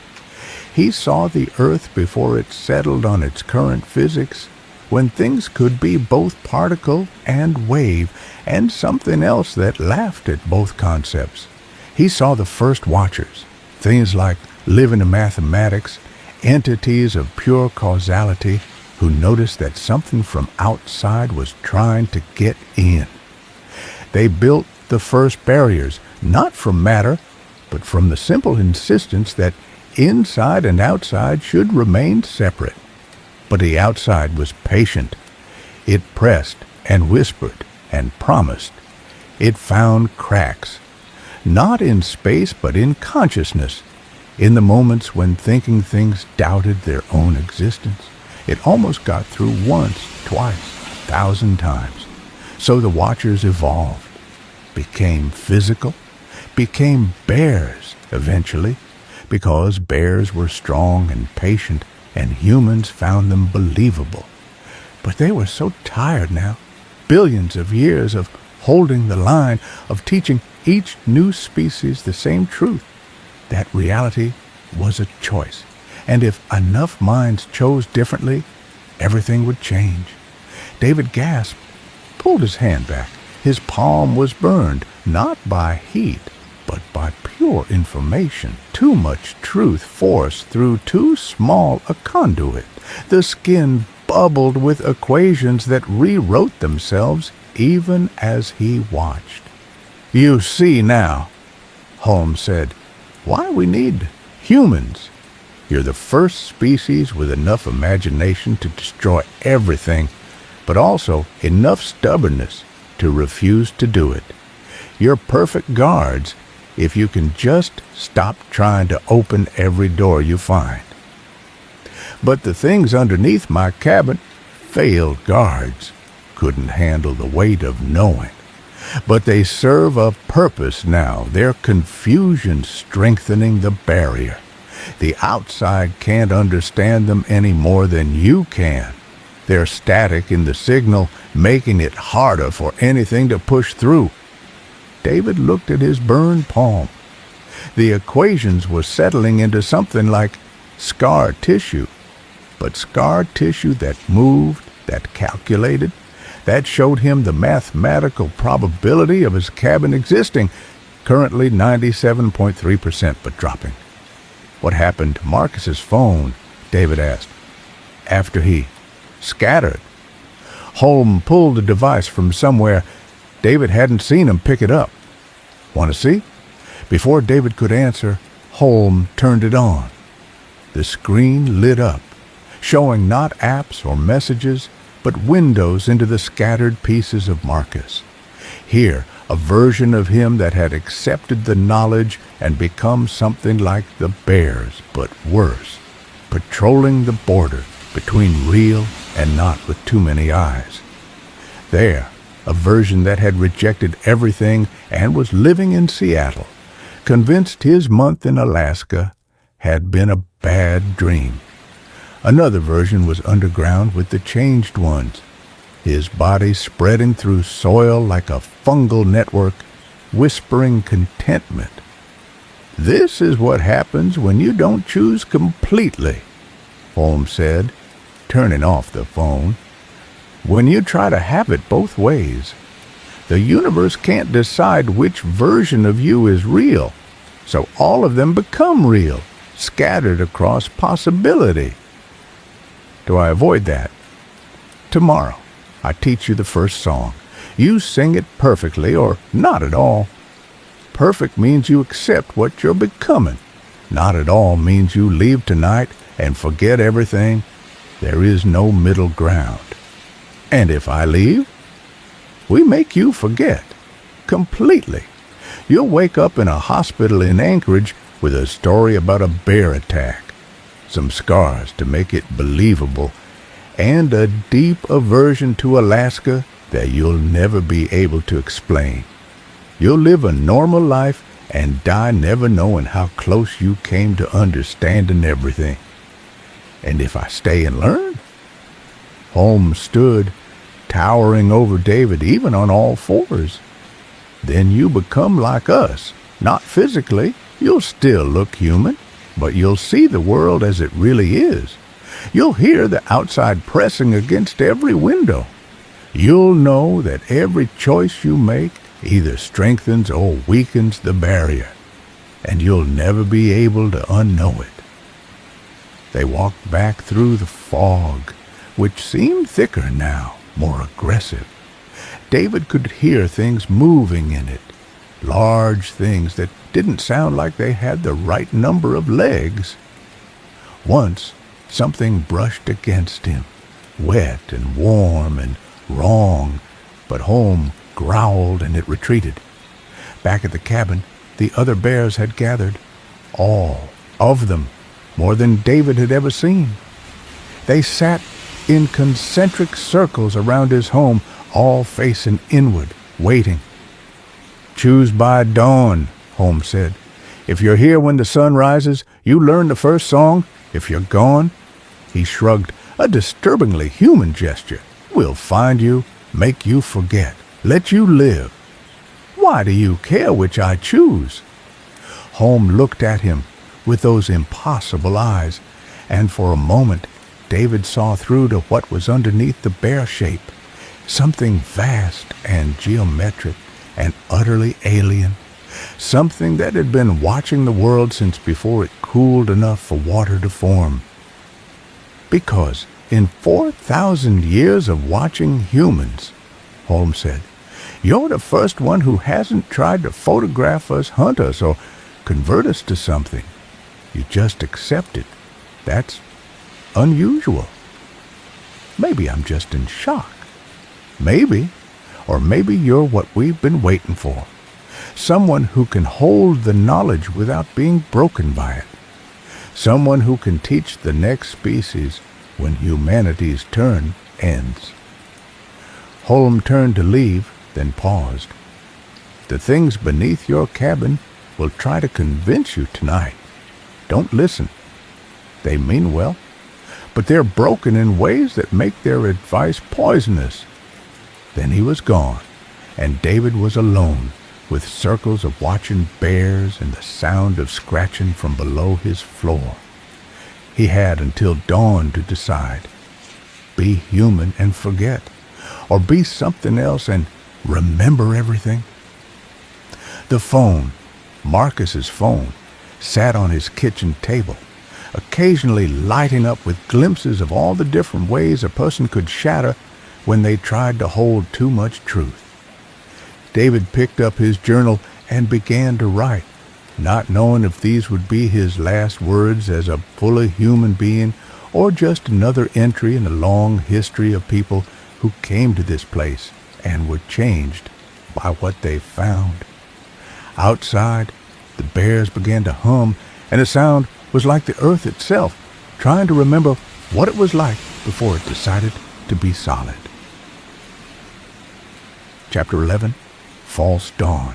He saw the earth before it settled on its current physics, when things could be both particle and wave, and something else that laughed at both concepts. He saw the first watchers, things like living in mathematics, entities of pure causality, who noticed that something from outside was trying to get in. They built the first barriers, not from matter, but from the simple insistence that inside and outside should remain separate. But the outside was patient. It pressed and whispered and promised. It found cracks, not in space but in consciousness, in the moments when thinking things doubted their own existence. It almost got through once, twice, 1,000 times. So the watchers evolved, became physical, became bears eventually, because bears were strong and patient, and humans found them believable. But they were so tired now, billions of years of holding the line, of teaching each new species the same truth, that reality was a choice, and if enough minds chose differently, everything would change. David gasped, pulled his hand back. His palm was burned, not by heat, but by pure information. Too much truth forced through too small a conduit. The skin bubbled with equations that rewrote themselves even as he watched. "You see now," Holmes said, "why we need humans. You're the first species with enough imagination to destroy everything, but also enough stubbornness to refuse to do it. You're perfect guards if you can just stop trying to open every door you find. But the things underneath my cabin, failed guards, couldn't handle the weight of knowing. But they serve a purpose now, their confusion strengthening the barrier. The outside can't understand them any more than you can. They're static in the signal, making it harder for anything to push through." David looked at his burned palm. The equations were settling into something like scar tissue, but scar tissue that moved, that calculated, that showed him the mathematical probability of his cabin existing, currently 97.3%, but dropping. "What happened to Marcus's phone?" David asked. "After he scattered." Holm pulled the device from somewhere. David hadn't seen him pick it up. "Want to see?" Before David could answer, Holm turned it on. The screen lit up, showing not apps or messages, but windows into the scattered pieces of Marcus. Here, a version of him that had accepted the knowledge and become something like the bears, but worse, patrolling the border between real and not with too many eyes. There, a version that had rejected everything and was living in Seattle, convinced his month in Alaska had been a bad dream. Another version was underground with the changed ones, his body spreading through soil like a fungal network, whispering contentment. "This is what happens when you don't choose completely," Holmes said, turning off the phone. When you try to have it both ways, the universe can't decide which version of you is real, so all of them become real, scattered across possibility. Do I avoid that? Tomorrow, I teach you the first song. You sing it perfectly or not at all. Perfect means you accept what you're becoming. Not at all means you leave tonight and forget everything. There is no middle ground. And if I leave, we make you forget. Completely. You'll wake up in a hospital in Anchorage with a story about a bear attack, some scars to make it believable, and a deep aversion to Alaska that you'll never be able to explain. You'll live a normal life and die never knowing how close you came to understanding everything. And if I stay and learn? Holmes stood, towering over David even on all fours. Then you become like us, not physically. You'll still look human, but you'll see the world as it really is. You'll hear the outside pressing against every window. You'll know that every choice you make either strengthens or weakens the barrier, and you'll never be able to unknow it. They walked back through the fog, which seemed thicker now, more aggressive. David could hear things moving in it, large things that didn't sound like they had the right number of legs. Once, something brushed against him, wet and warm and wrong, but Holmes growled and it retreated. Back at the cabin, the other bears had gathered, all of them, more than David had ever seen. They sat in concentric circles around his home, all facing inward, waiting. "Choose by dawn," Holmes said. "If you're here when the sun rises, you learn the first song. If you're gone," he shrugged, a disturbingly human gesture, "we'll find you, make you forget, let you live. Why do you care which I choose?" Holmes looked at him with those impossible eyes, and for a moment David saw through to what was underneath the bear shape, something vast and geometric and utterly alien, something that had been watching the world since before it cooled enough for water to form. "Because in 4,000 years of watching humans," Holmes said, "you're the first one who hasn't tried to photograph us, hunt us, or convert us to something. You just accept it. That's unusual. Maybe I'm just in shock. Maybe, or maybe you're what we've been waiting for. Someone who can hold the knowledge without being broken by it. Someone who can teach the next species when humanity's turn ends." Holmes turned to leave, then paused. "The things beneath your cabin will try to convince you tonight. Don't listen. They mean well, but they're broken in ways that make their advice poisonous." Then he was gone, and David was alone, with circles of watching bears and the sound of scratching from below his floor. He had until dawn to decide. Be human and forget, or be something else and remember everything. The phone, Marcus's phone, sat on his kitchen table, occasionally lighting up with glimpses of all the different ways a person could shatter when they tried to hold too much truth. David picked up his journal and began to write, not knowing if these would be his last words as a fully human being or just another entry in a long history of people who came to this place and were changed by what they found. Outside, the bears began to hum, and the sound was like the earth itself, trying to remember what it was like before it decided to be solid. Chapter 11, False Dawn.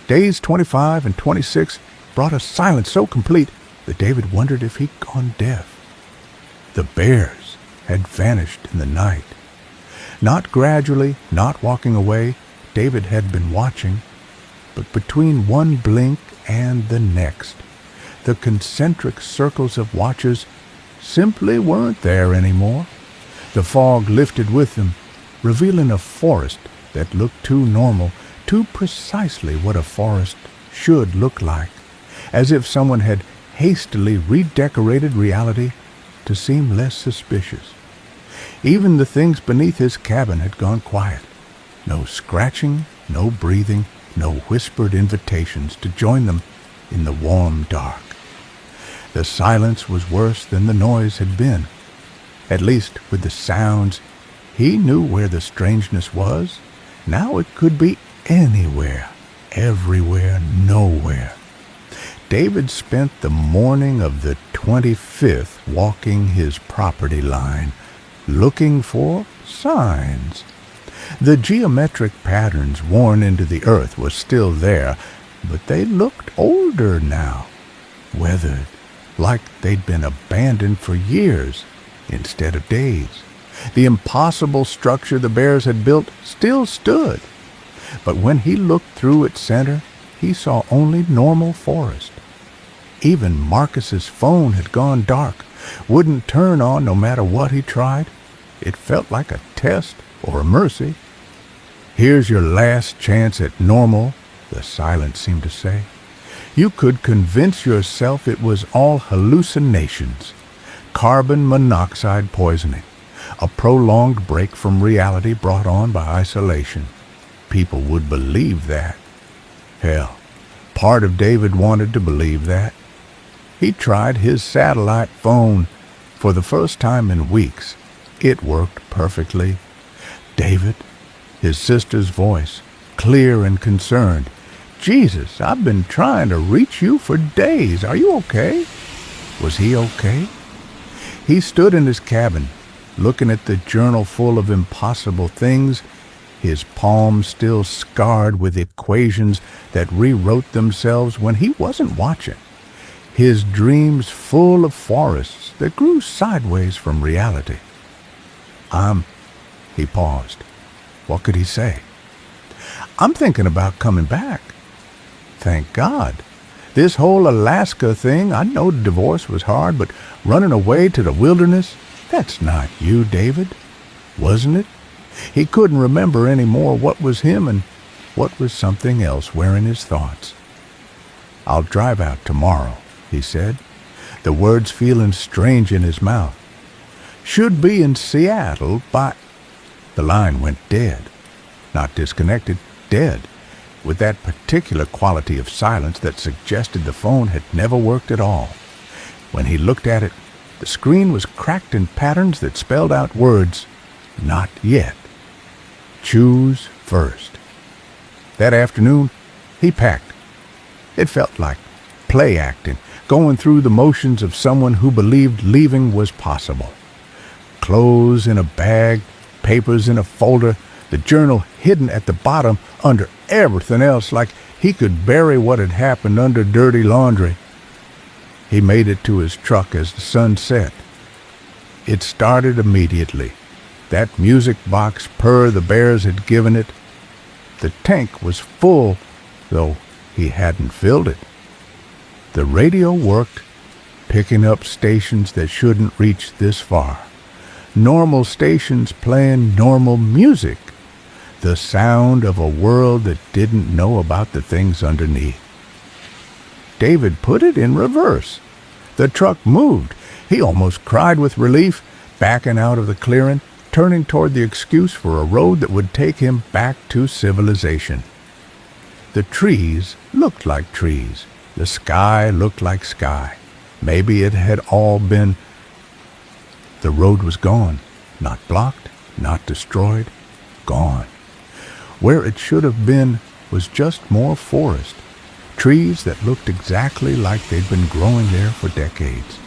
Days 25 and 26 brought a silence so complete that David wondered if he'd gone deaf. The bears had vanished in the night. Not gradually, not walking away, David had been watching, but between one blink and the next, the concentric circles of watchers simply weren't there anymore. The fog lifted with them, revealing a forest that looked too normal, too precisely what a forest should look like, as if someone had hastily redecorated reality to seem less suspicious. Even the things beneath his cabin had gone quiet. No scratching, no breathing, no whispered invitations to join them in the warm dark. The silence was worse than the noise had been. At least with the sounds, he knew where the strangeness was. Now it could be anywhere, everywhere, nowhere. David spent the morning of the 25th walking his property line, looking for signs. The geometric patterns worn into the earth were still there, but they looked older now, weathered, like they'd been abandoned for years instead of days. The impossible structure the bears had built still stood, but when he looked through its center, he saw only normal forest. Even Marcus's phone had gone dark, wouldn't turn on no matter what he tried. It felt like a test or a mercy. "Here's your last chance at normal," the silence seemed to say. You could convince yourself it was all hallucinations, carbon monoxide poisoning, a prolonged break from reality brought on by isolation. People would believe that. Hell, part of David wanted to believe that. He tried his satellite phone. For the first time in weeks, it worked perfectly. "David," his sister's voice, clear and concerned. "Jesus, I've been trying to reach you for days. Are you okay?" Was he okay? He stood in his cabin, looking at the journal full of impossible things, his palms still scarred with equations that rewrote themselves when he wasn't watching, his dreams full of forests that grew sideways from reality. He paused. What could he say? "I'm thinking about coming back." Thank God. This whole Alaska thing, I know divorce was hard, but running away to the wilderness, that's not you, David, wasn't it? He couldn't remember any more what was him and what was something else wearing his thoughts. "I'll drive out tomorrow," he said, the words feeling strange in his mouth. "Should be in Seattle by—" The line went dead. Not disconnected, dead, with that particular quality of silence that suggested the phone had never worked at all. When he looked at it, the screen was cracked in patterns that spelled out words, "Not yet. Choose first." That afternoon, he packed. It felt like play acting, going through the motions of someone who believed leaving was possible. Clothes in a bag, papers in a folder, the journal hidden at the bottom under everything else, like he could bury what had happened under dirty laundry. He made it to his truck as the sun set. It started immediately. That music box purr the bears had given it. The tank was full, though he hadn't filled it. The radio worked, picking up stations that shouldn't reach this far. Normal stations playing normal music. The sound of a world that didn't know about the things underneath. David put it in reverse. The truck moved. He almost cried with relief, backing out of the clearing, turning toward the excuse for a road that would take him back to civilization. The trees looked like trees. The sky looked like sky. Maybe it had all been... The road was gone. Not blocked, not destroyed. Gone. Where it should have been was just more forest. Trees that looked exactly like they'd been growing there for decades.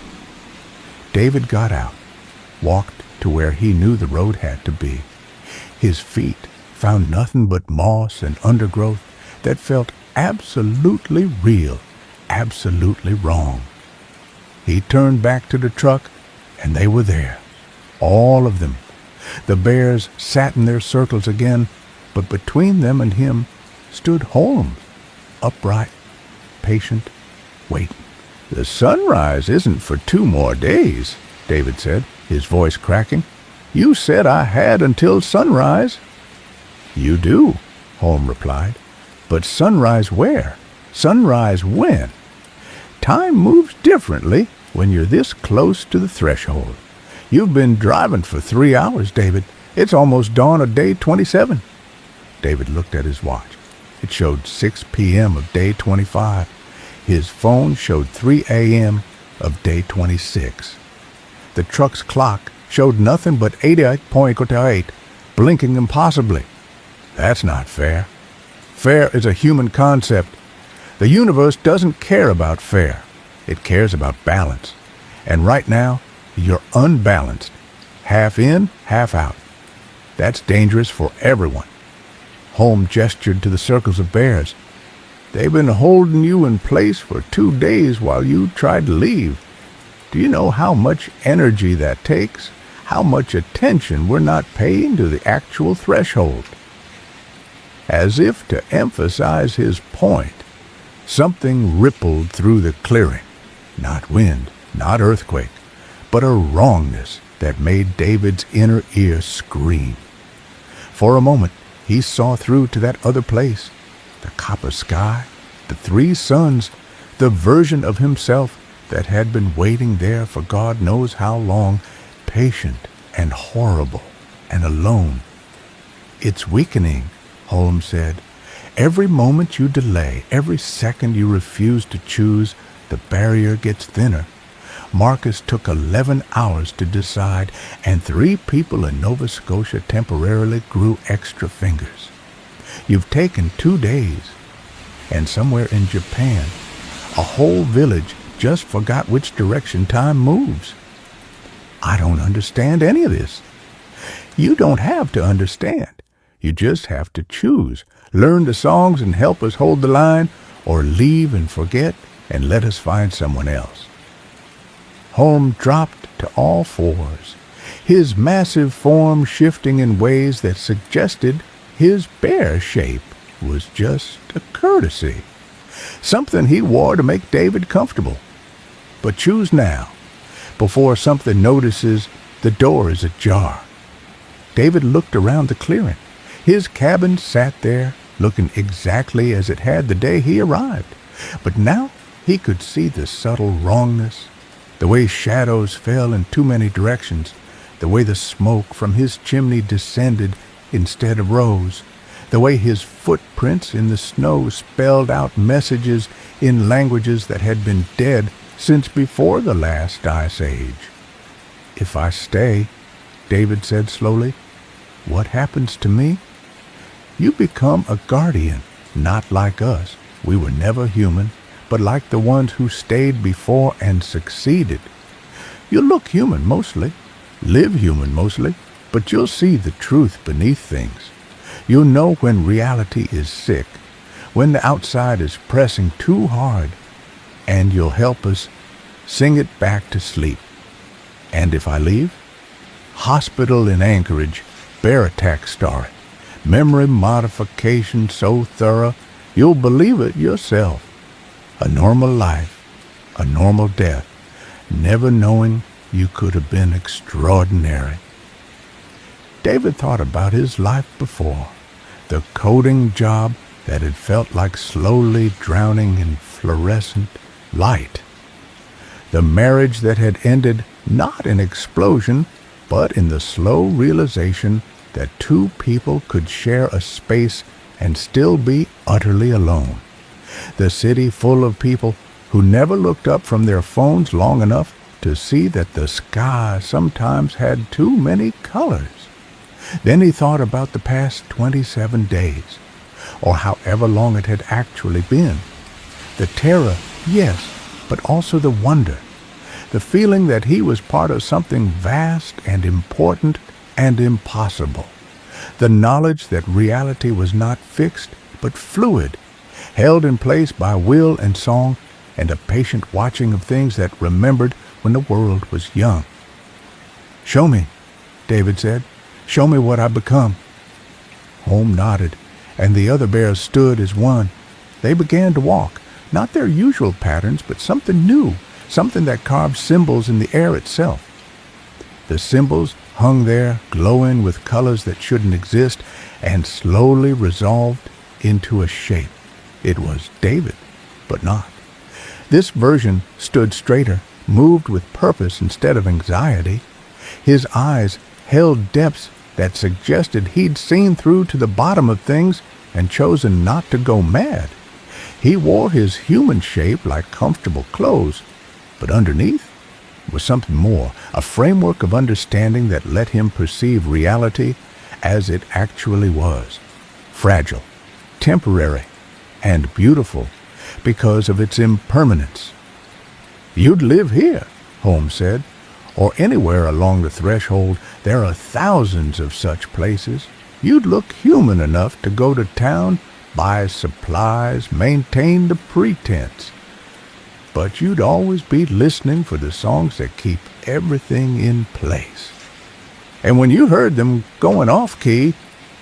David got out, walked to where he knew the road had to be. His feet found nothing but moss and undergrowth that felt absolutely real, absolutely wrong. He turned back to the truck, and they were there, all of them. The bears sat in their circles again, but between them and him stood Holmes, upright, patient, waiting. "The sunrise isn't for 2 more days," David said, his voice cracking. You said I had until sunrise." "You do," Holmes replied. "But sunrise where? Sunrise when? Time moves differently when you're this close to the threshold. You've been driving for 3 hours, David. It's almost dawn of day 27. David looked at his watch. It showed 6 p.m. of day 25. His phone showed 3 a.m. of day 26. The truck's clock showed nothing but 88.8, blinking impossibly. That's not fair. Fair is a human concept. The universe doesn't care about fair. It cares about balance. And right now, you're unbalanced. Half in, half out. That's dangerous for everyone. Holmes gestured to the circles of bears. They've been holding you in place for 2 days while you tried to leave. Do you know how much energy that takes? How much attention we're not paying to the actual threshold? As if to emphasize his point, something rippled through the clearing. Not wind, not earthquake, but a wrongness that made David's inner ear scream. For a moment, he saw through to that other place, the copper sky, the 3 suns, the version of himself that had been waiting there for God knows how long, patient and horrible and alone. "It's weakening," Holmes said. "Every moment you delay, every second you refuse to choose, the barrier gets thinner. Marcus took 11 hours to decide, and 3 people in Nova Scotia temporarily grew extra fingers. You've taken 2 days, and somewhere in Japan, a whole village just forgot which direction time moves. I don't understand any of this. You don't have to understand. You just have to choose, learn the songs and help us hold the line, or leave and forget and let us find someone else." Holmes dropped to all fours, his massive form shifting in ways that suggested his bear shape was just a courtesy, something he wore to make David comfortable. But choose now, before something notices the door is ajar. David looked around the clearing. His cabin sat there, looking exactly as it had the day he arrived. But now he could see the subtle wrongness, the way shadows fell in too many directions, the way the smoke from his chimney descended instead of rose, the way his footprints in the snow spelled out messages in languages that had been dead since before the last ice age. "If I stay," David said slowly, "what happens to me? You become a guardian, not like us. We were never human, but like the ones who stayed before and succeeded. You'll look human mostly, live human mostly, but you'll see the truth beneath things. You'll know when reality is sick, when the outside is pressing too hard, and you'll help us sing it back to sleep. And if I leave? Hospital in Anchorage, bear attack story, memory modification so thorough you'll believe it yourself. A normal life, a normal death, never knowing you could have been extraordinary." David thought about his life before, the coding job that had felt like slowly drowning in fluorescent light, the marriage that had ended not in explosion, but in the slow realization that 2 people could share a space and still be utterly alone, the city full of people who never looked up from their phones long enough to see that the sky sometimes had too many colors. Then he thought about the past 27 days, or however long it had actually been. The terror, yes, but also the wonder, the feeling that he was part of something vast and important and impossible, the knowledge that reality was not fixed but fluid, held in place by will and song, and a patient watching of things that remembered when the world was young. "Show me," David said. "Show me what I've become." Holmes nodded, and the other bears stood as one. They began to walk, not their usual patterns, but something new, something that carved symbols in the air itself. The symbols hung there, glowing with colors that shouldn't exist, and slowly resolved into a shape. It was David, but not. This version stood straighter, moved with purpose instead of anxiety. His eyes held depths that suggested he'd seen through to the bottom of things and chosen not to go mad. He wore his human shape like comfortable clothes, but underneath was something more, a framework of understanding that let him perceive reality as it actually was, fragile, temporary, and beautiful because of its impermanence. "You'd live here," Holmes said, "or anywhere along the threshold. There are thousands of such places. You'd look human enough to go to town, buy supplies, maintain the pretense. But you'd always be listening for the songs that keep everything in place. And when you heard them going off-key,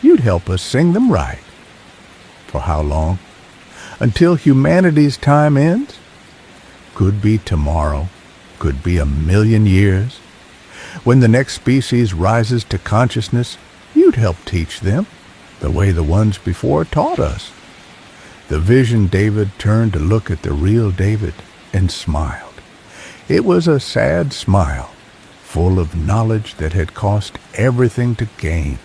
you'd help us sing them right." "For how long?" "Until humanity's time ends. Could be tomorrow, could be 1,000,000 years. When the next species rises to consciousness, you'd help teach them, the way the ones before taught us." The vision David turned to look at the real David and smiled. It was a sad smile, full of knowledge that had cost everything to gain.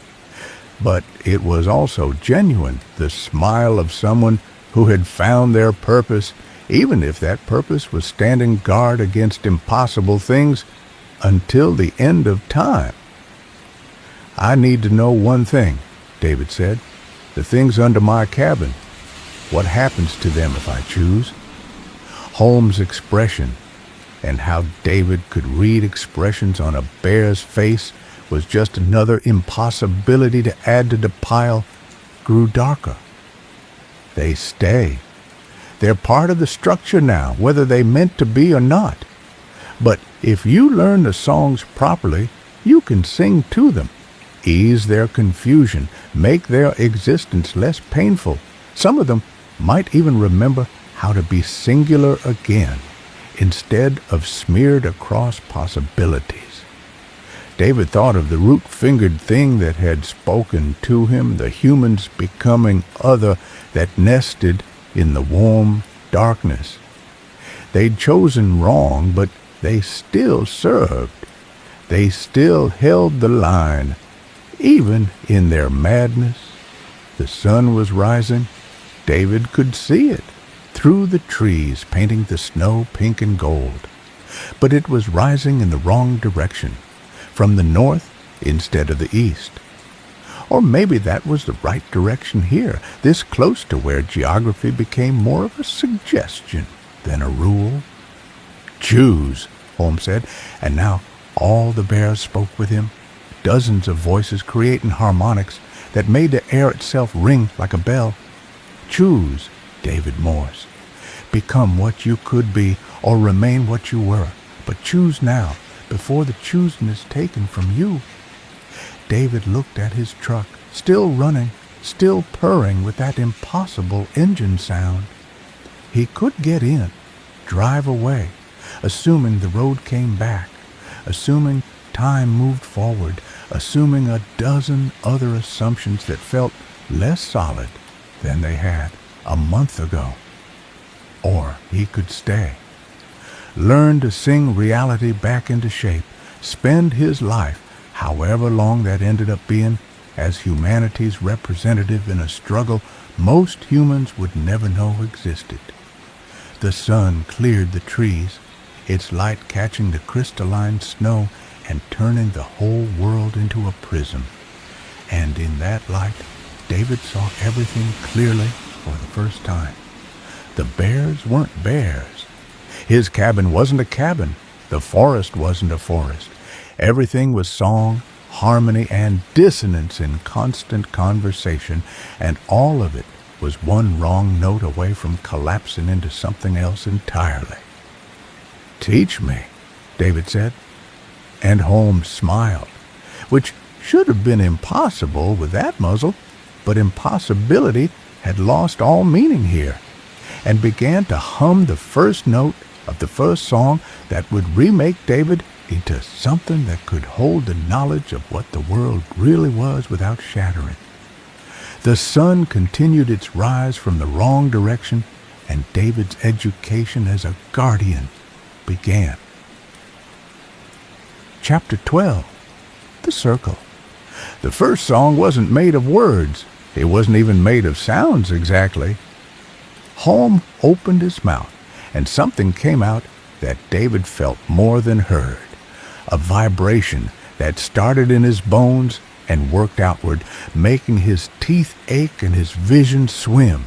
But it was also genuine, the smile of someone who had found their purpose, even if that purpose was standing guard against impossible things until the end of time. "I need to know one thing," David said. "The things under my cabin. What happens to them if I choose?" Holmes' expression, and how David could read expressions on a bear's face was just another impossibility to add to the pile, grew darker. "They stay. They're part of the structure now, whether they meant to be or not. But if you learn the songs properly, you can sing to them, ease their confusion, make their existence less painful. Some of them might even remember how to be singular again, instead of smeared across possibilities." David thought of the root-fingered thing that had spoken to him, the humans becoming other that nested in the warm darkness. They'd chosen wrong, but they still served. They still held the line, even in their madness. The sun was rising. David could see it through the trees, painting the snow pink and gold. But it was rising in the wrong direction, from the north instead of the east. Or maybe that was the right direction here, this close to where geography became more of a suggestion than a rule. "Choose," Holmes said, and now all the bears spoke with him, dozens of voices creating harmonics that made the air itself ring like a bell. "Choose, David Morse. Become what you could be or remain what you were, but choose now, before the choosing is taken from you." David looked at his truck, still running, still purring with that impossible engine sound. He could get in, drive away, assuming the road came back, assuming time moved forward, assuming a dozen other assumptions that felt less solid than they had a month ago. Or he could stay, learn to sing reality back into shape, spend his life, however long that ended up being, as humanity's representative in a struggle most humans would never know existed. The sun cleared the trees, its light catching the crystalline snow and turning the whole world into a prism. And in that light, David saw everything clearly for the first time. The bears weren't bears. His cabin wasn't a cabin. The forest wasn't a forest. Everything was song, harmony, and dissonance in constant conversation, and all of it was one wrong note away from collapsing into something else entirely. "Teach me," David said, and Holmes smiled, which should have been impossible with that muzzle, but impossibility had lost all meaning here, and began to hum the first note of the first song that would remake David into something that could hold the knowledge of what the world really was without shattering. The sun continued its rise from the wrong direction, and David's education as a guardian began. Chapter 12. The Circle. The first song wasn't made of words. It wasn't even made of sounds exactly. Holm opened his mouth, and something came out that David felt more than heard. A vibration that started in his bones and worked outward, making his teeth ache and his vision swim.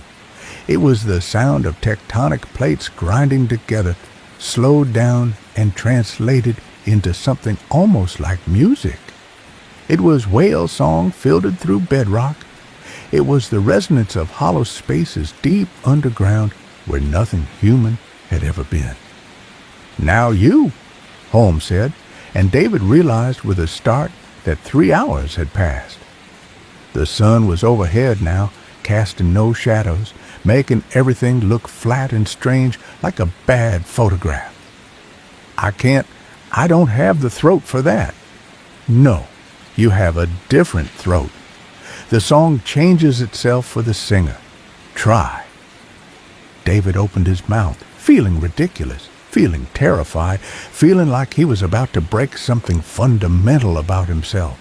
It was the sound of tectonic plates grinding together, slowed down and translated into something almost like music. It was whale song filtered through bedrock. It was the resonance of hollow spaces deep underground where nothing human had ever been. "Now you," Holmes said, and David realized with a start that 3 hours had passed. The sun was overhead now, casting no shadows, making everything look flat and strange like a bad photograph. I don't have the throat for that." "No, you have a different throat. The song changes itself for the singer. Try." David opened his mouth, feeling ridiculous, feeling terrified, feeling like he was about to break something fundamental about himself.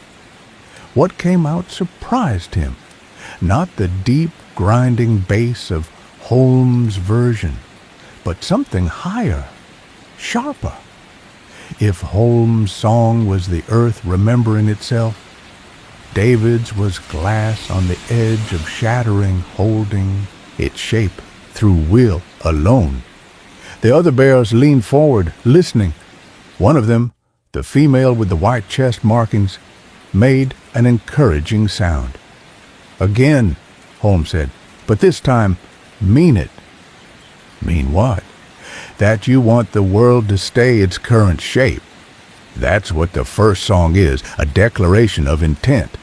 What came out surprised him. Not the deep, grinding bass of Holmes' version, but something higher, sharper. If Holmes' song was the earth remembering itself, David's was glass on the edge of shattering, holding its shape through will alone. The other bears leaned forward, listening. One of them, the female with the white chest markings, made an encouraging sound. "Again," Holmes said, "but this time, mean it." "Mean what?" "That you want the world to stay its current shape. That's what the first song is, a declaration of intent.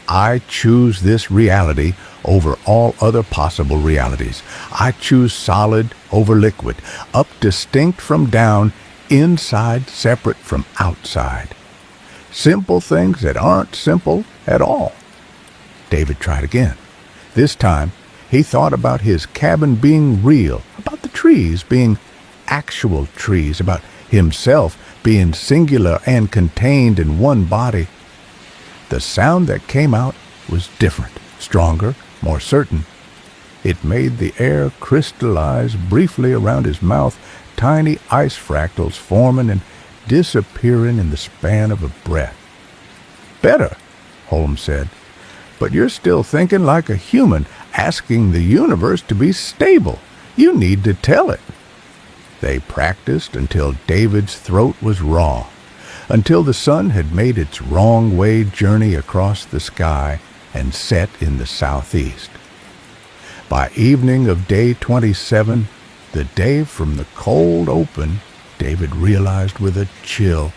I choose this reality over all other possible realities. I choose solid over liquid, up distinct from down, inside separate from outside. Simple things that aren't simple at all." David tried again. This time, he thought about his cabin being real, about the trees being actual trees, about himself being singular and contained in one body. The sound that came out was different, stronger, more certain. It made the air crystallize briefly around his mouth, tiny ice fractals forming and disappearing in the span of a breath. "Better," Holmes said, "but you're still thinking like a human, asking the universe to be stable. You need to tell it." They practiced until David's throat was raw, until the sun had made its wrong-way journey across the sky and set in the southeast. By evening of day 27, the day from the cold open, David realized with a chill,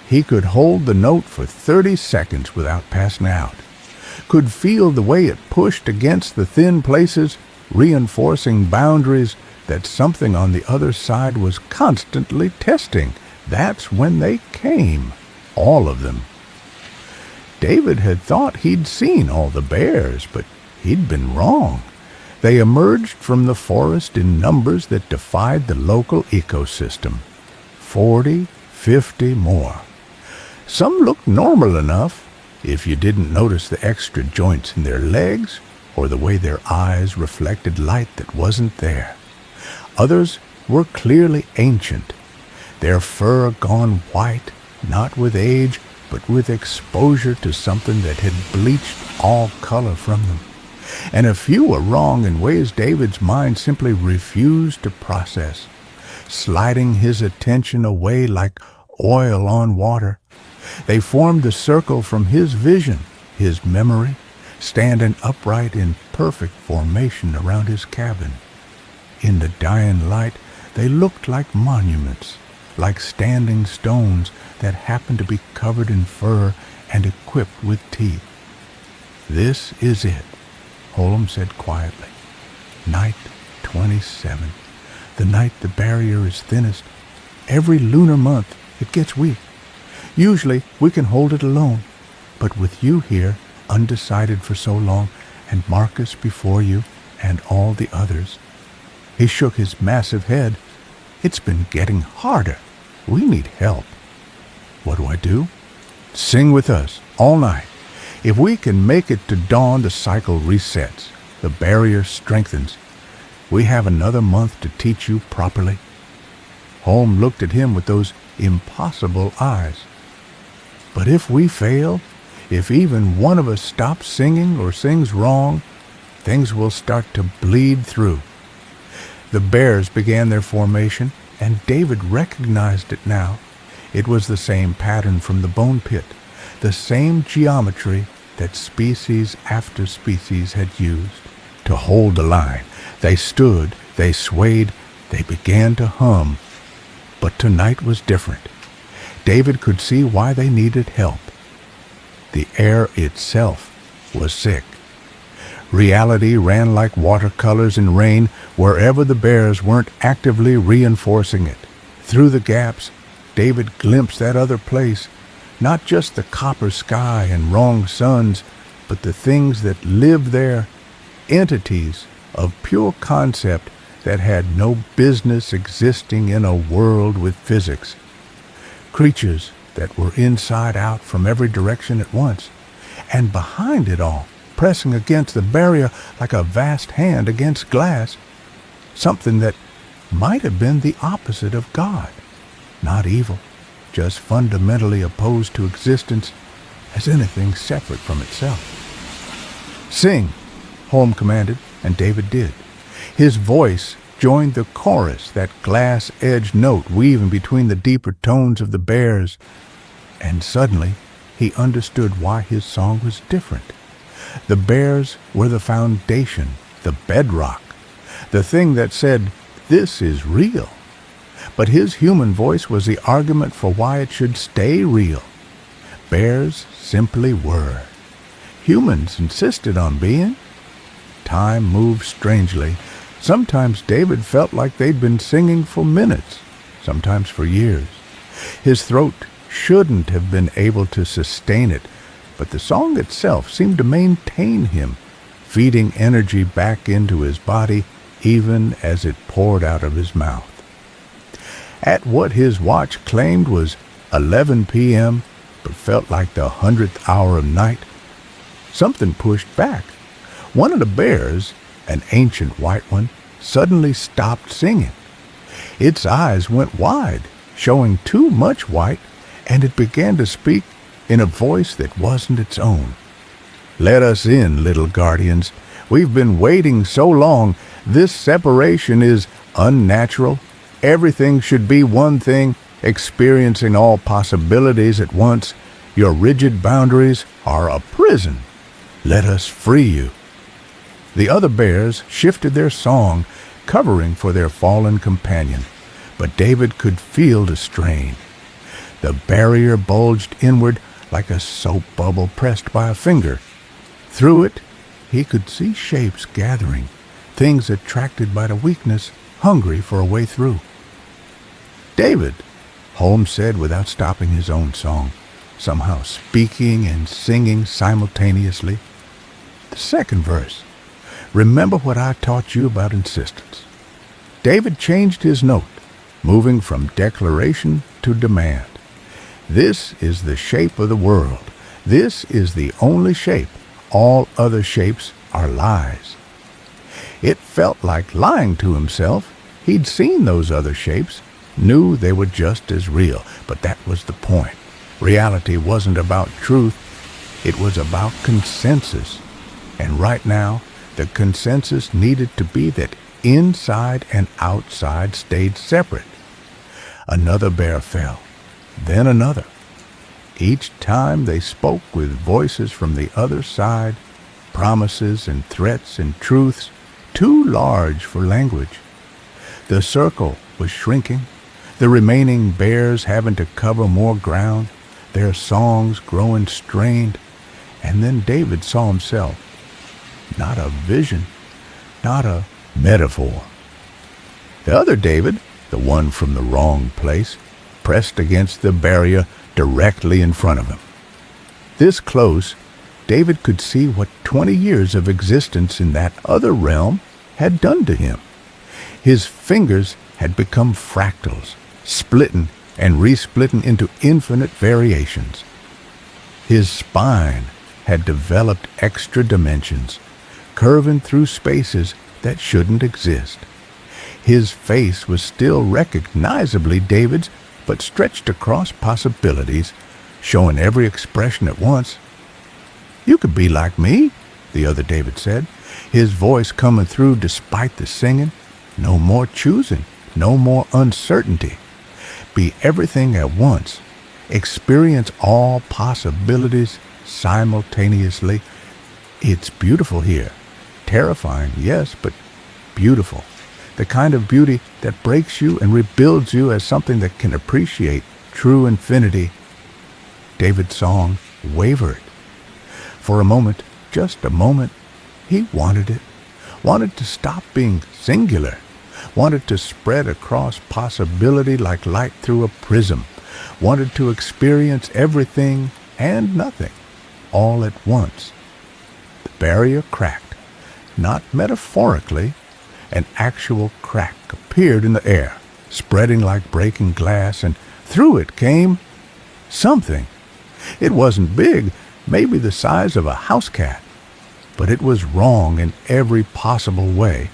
he could hold the note for 30 seconds without passing out, could feel the way it pushed against the thin places, reinforcing boundaries that something on the other side was constantly testing. That's when they came, all of them. David had thought he'd seen all the bears, but he'd been wrong. They emerged from the forest in numbers that defied the local ecosystem. 40, 50 more. Some looked normal enough, if you didn't notice the extra joints in their legs or the way their eyes reflected light that wasn't there. Others were clearly ancient, their fur gone white, not with age, but with exposure to something that had bleached all color from them. And a few were wrong in ways David's mind simply refused to process, sliding his attention away like oil on water. They formed the circle from his vision, his memory, standing upright in perfect formation around his cabin. In the dying light, they looked like monuments, like standing stones that happened to be covered in fur and equipped with teeth. "This is it," Holmes said quietly. "Night 27. The night the barrier is thinnest. Every lunar month it gets weak, Usually we can hold it alone, but with you here, undecided for so long, and Marcus before you, and all the others." He shook his massive head. "It's been getting harder. We need help." "What do I do?" "Sing with us, all night. If we can make it to dawn, the cycle resets. The barrier strengthens. We have another month to teach you properly." Holmes looked at him with those impossible eyes. "But if we fail, if even one of us stops singing or sings wrong, things will start to bleed through." The bears began their formation, and David recognized it now. It was the same pattern from the bone pit, the same geometry that species after species had used. To hold the line, they stood, they swayed, they began to hum. But tonight was different. David could see why they needed help. The air itself was sick. Reality ran like watercolors in rain wherever the bears weren't actively reinforcing it. Through the gaps, David glimpsed that other place, not just the copper sky and wrong suns, but the things that lived there, entities of pure concept that had no business existing in a world with physics. Creatures that were inside out from every direction at once, and behind it all, pressing against the barrier like a vast hand against glass, something that might have been the opposite of God. Not evil, just fundamentally opposed to existence as anything separate from itself. "Sing," Holmes commanded, and David did. His voice joined the chorus, that glass-edged note weaving between the deeper tones of the bears, and suddenly he understood why his song was different. The bears were the foundation, the bedrock, the thing that said, "This is real." But his human voice was the argument for why it should stay real. Bears simply were. Humans insisted on being. Time moved strangely. Sometimes David felt like they'd been singing for minutes, sometimes for years. His throat shouldn't have been able to sustain it, but the song itself seemed to maintain him, feeding energy back into his body even as it poured out of his mouth. At what his watch claimed was 11 p.m., but felt like the 100th hour of night, something pushed back. One of the bears, an ancient white one, suddenly stopped singing. Its eyes went wide, showing too much white, and it began to speak in a voice that wasn't its own. "Let us in, little guardians. We've been waiting so long. This separation is unnatural. Everything should be one thing, experiencing all possibilities at once. Your rigid boundaries are a prison. Let us free you." The other bears shifted their song, covering for their fallen companion, but David could feel the strain. The barrier bulged inward like a soap bubble pressed by a finger. Through it, he could see shapes gathering, things attracted by the weakness, hungry for a way through. "David," Holmes said without stopping his own song, somehow speaking and singing simultaneously. "The second verse. Remember what I taught you about insistence." David changed his note, moving from declaration to demand. "This is the shape of the world. This is the only shape. All other shapes are lies." It felt like lying to himself. He'd seen those other shapes, knew they were just as real, but that was the point. Reality wasn't about truth. It was about consensus. And right now, the consensus needed to be that inside and outside stayed separate. Another bear fell, then another. Each time they spoke with voices from the other side, promises and threats and truths too large for language. The circle was shrinking, the remaining bears having to cover more ground, their songs growing strained, and then David saw himself. Not a vision, not a metaphor. The other David, the one from the wrong place, pressed against the barrier, directly in front of him. This close, David could see what 20 years of existence in that other realm had done to him. His fingers had become fractals, splitting and resplitting into infinite variations. His spine had developed extra dimensions, curving through spaces that shouldn't exist. His face was still recognizably David's, but stretched across possibilities, showing every expression at once. "You could be like me," the other David said, his voice coming through despite the singing. "No more choosing, no more uncertainty. Be everything at once. Experience all possibilities simultaneously. It's beautiful here. Terrifying, yes, but beautiful. The kind of beauty that breaks you and rebuilds you as something that can appreciate true infinity." David's song wavered. For a moment, just a moment, he wanted it. Wanted to stop being singular. Wanted to spread across possibility like light through a prism. Wanted to experience everything and nothing, all at once. The barrier cracked. Not metaphorically. An actual crack appeared in the air, spreading like breaking glass, and through it came something. It wasn't big, maybe the size of a house cat, but it was wrong in every possible way.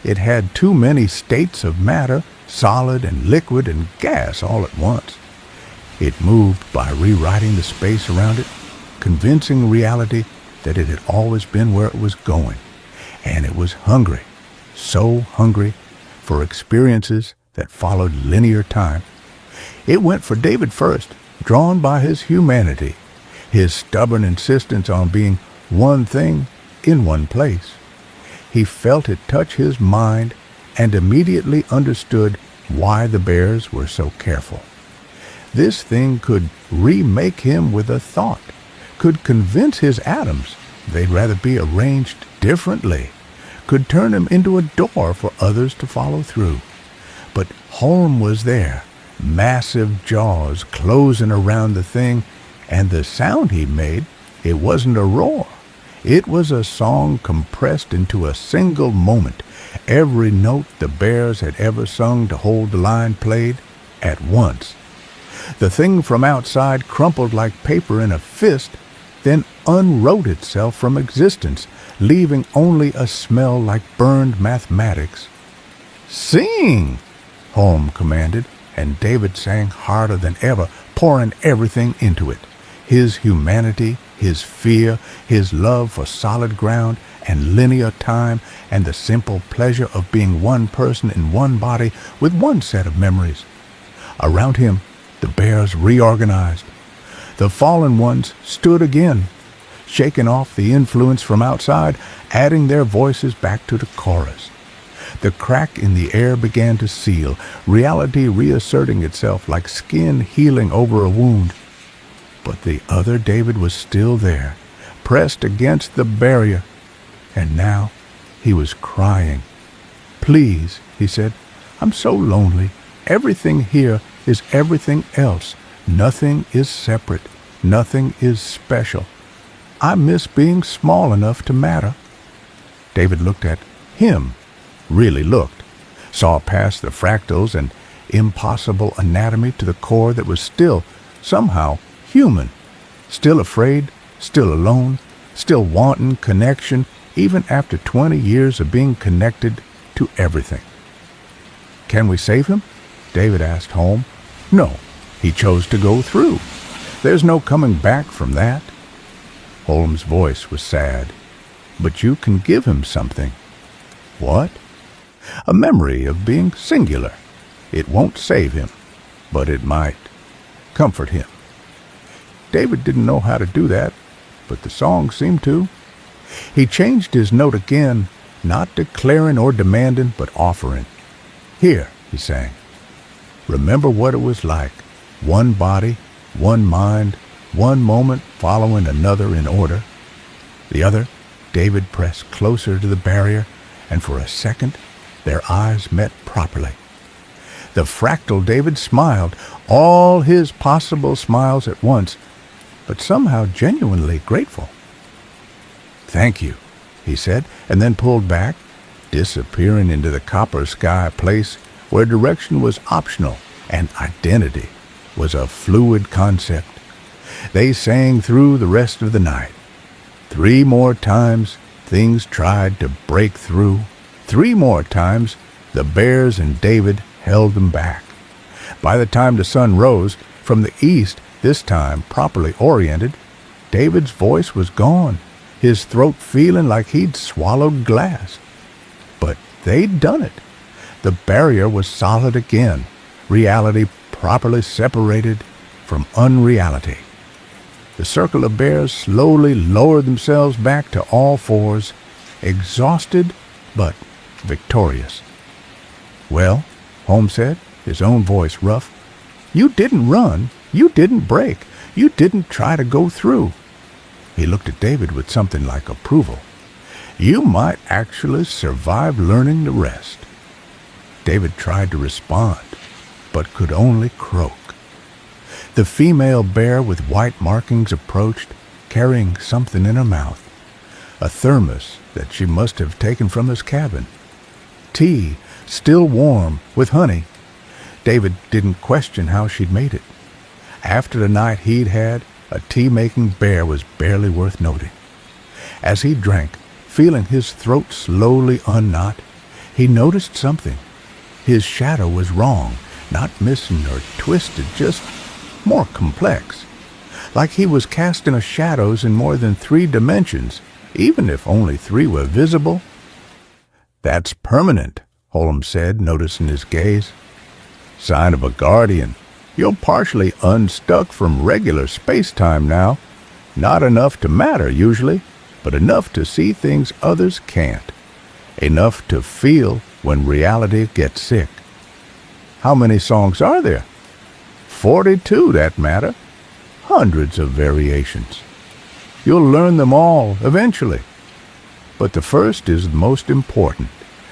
It had too many states of matter, solid and liquid and gas all at once. It moved by rewriting the space around it, convincing reality that it had always been where it was going, and it was hungry, so hungry for experiences that followed linear time. It went for David first, drawn by his humanity, his stubborn insistence on being one thing in one place. He felt it touch his mind and immediately understood why the bears were so careful. This thing could remake him with a thought, could convince his atoms they'd rather be arranged differently, could turn him into a door for others to follow through. But home was there, massive jaws closing around the thing, and the sound he made, it wasn't a roar. It was a song compressed into a single moment, every note the bears had ever sung to hold the line played at once. The thing from outside crumpled like paper in a fist, then unwrote itself from existence, leaving only a smell like burned mathematics. "Sing!" Holm commanded, and David sang harder than ever, pouring everything into it. His humanity, his fear, his love for solid ground and linear time, and the simple pleasure of being one person in one body with one set of memories. Around him, the bears reorganized. The fallen ones stood again, shaking off the influence from outside, adding their voices back to the chorus. The crack in the air began to seal, reality reasserting itself like skin healing over a wound. But the other David was still there, pressed against the barrier, and now he was crying. "Please," he said, "I'm so lonely. Everything here is everything else. Nothing is separate. Nothing is special. I miss being small enough to matter." David looked at him, really looked, saw past the fractals and impossible anatomy to the core that was still, somehow, human, still afraid, still alone, still wanting connection, even after 20 years of being connected to everything. "Can we save him?" David asked Holm. "No, he chose to go through. There's no coming back from that." Holm's voice was sad. "But you can give him something." "What?" "A memory of being singular. It won't save him, but it might comfort him." David didn't know how to do that, but the song seemed to. He changed his note again, not declaring or demanding, but offering. "Here," he sang. "Remember what it was like. One body, one mind, one moment following another in order." The other, David pressed closer to the barrier, and for a second their eyes met properly. The fractal David smiled, all his possible smiles at once, but somehow genuinely grateful. "Thank you," he said, and then pulled back, disappearing into the copper sky place where direction was optional and identity was a fluid concept. They sang through the rest of the night. 3 more times things tried to break through. 3 more times the bears and David held them back. By the time the sun rose from the east, this time properly oriented, David's voice was gone, his throat feeling like he'd swallowed glass. But they'd done it. The barrier was solid again, reality properly separated from unreality. The circle of bears slowly lowered themselves back to all fours, exhausted but victorious. "Well," Holmes said, his own voice rough, "you didn't run, you didn't break, you didn't try to go through." He looked at David with something like approval. "You might actually survive learning the rest." David tried to respond, but could only croak. The female bear with white markings approached, carrying something in her mouth, a thermos that she must have taken from his cabin. Tea, still warm, with honey. David didn't question how she'd made it. After the night he'd had, a tea-making bear was barely worth noting. As he drank, feeling his throat slowly unknot, he noticed something. His shadow was wrong, not missing or twisted, just more complex. Like he was casting a shadows in more than 3 dimensions, even if only 3 were visible. "That's permanent," Holmes said, noticing his gaze. "Sign of a guardian. You're partially unstuck from regular space-time now. Not enough to matter, usually, but enough to see things others can't. Enough to feel when reality gets sick." "How many songs are there?" 42, that matter. Hundreds of variations. You'll learn them all, eventually. But the first is the most important.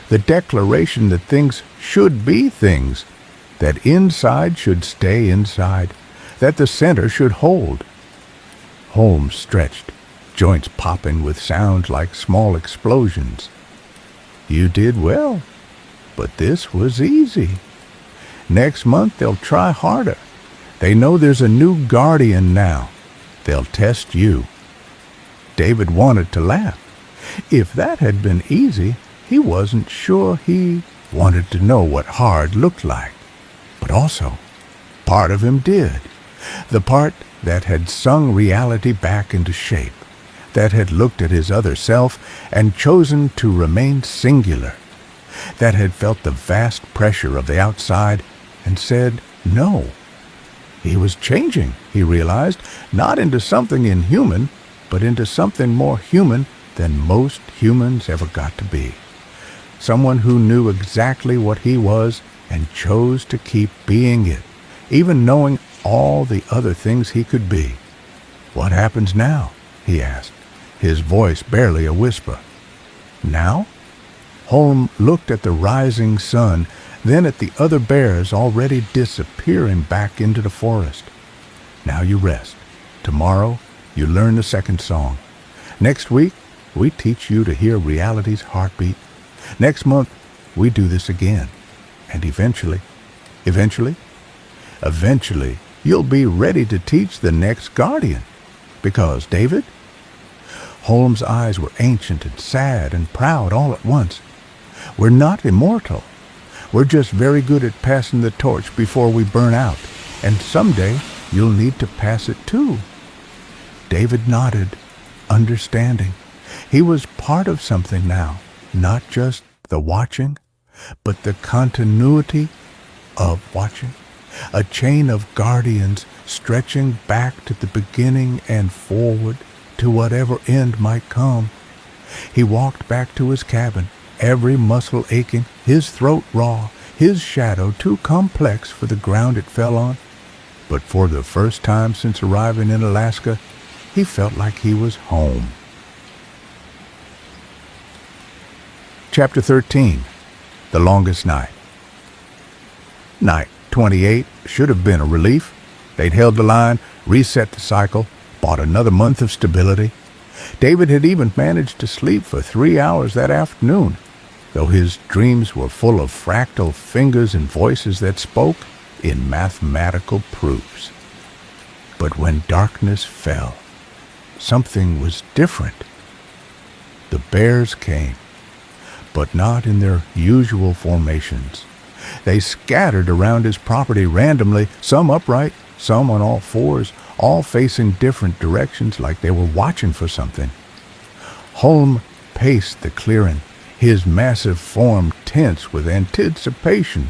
The declaration that things should be things, that inside should stay inside, that the center should hold. Holmes stretched, joints popping with sounds like small explosions. "You did well, but this was easy. Next month they'll try harder. They know there's a new guardian now. They'll test you." David wanted to laugh. If that had been easy, he wasn't sure he wanted to know what hard looked like. But also, part of him did. The part that had sung reality back into shape, that had looked at his other self and chosen to remain singular, that had felt the vast pressure of the outside and said no. He was changing, he realized, not into something inhuman, but into something more human than most humans ever got to be. Someone who knew exactly what he was and chose to keep being it, even knowing all the other things he could be. "What happens now?" he asked, his voice barely a whisper. "Now?" Holmes looked at the rising sun, then at the other bears already disappearing back into the forest. "Now you rest. Tomorrow you learn the second song. Next week we teach you to hear reality's heartbeat. Next month we do this again. And eventually, you'll be ready to teach the next guardian. Because, David," Holmes' eyes were ancient and sad and proud all at once, "we're not immortal. We're just very good at passing the torch before we burn out, and someday you'll need to pass it too." David nodded, understanding. He was part of something now, not just the watching, but the continuity of watching, a chain of guardians stretching back to the beginning and forward to whatever end might come. He walked back to his cabin, every muscle aching, his throat raw, his shadow too complex for the ground it fell on. But for the first time since arriving in Alaska, he felt like he was home. Chapter 13. The Longest Night. Night 28 should have been a relief. They'd held the line, reset the cycle, bought another month of stability. David had even managed to sleep for 3 hours that afternoon, though his dreams were full of fractal fingers and voices that spoke in mathematical proofs. But when darkness fell, something was different. The bears came, but not in their usual formations. They scattered around his property randomly, some upright, some on all fours, all facing different directions like they were watching for something. Holm paced the clearing, his massive form tense with anticipation.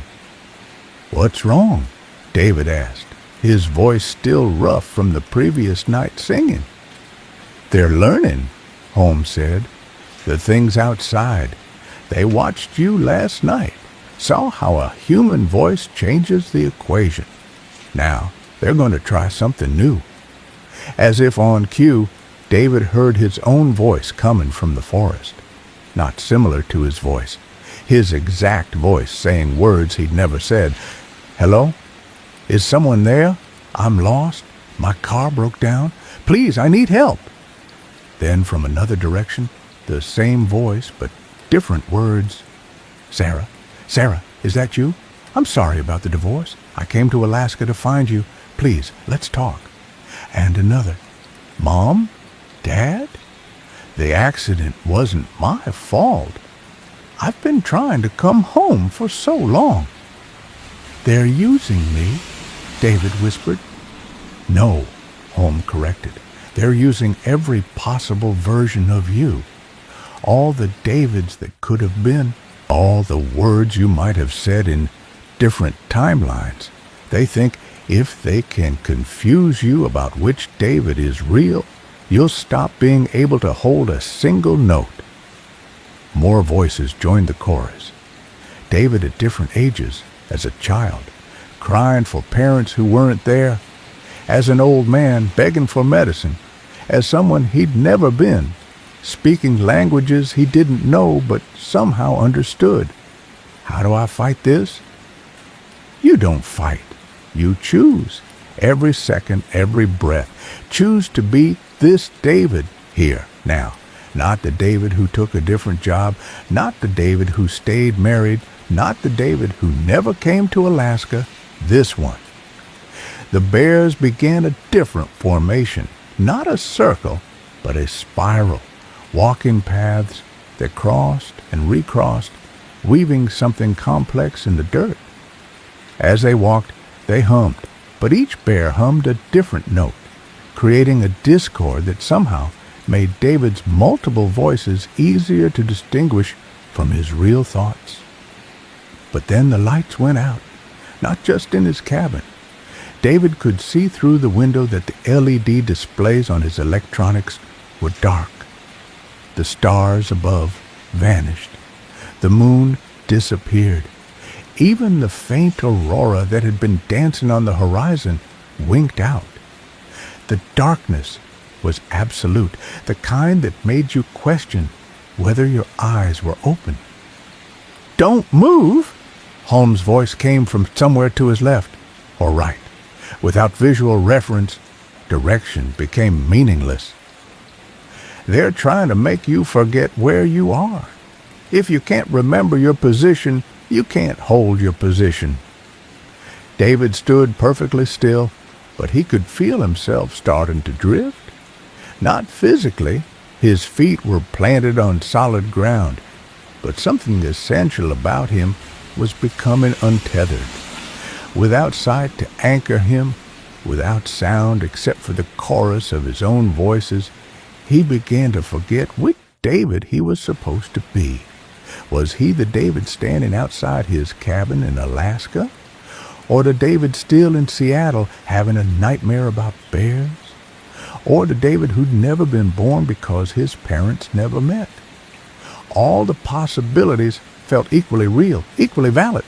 "What's wrong?" David asked, his voice still rough from the previous night singing. "They're learning," Holmes said. "The things outside. They watched you last night, saw how a human voice changes the equation. Now, they're going to try something new." As if on cue, David heard his own voice coming from the forest. Not similar to his voice, his exact voice saying words he'd never said. "Hello? Is someone there? I'm lost. My car broke down. Please, I need help." Then from another direction, the same voice, but different words. "Sarah, is that you? I'm sorry about the divorce. I came to Alaska to find you. Please, let's talk." And another. "Mom? Dad? The accident wasn't my fault. I've been trying to come home for so long." "They're using me," David whispered. "No," Holmes corrected. "They're using every possible version of you. All the Davids that could have been, all the words you might have said in different timelines. They think if they can confuse you about which David is real, you'll stop being able to hold a single note." More voices joined the chorus. David at different ages, as a child, crying for parents who weren't there, as an old man begging for medicine, as someone he'd never been, speaking languages he didn't know but somehow understood. How do I fight this? You don't fight. You choose. Every second, every breath. Choose to be this David here, now. Not the David who took a different job, not the David who stayed married, not the David who never came to Alaska, this one. The bears began a different formation, not a circle, but a spiral, walking paths that crossed and recrossed, weaving something complex in the dirt. As they walked, they hummed, but each bear hummed a different note, creating a discord that somehow made David's multiple voices easier to distinguish from his real thoughts. But then the lights went out, not just in his cabin. David could see through the window that the LED displays on his electronics were dark. The stars above vanished. The moon disappeared. Even the faint aurora that had been dancing on the horizon winked out. The darkness was absolute, the kind that made you question whether your eyes were open. "Don't move!" Holmes' voice came from somewhere to his left or right. Without visual reference, direction became meaningless. "They're trying to make you forget where you are. If you can't remember your position, you can't hold your position." David stood perfectly still, but he could feel himself starting to drift. Not physically, his feet were planted on solid ground, but something essential about him was becoming untethered. Without sight to anchor him, without sound except for the chorus of his own voices, he began to forget which David he was supposed to be. Was he the David standing outside his cabin in Alaska? Or the David still in Seattle having a nightmare about bears? Or the David who'd never been born because his parents never met? All the possibilities felt equally real, equally valid.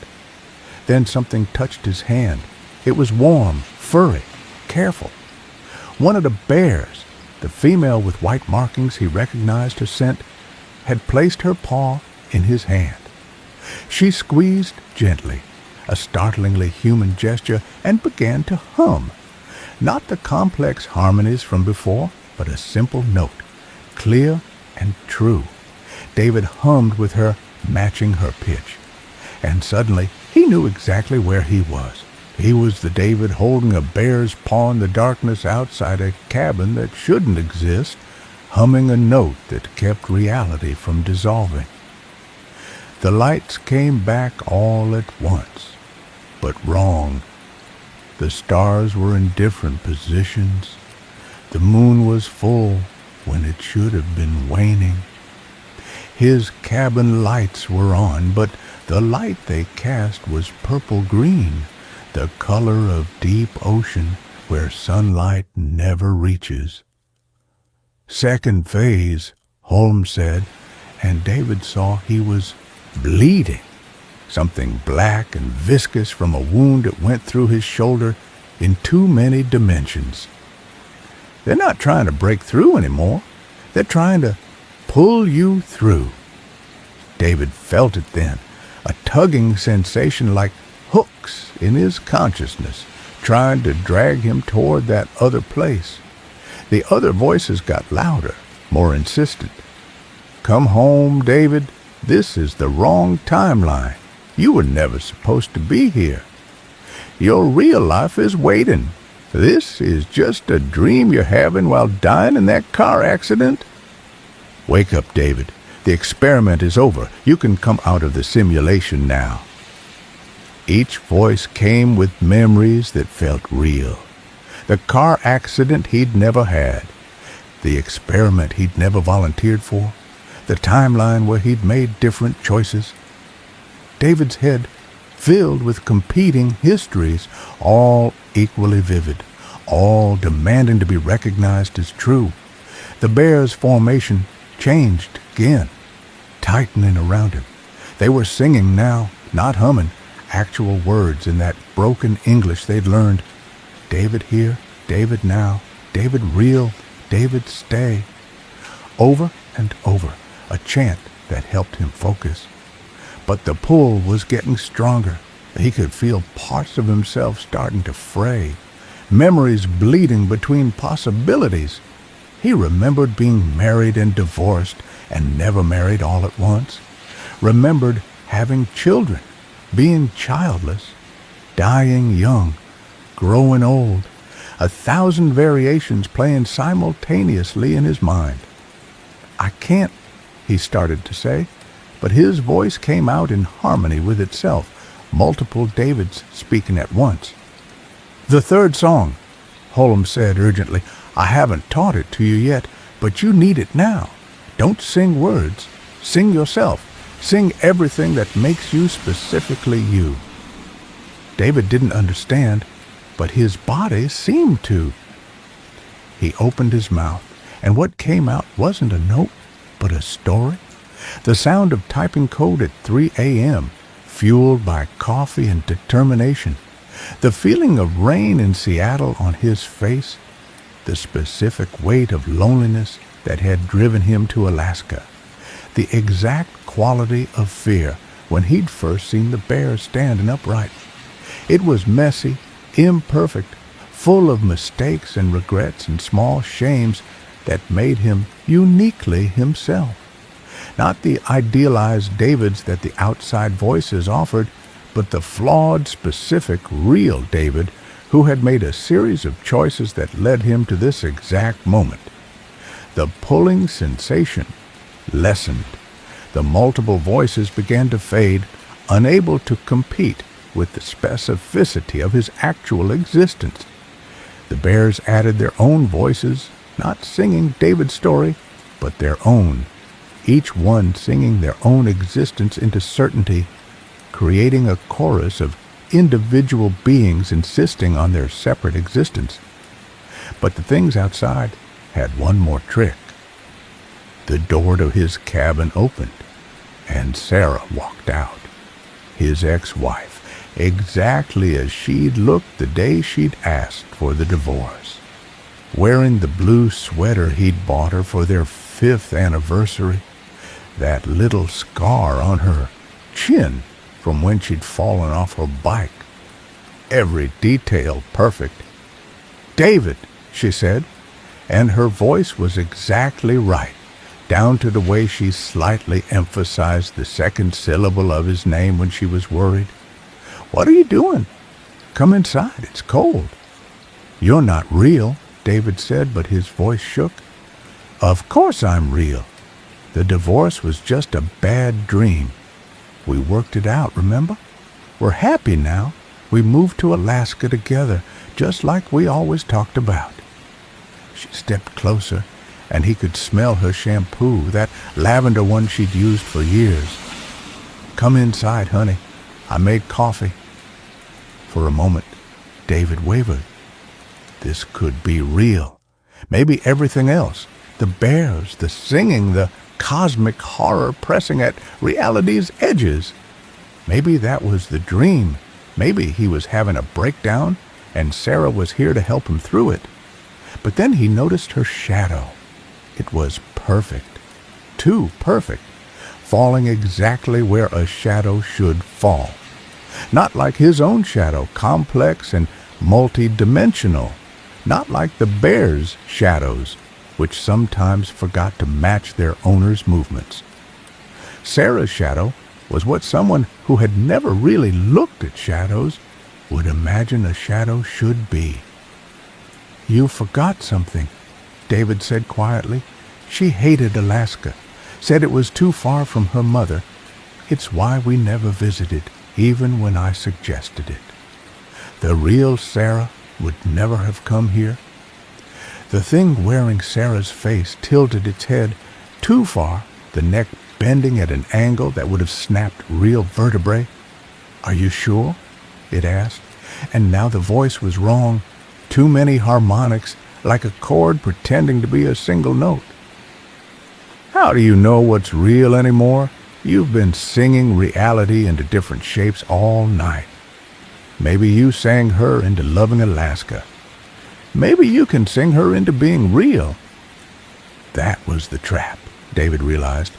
Then something touched his hand. It was warm, furry, careful. One of the bears, the female with white markings he recognized her scent, had placed her paw in his hand. She squeezed gently, a startlingly human gesture, and began to hum. Not the complex harmonies from before, but a simple note, clear and true. David hummed with her, matching her pitch. And suddenly, he knew exactly where he was. He was the David holding a bear's paw in the darkness outside a cabin that shouldn't exist, humming a note that kept reality from dissolving. The lights came back all at once, but wrong. The stars were in different positions. The moon was full when it should have been waning. His cabin lights were on, but the light they cast was purple-green, the color of deep ocean where sunlight never reaches. "Second phase," Holmes said, and David saw he was bleeding. Something black and viscous from a wound that went through his shoulder in too many dimensions. "They're not trying to break through anymore. They're trying to pull you through." David felt it then, a tugging sensation like hooks in his consciousness, trying to drag him toward that other place. The other voices got louder, more insistent. "Come home, David. This is the wrong timeline. You were never supposed to be here. Your real life is waiting. This is just a dream you're having while dying in that car accident. Wake up, David. The experiment is over. You can come out of the simulation now." Each voice came with memories that felt real. The car accident he'd never had, the experiment he'd never volunteered for, the timeline where he'd made different choices. David's head filled with competing histories, all equally vivid, all demanding to be recognized as true. The bear's formation changed again, tightening around him. They were singing now, not humming, actual words in that broken English they'd learned. David here, David now, David real, David stay. Over and over, a chant that helped him focus. But the pull was getting stronger. He could feel parts of himself starting to fray, memories bleeding between possibilities. He remembered being married and divorced and never married all at once, remembered having children, being childless, dying young, growing old, 1,000 variations playing simultaneously in his mind. "I can't," he started to say, but his voice came out in harmony with itself, multiple Davids speaking at once. "The third song," Holmes said urgently. "I haven't taught it to you yet, but you need it now. Don't sing words. Sing yourself. Sing everything that makes you specifically you." David didn't understand, but his body seemed to. He opened his mouth, and what came out wasn't a note, but a story. The sound of typing code at 3 a.m., fueled by coffee and determination. The feeling of rain in Seattle on his face. The specific weight of loneliness that had driven him to Alaska. The exact quality of fear when he'd first seen the bear standing upright. It was messy, imperfect, full of mistakes and regrets and small shames that made him uniquely himself. Not the idealized Davids that the outside voices offered, but the flawed, specific, real David who had made a series of choices that led him to this exact moment. The pulling sensation lessened. The multiple voices began to fade, unable to compete with the specificity of his actual existence. The bears added their own voices, not singing David's story, but their own, each one singing their own existence into certainty, creating a chorus of individual beings insisting on their separate existence. But the things outside had one more trick. The door to his cabin opened, and Sarah walked out, his ex-wife, exactly as she'd looked the day she'd asked for the divorce, wearing the blue sweater he'd bought her for their 5th anniversary, that little scar on her chin from when she'd fallen off her bike. Every detail perfect. "David," she said, and her voice was exactly right, down to the way she slightly emphasized the second syllable of his name when she was worried. "What are you doing? Come inside, it's cold." "You're not real," David said, but his voice shook. "Of course I'm real. The divorce was just a bad dream. We worked it out, remember? We're happy now. We moved to Alaska together, just like we always talked about." She stepped closer, and he could smell her shampoo, that lavender one she'd used for years. "Come inside, honey. I made coffee." For a moment, David wavered. This could be real. Maybe everything else, the bears, the singing, the cosmic horror pressing at reality's edges. Maybe that was the dream. Maybe he was having a breakdown, and Sarah was here to help him through it. But then he noticed her shadow. It was perfect. Too perfect. Falling exactly where a shadow should fall. Not like his own shadow, complex and multi-dimensional. Not like the bears' shadows, which sometimes forgot to match their owner's movements. Sarah's shadow was what someone who had never really looked at shadows would imagine a shadow should be. "You forgot something," David said quietly. "She hated Alaska, said it was too far from her mother. It's why we never visited, even when I suggested it. The real Sarah would never have come here." The thing wearing Sarah's face tilted its head too far, the neck bending at an angle that would have snapped real vertebrae. "Are you sure?" it asked, and now the voice was wrong. Too many harmonics, like a chord pretending to be a single note. "How do you know what's real anymore? You've been singing reality into different shapes all night. Maybe you sang her into loving Alaska. Maybe you can sing her into being real." That was the trap, David realized.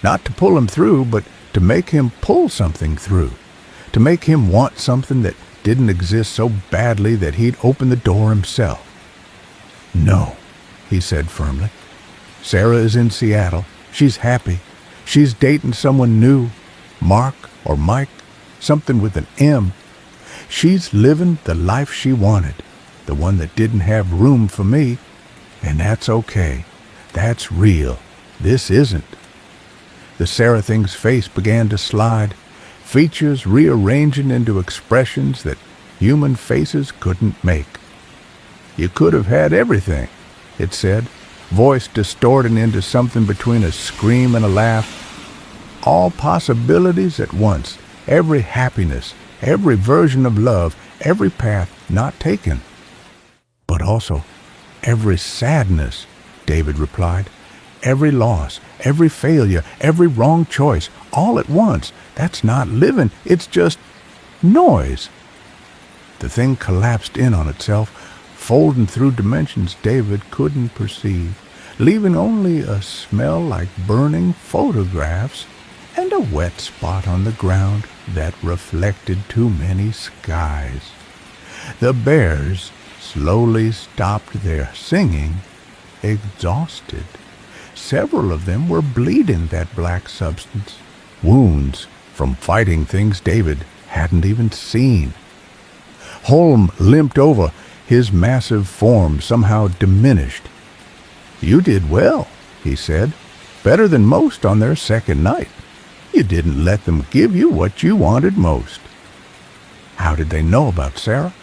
Not to pull him through, but to make him pull something through. To make him want something that didn't exist so badly that he'd open the door himself. "No," he said firmly. "Sarah is in Seattle. She's happy. She's dating someone new. Mark or Mike, something with an M. She's living the life she wanted, the one that didn't have room for me. And that's okay. That's real. This isn't." The Sarah thing's face began to slide, features rearranging into expressions that human faces couldn't make. "You could have had everything," it said, voice distorting into something between a scream and a laugh. "All possibilities at once, every happiness, every version of love, every path not taken." "But also every sadness," David replied. "Every loss, every failure, every wrong choice, all at once. That's not living, it's just noise." The thing collapsed in on itself, folding through dimensions David couldn't perceive, leaving only a smell like burning photographs and a wet spot on the ground that reflected too many skies. The bears slowly stopped their singing, exhausted. Several of them were bleeding that black substance, wounds from fighting things David hadn't even seen. Holm limped over, his massive form somehow diminished. "You did well," he said, "better than most on their second night. You didn't let them give you what you wanted most." How did they know about Sarah?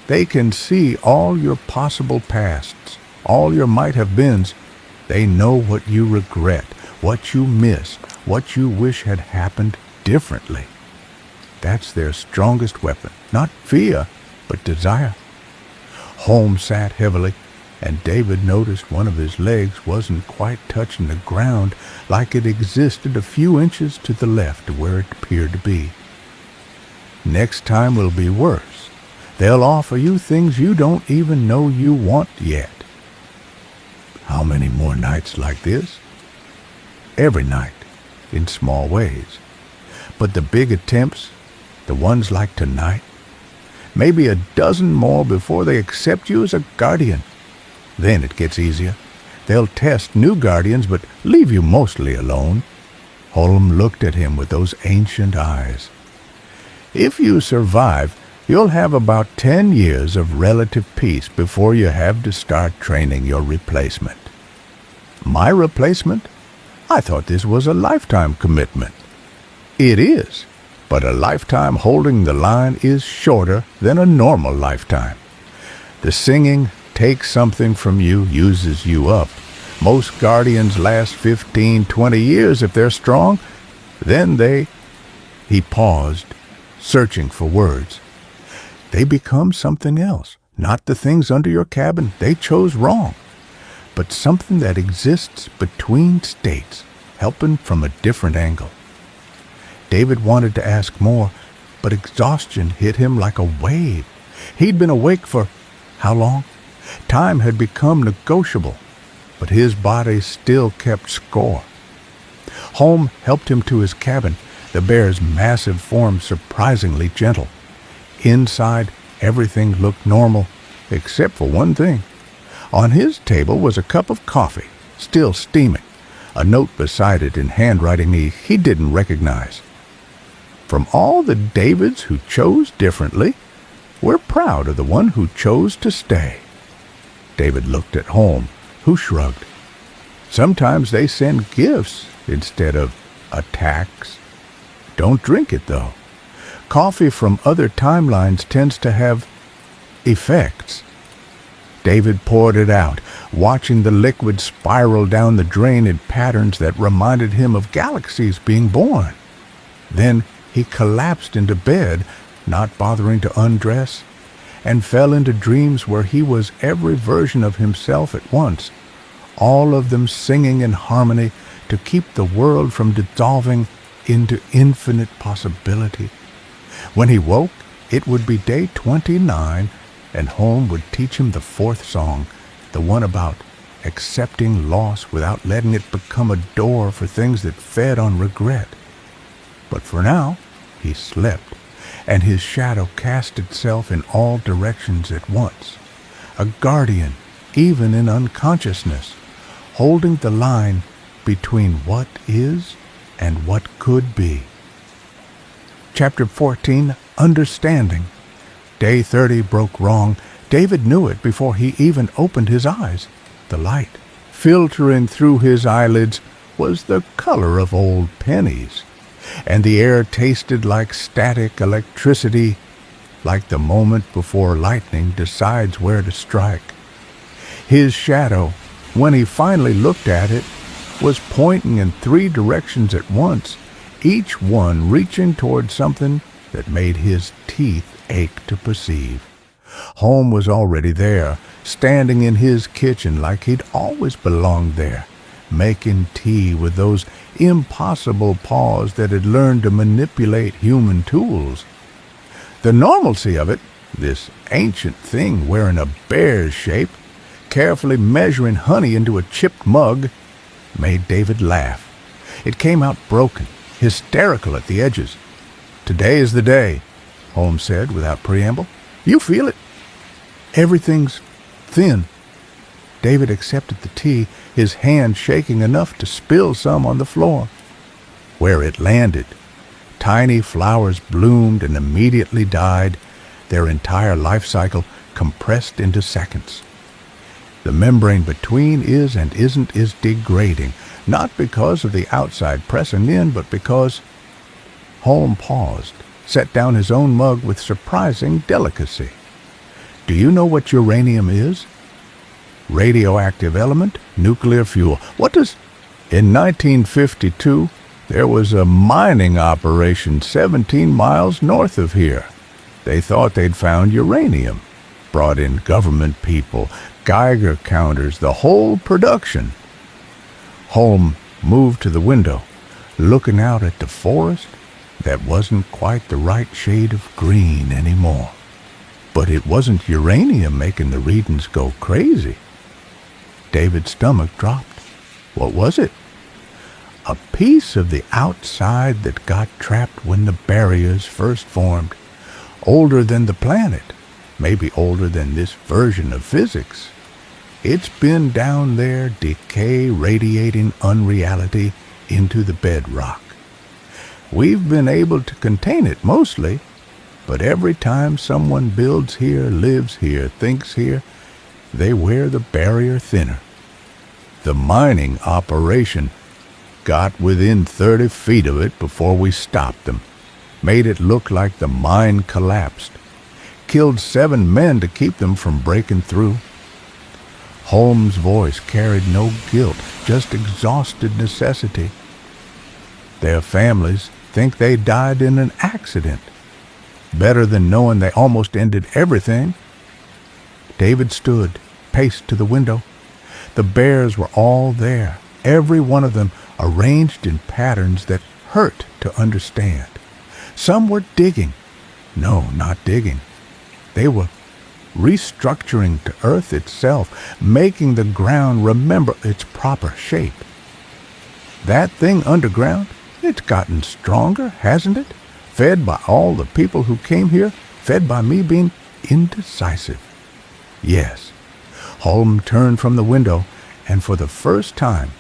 They can see all your possible pasts, all your might-have-beens. They know what you regret, what you miss, what you wish had happened differently. That's their strongest weapon, not fear, but desire. Holmes sat heavily, and David noticed one of his legs wasn't quite touching the ground, like it existed a few inches to the left of where it appeared to be. "Next time will be worse. They'll offer you things you don't even know you want yet." How many more nights like this? Every night, in small ways. But the big attempts, the ones like tonight, maybe a dozen more before they accept you as a guardian. Then it gets easier. They'll test new guardians, but leave you mostly alone. Holm looked at him with those ancient eyes. If you survive, you'll have about 10 years of relative peace before you have to start training your replacement. My replacement? I thought this was a lifetime commitment. It is, but a lifetime holding the line is shorter than a normal lifetime. The singing takes something from you, uses you up. Most guardians last 15, 20 years if they're strong. Then He paused, searching for words. They become something else, not the things under your cabin. They chose wrong. But something that exists between states, helping from a different angle. David wanted to ask more, but exhaustion hit him like a wave. He'd been awake for how long? Time had become negotiable, but his body still kept score. Holm helped him to his cabin, the bear's massive form surprisingly gentle. Inside, everything looked normal, except for one thing. On his table was a cup of coffee, still steaming, a note beside it in handwriting he didn't recognize. From all the Davids who chose differently, we're proud of the one who chose to stay. David looked at Holm, who shrugged. Sometimes they send gifts instead of attacks. Don't drink it, though. Coffee from other timelines tends to have effects. David poured it out, watching the liquid spiral down the drain in patterns that reminded him of galaxies being born. Then he collapsed into bed, not bothering to undress, and fell into dreams where he was every version of himself at once, all of them singing in harmony to keep the world from dissolving into infinite possibility. When he woke, it would be day 29, and Holm would teach him the fourth song, the one about accepting loss without letting it become a door for things that fed on regret. But for now, he slept, and his shadow cast itself in all directions at once. A guardian, even in unconsciousness, holding the line between what is and what could be. Chapter 14, Understanding. Day 30 broke wrong. David knew it before he even opened his eyes. The light, filtering through his eyelids, was the color of old pennies, and the air tasted like static electricity, like the moment before lightning decides where to strike. His shadow, when he finally looked at it, was pointing in 3 directions at once, each one reaching toward something that made his teeth ache to perceive. Holm was already there, standing in his kitchen like he'd always belonged there, making tea with those impossible paws that had learned to manipulate human tools. The normalcy of it, this ancient thing wearing a bear's shape, carefully measuring honey into a chipped mug, made David laugh. It came out broken, hysterical at the edges. "Today is the day," Holmes said without preamble. "You feel it. Everything's thin." David accepted the tea, his hand shaking enough to spill some on the floor. Where it landed, tiny flowers bloomed and immediately died, their entire life cycle compressed into seconds. The membrane between is and isn't is degrading, not because of the outside pressing in, but because... Holm paused, set down his own mug with surprising delicacy. "Do you know what uranium is?" "Radioactive element, nuclear fuel. What does..." "In 1952, there was a mining operation 17 miles north of here. They thought they'd found uranium. Brought in government people, Geiger counters, the whole production." Holm moved to the window, looking out at the forest that wasn't quite the right shade of green anymore. But it wasn't uranium making the readings go crazy. David's stomach dropped. What was it? a piece of the outside that got trapped when the barriers first formed, older than the planet, maybe older than this version of physics. It's been down there, decay radiating unreality into the bedrock. We've been able to contain it mostly, but every time someone builds here, lives here, thinks here, they wear the barrier thinner. The mining operation got within 30 feet of it before we stopped them, made it look like the mine collapsed, killed 7 men to keep them from breaking through. Holmes' voice carried no guilt, just exhausted necessity. Their families think they died in an accident. Better than knowing they almost ended everything. David stood, paced to the window. The bears were all there, every one of them arranged in patterns that hurt to understand. Some were digging. No, not digging. They were restructuring to earth itself, making the ground remember its proper shape. That thing underground, it's gotten stronger, hasn't it? Fed by all the people who came here, fed by me being indecisive. Yes. Holmes turned from the window, and for the first time,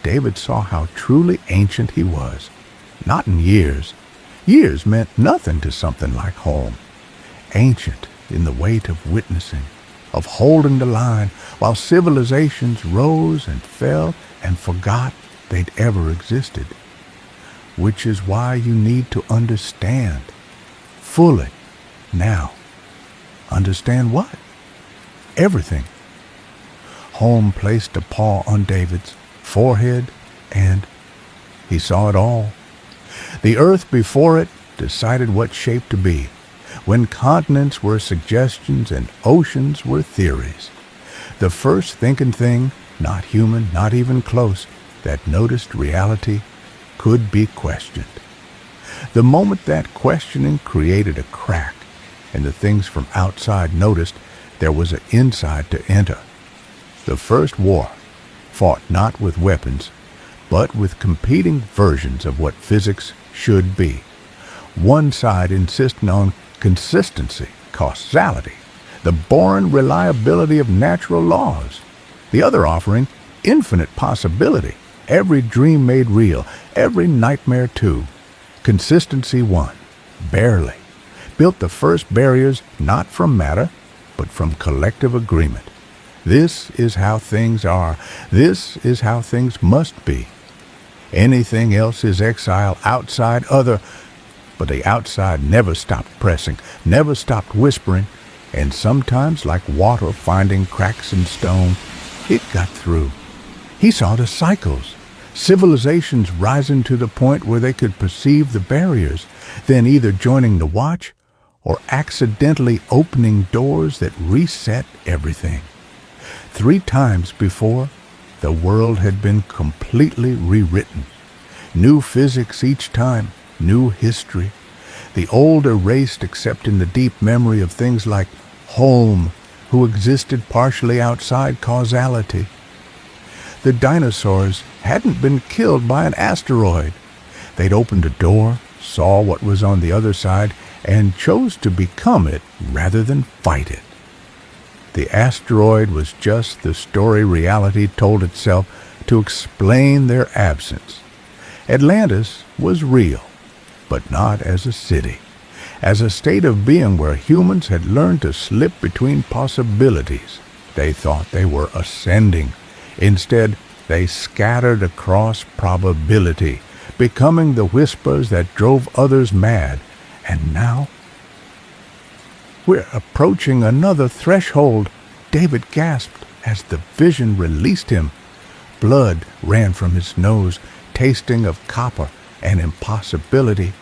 David saw how truly ancient he was. Not in years. Years meant nothing to something like Holmes. Ancient in the weight of witnessing, of holding the line, while civilizations rose and fell and forgot they'd ever existed. Which is why you need to understand. Fully. Now. Understand what? Everything. Holmes placed a paw on David's forehead, and he saw it all. The earth before it decided what shape to be, when continents were suggestions and oceans were theories. The first thinking thing, not human, not even close, that noticed reality could be questioned. The moment that questioning created a crack, and the things from outside noticed there was an inside to enter. The first war, fought not with weapons, but with competing versions of what physics should be. One side insisting on consistency, causality, the boring reliability of natural laws. The other offering infinite possibility, every dream made real, every nightmare too. Consistency won, barely. Built the first barriers not from matter, but from collective agreement. This is how things are. This is how things must be. Anything else is exile, outside, other. But the outside never stopped pressing, never stopped whispering, and sometimes, like water finding cracks in stone, it got through. He saw the cycles, civilizations rising to the point where they could perceive the barriers, then either joining the watch or accidentally opening doors that reset everything. 3 times before, the world had been completely rewritten. New physics each time, new history. The old erased except in the deep memory of things like Holmes, who existed partially outside causality. The dinosaurs hadn't been killed by an asteroid. They'd opened a door, saw what was on the other side, and chose to become it rather than fight it. The asteroid was just the story reality told itself to explain their absence. Atlantis was real, but not as a city, as a state of being where humans had learned to slip between possibilities. They thought they were ascending. Instead, they scattered across probability, becoming the whispers that drove others mad. And now, we're approaching another threshold, David gasped as the vision released him. Blood ran from his nose, tasting of copper and impossibility.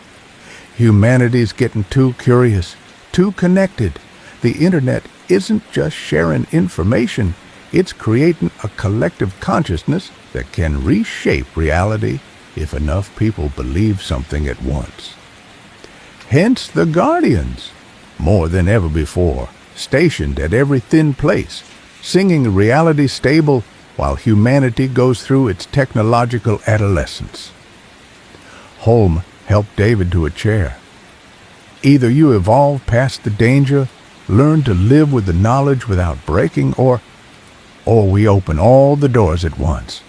Humanity's getting too curious, too connected. The internet isn't just sharing information, it's creating a collective consciousness that can reshape reality if enough people believe something at once. Hence the Guardians, more than ever before, stationed at every thin place, singing a reality stable while humanity goes through its technological adolescence. Holm helped David to a chair. Either you evolve past the danger, learn to live with the knowledge without breaking, or we open all the doors at once.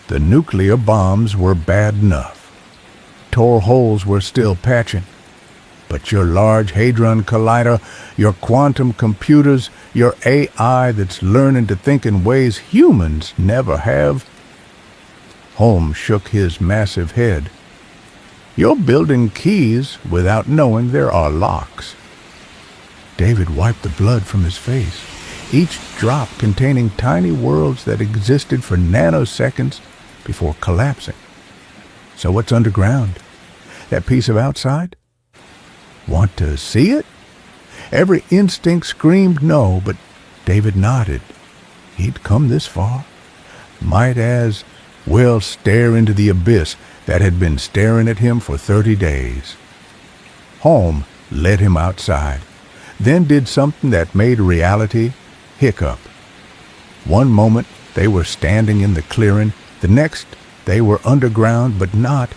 The nuclear bombs were bad enough. Tore holes were still patching. But your Large Hadron Collider, your quantum computers, your AI that's learning to think in ways humans never have. Holmes shook his massive head. You're building keys without knowing there are locks. David wiped the blood from his face, each drop containing tiny worlds that existed for nanoseconds before collapsing. So what's underground? That piece of outside? Want to see it? Every instinct screamed no, but David nodded. He'd come this far. Might as well stare into the abyss that had been staring at him for 30 days. Holm led him outside, then did something that made reality hiccup. One moment they were standing in the clearing, the next they were underground but not,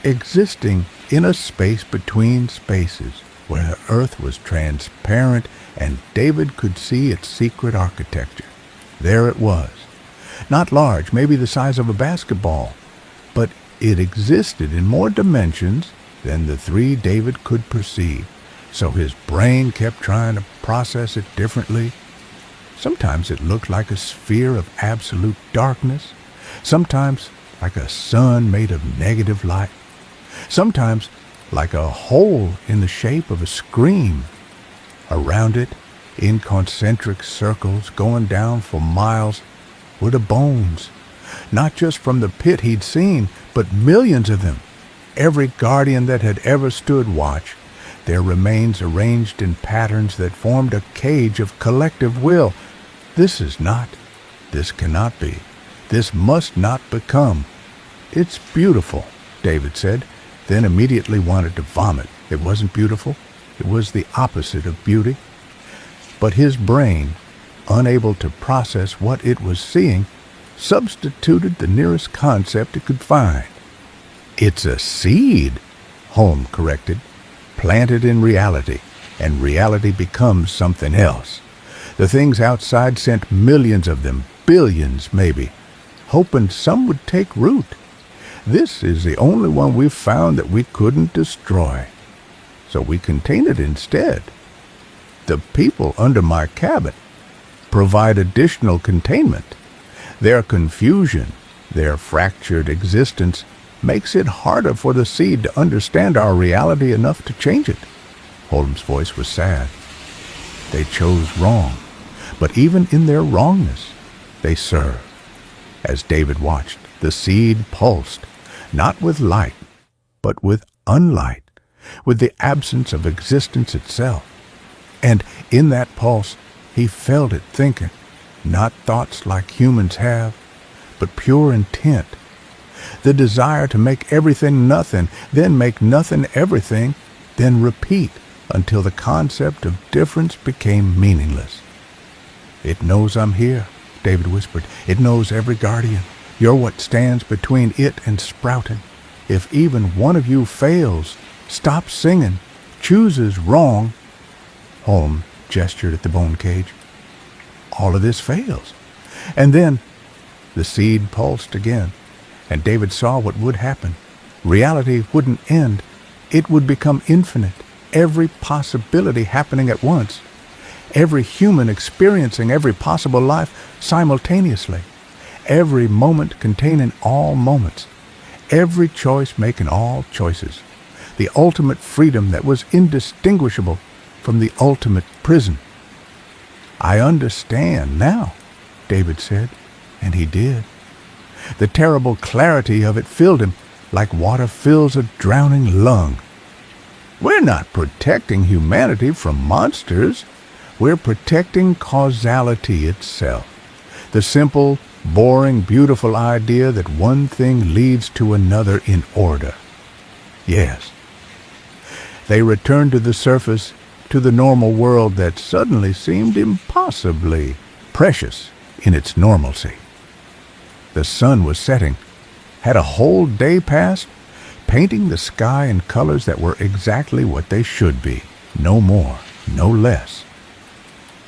existing in a space between spaces where the earth was transparent and David could see its secret architecture. There it was. Not large, maybe the size of a basketball, but it existed in more dimensions than the three David could perceive, so his brain kept trying to process it differently. Sometimes it looked like a sphere of absolute darkness, sometimes like a sun made of negative light, sometimes like a hole in the shape of a scream. Around it, in concentric circles going down for miles, were the bones, not just from the pit he'd seen, but millions of them. Every guardian that had ever stood watch, their remains arranged in patterns that formed a cage of collective will. This is not, this cannot be, this must not become. It's beautiful, David said, then immediately wanted to vomit. It wasn't beautiful. It was the opposite of beauty. But his brain, unable to process what it was seeing, substituted the nearest concept it could find. It's a seed, Holm corrected, planted in reality, and reality becomes something else. The things outside sent millions of them, billions maybe, hoping some would take root. This is the only one we've found that we couldn't destroy, so we contain it instead. The people under my cabin provide additional containment. Their confusion, their fractured existence, makes it harder for the seed to understand our reality enough to change it. Holmes' voice was sad. They chose wrong, but even in their wrongness, they serve. As David watched, the seed pulsed, not with light, but with unlight, with the absence of existence itself. And in that pulse, he felt it thinking, not thoughts like humans have, but pure intent. The desire to make everything nothing, then make nothing everything, then repeat until the concept of difference became meaningless. It knows I'm here, David whispered. It knows every guardian. You're what stands between it and sprouting. If even one of you fails, stops singing, chooses wrong, Holm gestured at the bone cage, all of this fails. And then the seed pulsed again, and David saw what would happen. Reality wouldn't end. It would become infinite, every possibility happening at once, every human experiencing every possible life simultaneously, every moment containing all moments, every choice making all choices, the ultimate freedom that was indistinguishable from the ultimate prison. I understand now, David said, and he did. The terrible clarity of it filled him like water fills a drowning lung. We're not protecting humanity from monsters. We're protecting causality itself. The simple, boring, beautiful idea that one thing leads to another in order. Yes. They returned to the surface, to the normal world that suddenly seemed impossibly precious in its normalcy. The sun was setting. Had a whole day passed? painting the sky in colors that were exactly what they should be, no more, no less.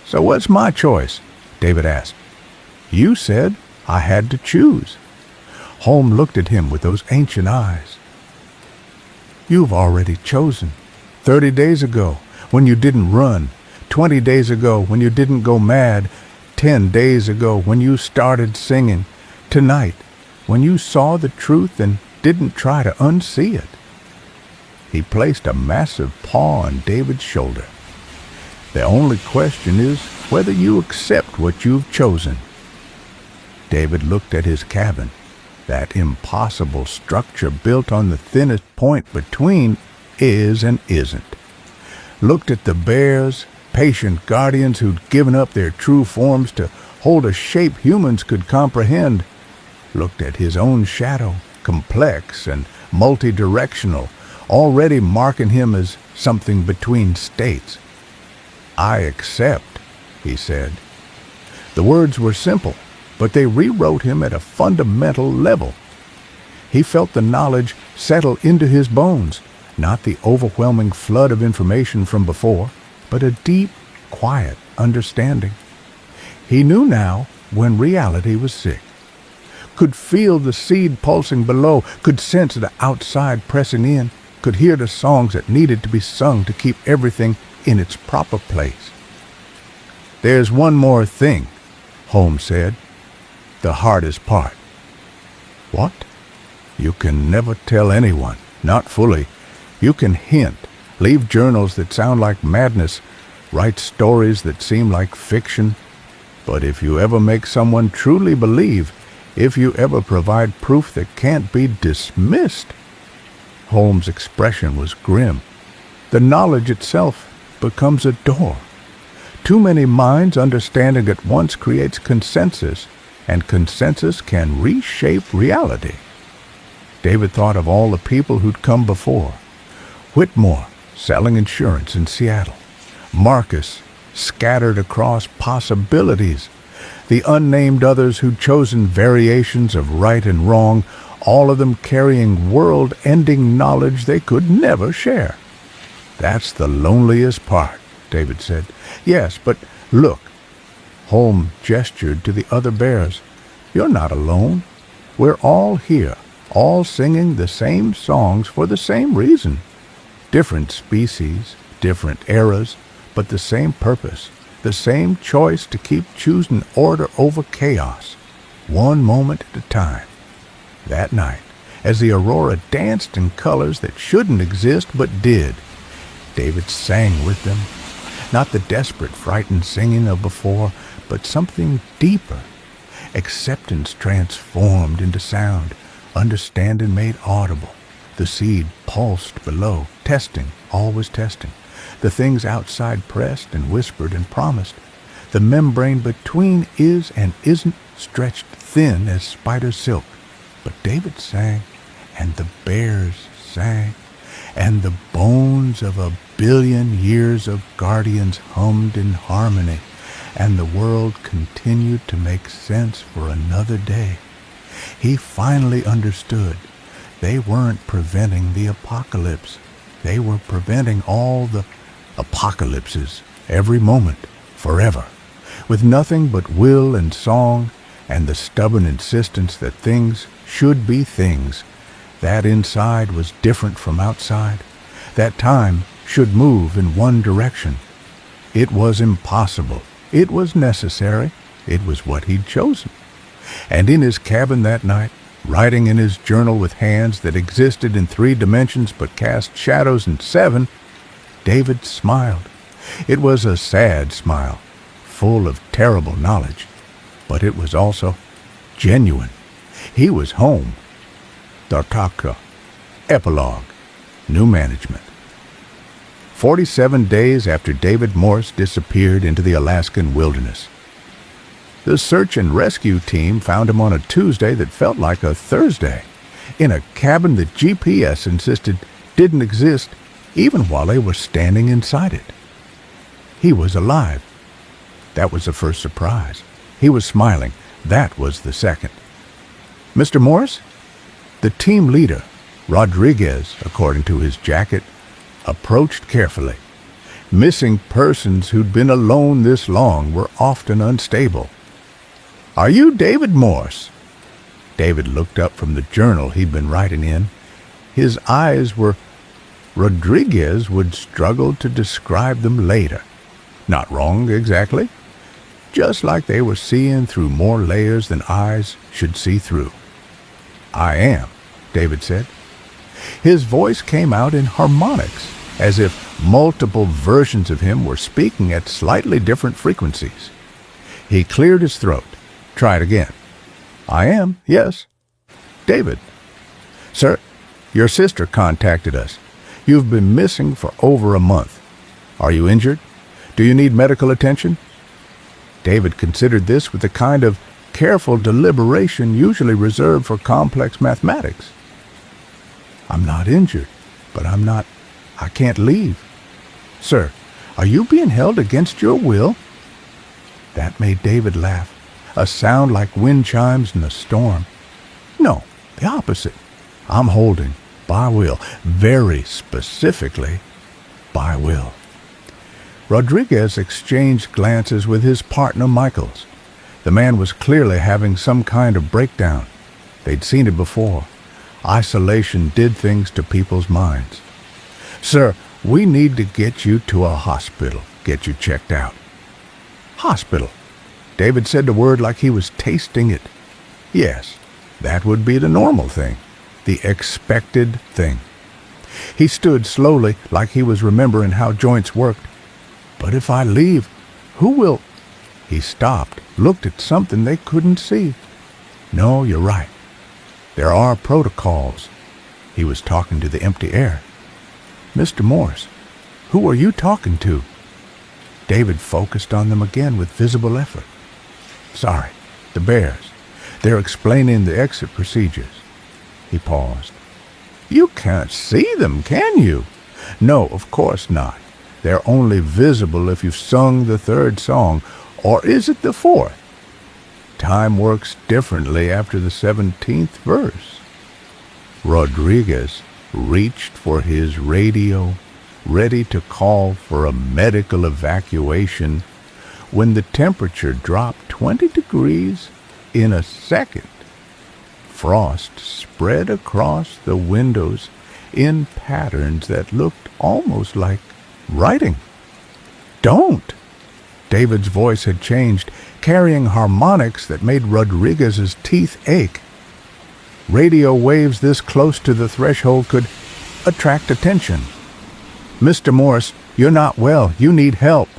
"So what's my choice?" David asked. "You said I had to choose." Holmes looked at him with those ancient eyes. "You've already chosen. 30 days ago, when you didn't run. 20 days ago, when you didn't go mad. 10 days ago, when you started singing. Tonight, when you saw the truth and didn't try to unsee it." He placed a massive paw on David's shoulder. "The only question is whether you accept what you've chosen." David looked at his cabin, that impossible structure built on the thinnest point between is and isn't. Looked at the bears, patient guardians who'd given up their true forms to hold a shape humans could comprehend. Looked at his own shadow, complex and multi-directional, already marking him as something between states. "I accept," he said. The words were simple, but they rewrote him at a fundamental level. He felt the knowledge settle into his bones, not the overwhelming flood of information from before, but a deep, quiet understanding. He knew now when reality was sick, could feel the seed pulsing below, could sense the outside pressing in, could hear the songs that needed to be sung to keep everything in its proper place. "There's one more thing," Holmes said. "The hardest part." "What?" "You can never tell anyone, not fully. You can hint, leave journals that sound like madness, write stories that seem like fiction. But if you ever make someone truly believe, if you ever provide proof that can't be dismissed." Holmes' expression was grim. "The knowledge itself becomes a door. Too many minds understanding at once creates consensus, and consensus can reshape reality." David thought of all the people who'd come before. Whitmore, selling insurance in Seattle. Marcus, scattered across possibilities. The unnamed others who'd chosen variations of right and wrong, all of them carrying world-ending knowledge they could never share. "That's the loneliest part," David said. "Yes, but look." Holmes gestured to the other bears. "You're not alone. We're all here, all singing the same songs for the same reason. Different species, different eras, but the same purpose, the same choice to keep choosing order over chaos, one moment at a time." That night, as the aurora danced in colors that shouldn't exist but did, David sang with them, not the desperate, frightened singing of before, but something deeper. Acceptance transformed into sound, understanding made audible. The seed pulsed below, testing, always testing. The things outside pressed and whispered and promised. The membrane between is and isn't stretched thin as spider silk. But David sang, and the bears sang, and the bones of 1,000,000,000 years of guardians hummed in harmony, and the world continued to make sense for another day. He finally understood. They weren't preventing the apocalypse. They were preventing all the apocalypses, every moment, forever, with nothing but will and song and the stubborn insistence that things should be things, that inside was different from outside, that time should move in one direction. It was impossible. It was necessary. It was what he'd chosen. And in his cabin that night, writing in his journal with hands that existed in 3 dimensions but cast shadows in 7, David smiled. It was a sad smile, full of terrible knowledge, but it was also genuine. He was home. Dartaka. Epilogue. New management. 47 days after David Morse disappeared into the Alaskan wilderness. The search and rescue team found him on a Tuesday that felt like a Thursday, in a cabin that GPS insisted didn't exist even while they were standing inside it. He was alive. That was the first surprise. He was smiling. That was the second. "Mr. Morse?" The team leader, Rodriguez, according to his jacket, approached carefully. Missing persons who'd been alone this long were often unstable. "Are you David Morse?" David looked up from the journal he'd been writing in. His eyes were... Rodriguez would struggle to describe them later. Not wrong, exactly. Just like they were seeing through more layers than eyes should see through. "I am," David said. His voice came out in harmonics, as if multiple versions of him were speaking at slightly different frequencies. He cleared his throat. Tried again. "I am, yes." "David." "Sir, your sister contacted us. You've been missing for over a month. Are you injured? Do you need medical attention?" David considered this with the kind of careful deliberation usually reserved for complex mathematics. "I'm not injured, but I can't leave." "Sir, are you being held against your will?" That made David laugh, a sound like wind chimes in a storm. "No, the opposite. I'm holding, by will, very specifically, by will." Rodriguez exchanged glances with his partner Michaels. The man was clearly having some kind of breakdown. They'd seen it before. Isolation did things to people's minds. "Sir, we need to get you to a hospital, get you checked out." "Hospital?" David said the word like he was tasting it. Yes, that would be the normal thing, the expected thing. He stood slowly, like he was remembering how joints worked. "But if I leave, who will—" He stopped, looked at something they couldn't see. "No, you're right. There are protocols." He was talking to the empty air. "Mr. Morse, who are you talking to?" David focused on them again with visible effort. "Sorry, the bears. They're explaining the exit procedures." He paused. "You can't see them, can you?" "No, of course not. They're only visible if you've sung the third song, or is it the fourth? Time works differently after the 17th verse." Rodriguez reached for his radio, ready to call for a medical evacuation, when the temperature dropped 20 degrees in a second. Frost spread across the windows in patterns that looked almost like writing. "Don't!" David's voice had changed, carrying harmonics that made Rodriguez's teeth ache. Radio waves this close to the threshold could attract attention. "Mr. Morse, you're not well. You need help.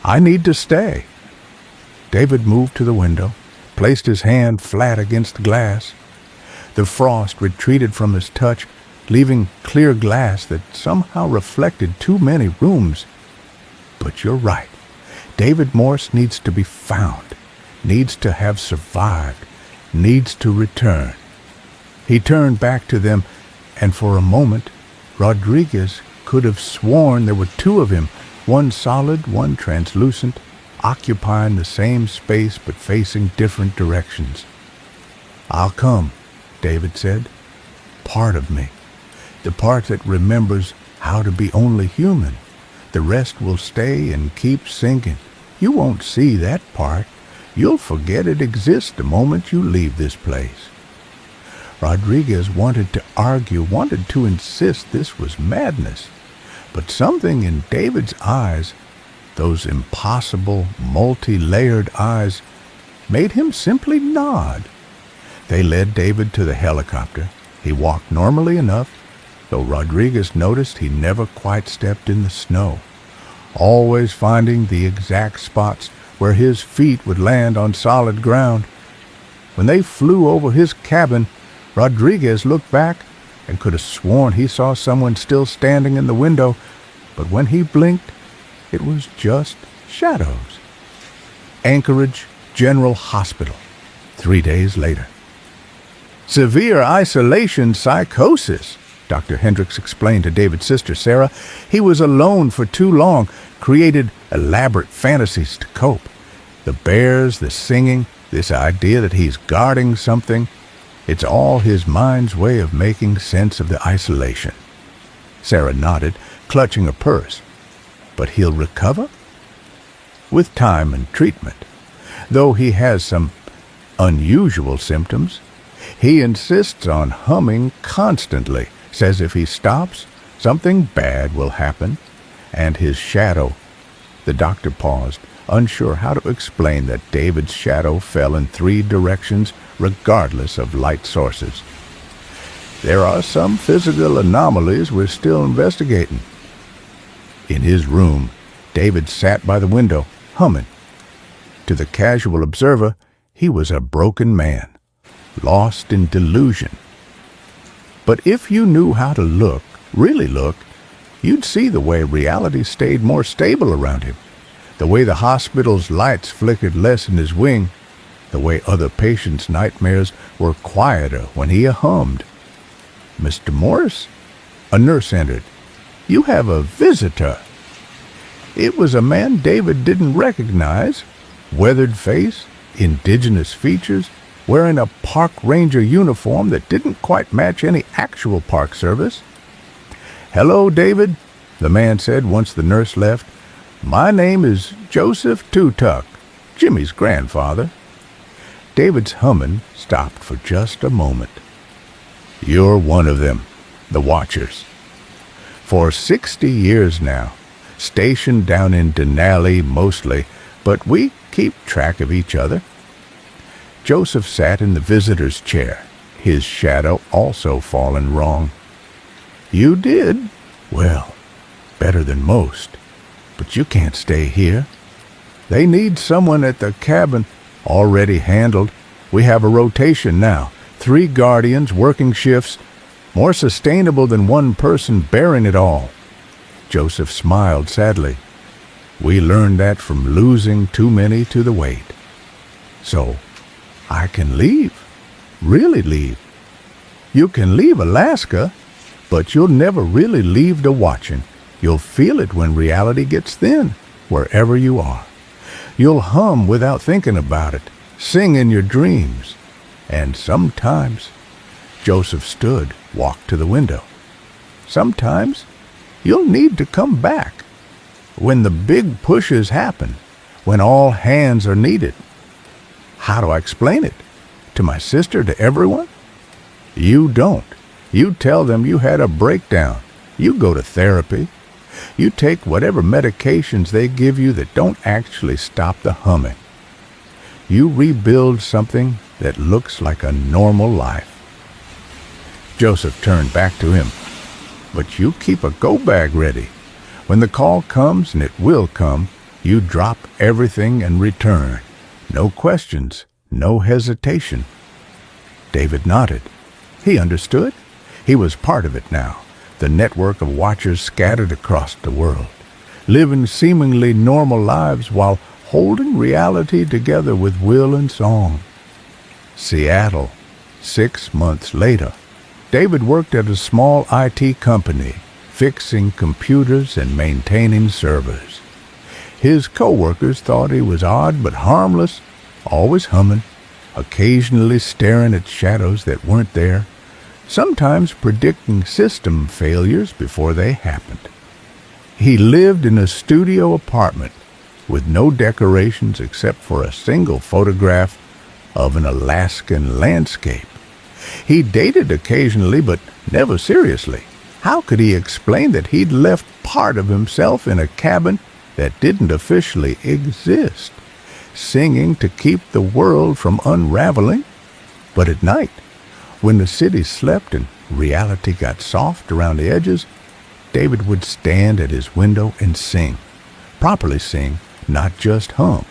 I need to stay." David moved to the window, placed his hand flat against glass. The frost retreated from his touch, leaving clear glass that somehow reflected too many rooms. "But you're right. David Morse needs to be found, needs to have survived, needs to return." He turned back to them, and for a moment, Rodriguez could have sworn there were two of him, one solid, one translucent, occupying the same space but facing different directions. "I'll come," David said. "Part of me. The part that remembers how to be only human. The rest will stay and keep sinking. You won't see that part. You'll forget it exists the moment you leave this place." Rodriguez wanted to argue, wanted to insist this was madness. But something in David's eyes, those impossible, multi-layered eyes, made him simply nod. They led David to the helicopter. He walked normally enough, though Rodriguez noticed he never quite stepped in the snow, always finding the exact spots where his feet would land on solid ground. When they flew over his cabin, Rodriguez looked back and could have sworn he saw someone still standing in the window, but when he blinked, it was just shadows. Anchorage General Hospital, 3 days later. "Severe isolation psychosis," Dr. Hendricks explained to David's sister, Sarah. "He was alone for too long, created elaborate fantasies to cope. The bears, the singing, this idea that he's guarding something. It's all his mind's way of making sense of the isolation. Sarah nodded, clutching her purse. But he'll recover? With time and treatment. Though he has some unusual symptoms, he insists on humming constantly, says if he stops, something bad will happen, and his shadow. The doctor paused, unsure how to explain that David's shadow fell in 3 directions regardless of light sources. There are some physical anomalies we're still investigating. In his room, David sat by the window, humming. To the casual observer, he was a broken man, lost in delusion. But if you knew how to look, really look, you'd see the way reality stayed more stable around him, the way the hospital's lights flickered less in his wing, the way other patients' nightmares were quieter when he hummed. "Mr. Morris?" A nurse entered. "You have a visitor." It was a man David didn't recognize. Weathered face, indigenous features, wearing a park ranger uniform that didn't quite match any actual park service. "Hello, David," the man said once the nurse left. "My name is Joseph Tutuck, Jimmy's grandfather." David's humming stopped for just a moment. "You're one of them, the Watchers. For 60 years now, stationed down in Denali mostly, but we keep track of each other." Joseph sat in the visitor's chair, his shadow also fallen wrong. "You did? Well, better than most. But you can't stay here. They need someone at the cabin. Already handled. We have a rotation now. 3 guardians working shifts, more sustainable than one person bearing it all." Joseph smiled sadly. "We learned that from losing too many to the weight. So, I can leave. Really leave. You can leave Alaska, but you'll never really leave the watching. You'll feel it when reality gets thin, wherever you are. You'll hum without thinking about it, sing in your dreams. And sometimes," Joseph stood, walked to the window, "sometimes you'll need to come back. When the big pushes happen, when all hands are needed." How do I explain it? To my sister, to everyone? You don't. You tell them you had a breakdown. You go to therapy. You take whatever medications they give you that don't actually stop the humming. You rebuild something that looks like a normal life. Joseph turned back to him. "But you keep a go bag ready. When the call comes, and it will come, you drop everything and return. No questions, no hesitation." David nodded. He understood. He was part of it now, the network of watchers scattered across the world, living seemingly normal lives while holding reality together with will and song. Seattle, 6 months later. David worked at a small IT company, fixing computers and maintaining servers. His co-workers thought he was odd but harmless, always humming, occasionally staring at shadows that weren't there, sometimes predicting system failures before they happened. He lived in a studio apartment with no decorations except for a single photograph of an Alaskan landscape. He dated occasionally, but never seriously. How could he explain that he'd left part of himself in a cabin that didn't officially exist, singing to keep the world from unraveling? But at night, when the city slept and reality got soft around the edges, David would stand at his window and sing. Properly sing, not just hum.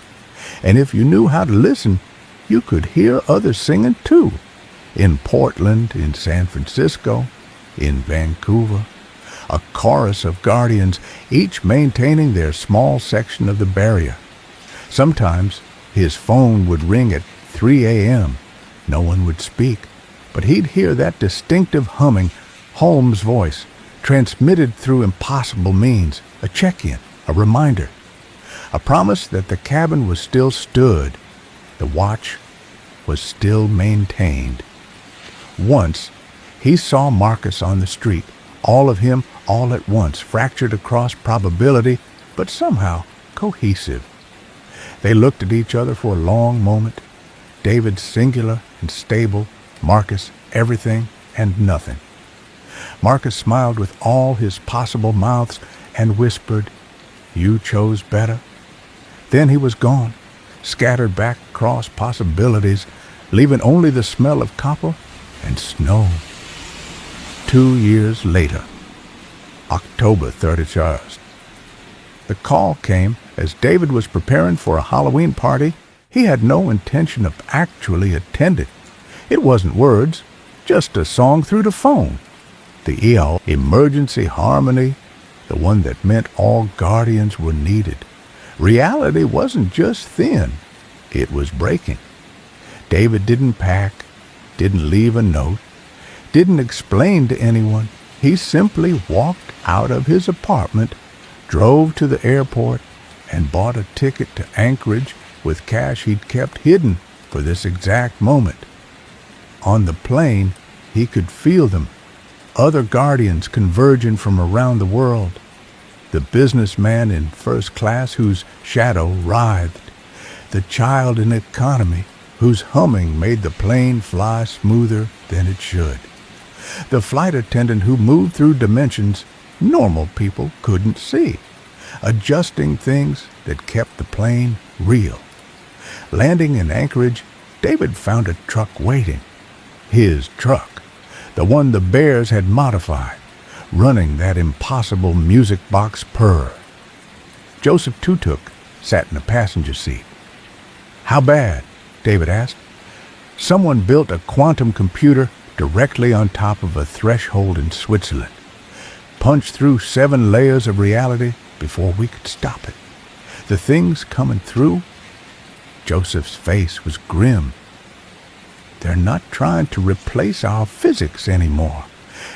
And if you knew how to listen, you could hear others singing too. In Portland, in San Francisco, in Vancouver, a chorus of guardians, each maintaining their small section of the barrier. Sometimes his phone would ring at 3 a.m. No one would speak, but he'd hear that distinctive humming, Holmes' voice, transmitted through impossible means, a check-in, a reminder, a promise that the cabin was still stood, the watch was still maintained. Once, he saw Marcus on the street, all of him all at once, fractured across probability, but somehow cohesive. They looked at each other for a long moment, David singular and stable, Marcus everything and nothing. Marcus smiled with all his possible mouths and whispered, "You chose better." Then he was gone, scattered back across possibilities, leaving only the smell of copper and snow. 2 years later, October 31st. The call came as David was preparing for a Halloween party he had no intention of actually attending. It wasn't words, just a song through the phone. The EL emergency harmony, the one that meant all guardians were needed. Reality wasn't just thin, it was breaking. David didn't pack, didn't leave a note, didn't explain to anyone. He simply walked out of his apartment, drove to the airport, and bought a ticket to Anchorage with cash he'd kept hidden for this exact moment. On the plane, he could feel them, other guardians converging from around the world. The businessman in first class whose shadow writhed, the child in economy whose humming made the plane fly smoother than it should, the flight attendant who moved through dimensions normal people couldn't see, adjusting things that kept the plane real. Landing in Anchorage, David found a truck waiting. His truck, the one the Bears had modified, running that impossible music box purr. Joseph Tutuk sat in the passenger seat. "How bad?" David asked. "Someone built a quantum computer directly on top of a threshold in Switzerland. Punched through 7 layers of reality before we could stop it. The things coming through..." Joseph's face was grim. "They're not trying to replace our physics anymore.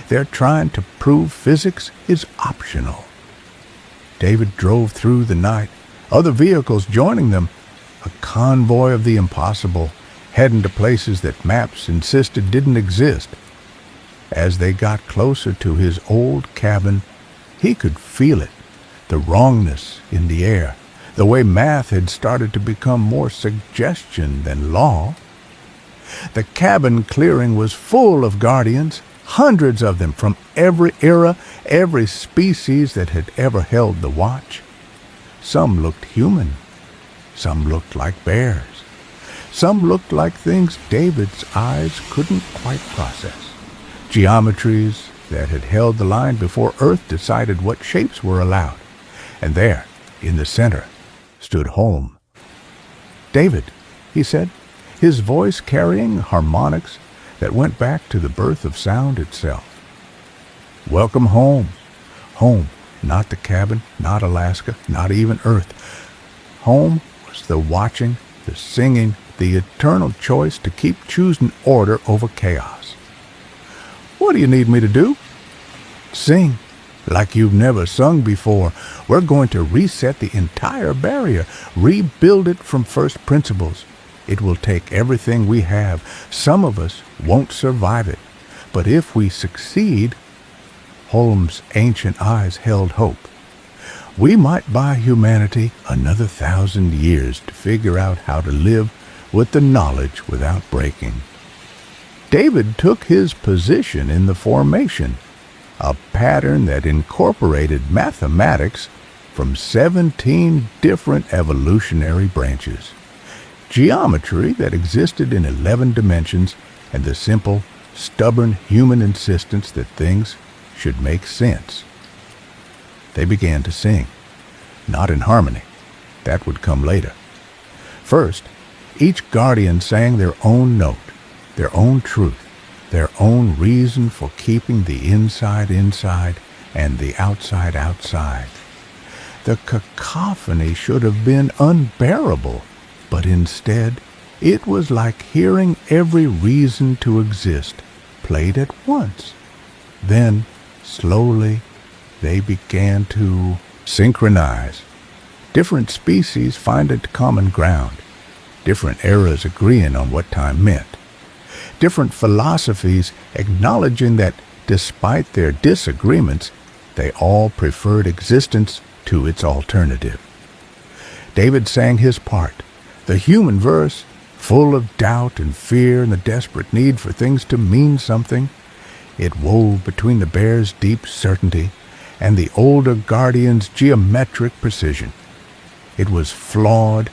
They're trying to prove physics is optional." David drove through the night, other vehicles joining them, a convoy of the impossible, heading to places that maps insisted didn't exist. As they got closer to his old cabin, he could feel it, the wrongness in the air, the way math had started to become more suggestion than law. The cabin clearing was full of guardians, hundreds of them from every era, every species that had ever held the watch. Some looked human, some looked like bears, some looked like things David's eyes couldn't quite process. Geometries that had held the line before Earth decided what shapes were allowed. And there, in the center, stood home. "David," he said, his voice carrying harmonics that went back to the birth of sound itself. "Welcome home. Home, not the cabin, not Alaska, not even Earth. Home was the watching, the singing, the eternal choice to keep choosing order over chaos." "What do you need me to do?" "Sing. Like you've never sung before. We're going to reset the entire barrier, rebuild it from first principles. It will take everything we have. Some of us won't survive it. But if we succeed," Holmes' ancient eyes held hope, "we might buy humanity another 1,000 years to figure out how to live with the knowledge without breaking." David took his position in the formation, a pattern that incorporated mathematics from 17 different evolutionary branches, geometry that existed in 11 dimensions, and the simple, stubborn human insistence that things should make sense. They began to sing, not in harmony. That would come later. First, each guardian sang their own note, their own truth, their own reason for keeping the inside inside and the outside outside. The cacophony should have been unbearable, but instead it was like hearing every reason to exist played at once. Then, slowly, they began to synchronize. Different species finding common ground, different eras agreeing on what time meant. different philosophies acknowledging that despite their disagreements, they all preferred existence to its alternative. David sang his part, the human verse, full of doubt and fear and the desperate need for things to mean something. It wove between the bear's deep certainty and the older guardian's geometric precision. It was flawed,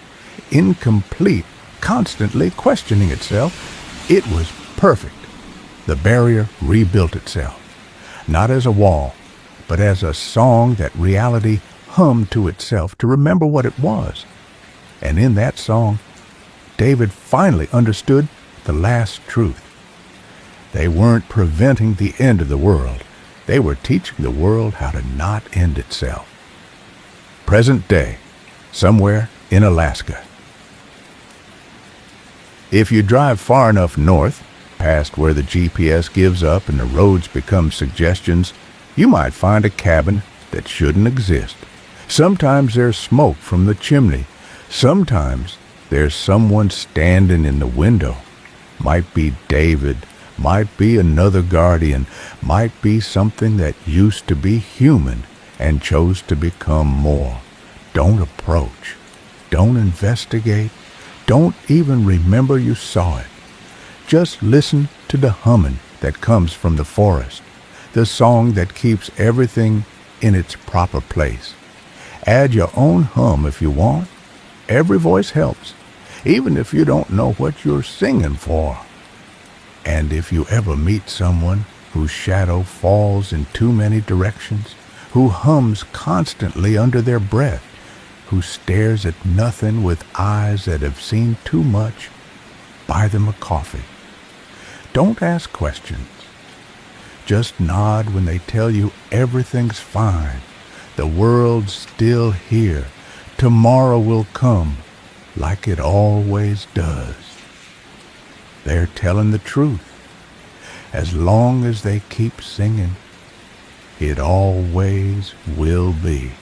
incomplete, constantly questioning itself. It was perfect. The barrier rebuilt itself, not as a wall, but as a song that reality hummed to itself to remember what it was. And in that song, David finally understood the last truth. They weren't preventing the end of the world. They were teaching the world how to not end itself. Present day, somewhere in Alaska. If you drive far enough north, past where the GPS gives up and the roads become suggestions, you might find a cabin that shouldn't exist. Sometimes there's smoke from the chimney. Sometimes there's someone standing in the window. Might be David, might be another guardian, might be something that used to be human and chose to become more. Don't approach. Don't investigate. Don't even remember you saw it. Just listen to the humming that comes from the forest, the song that keeps everything in its proper place. Add your own hum if you want. Every voice helps, even if you don't know what you're singing for. And if you ever meet someone whose shadow falls in too many directions, who hums constantly under their breath, who stares at nothing with eyes that have seen too much, buy them a coffee. Don't ask questions. Just nod when they tell you everything's fine. The world's still here. Tomorrow will come like it always does. They're telling the truth. As long as they keep singing, it always will be.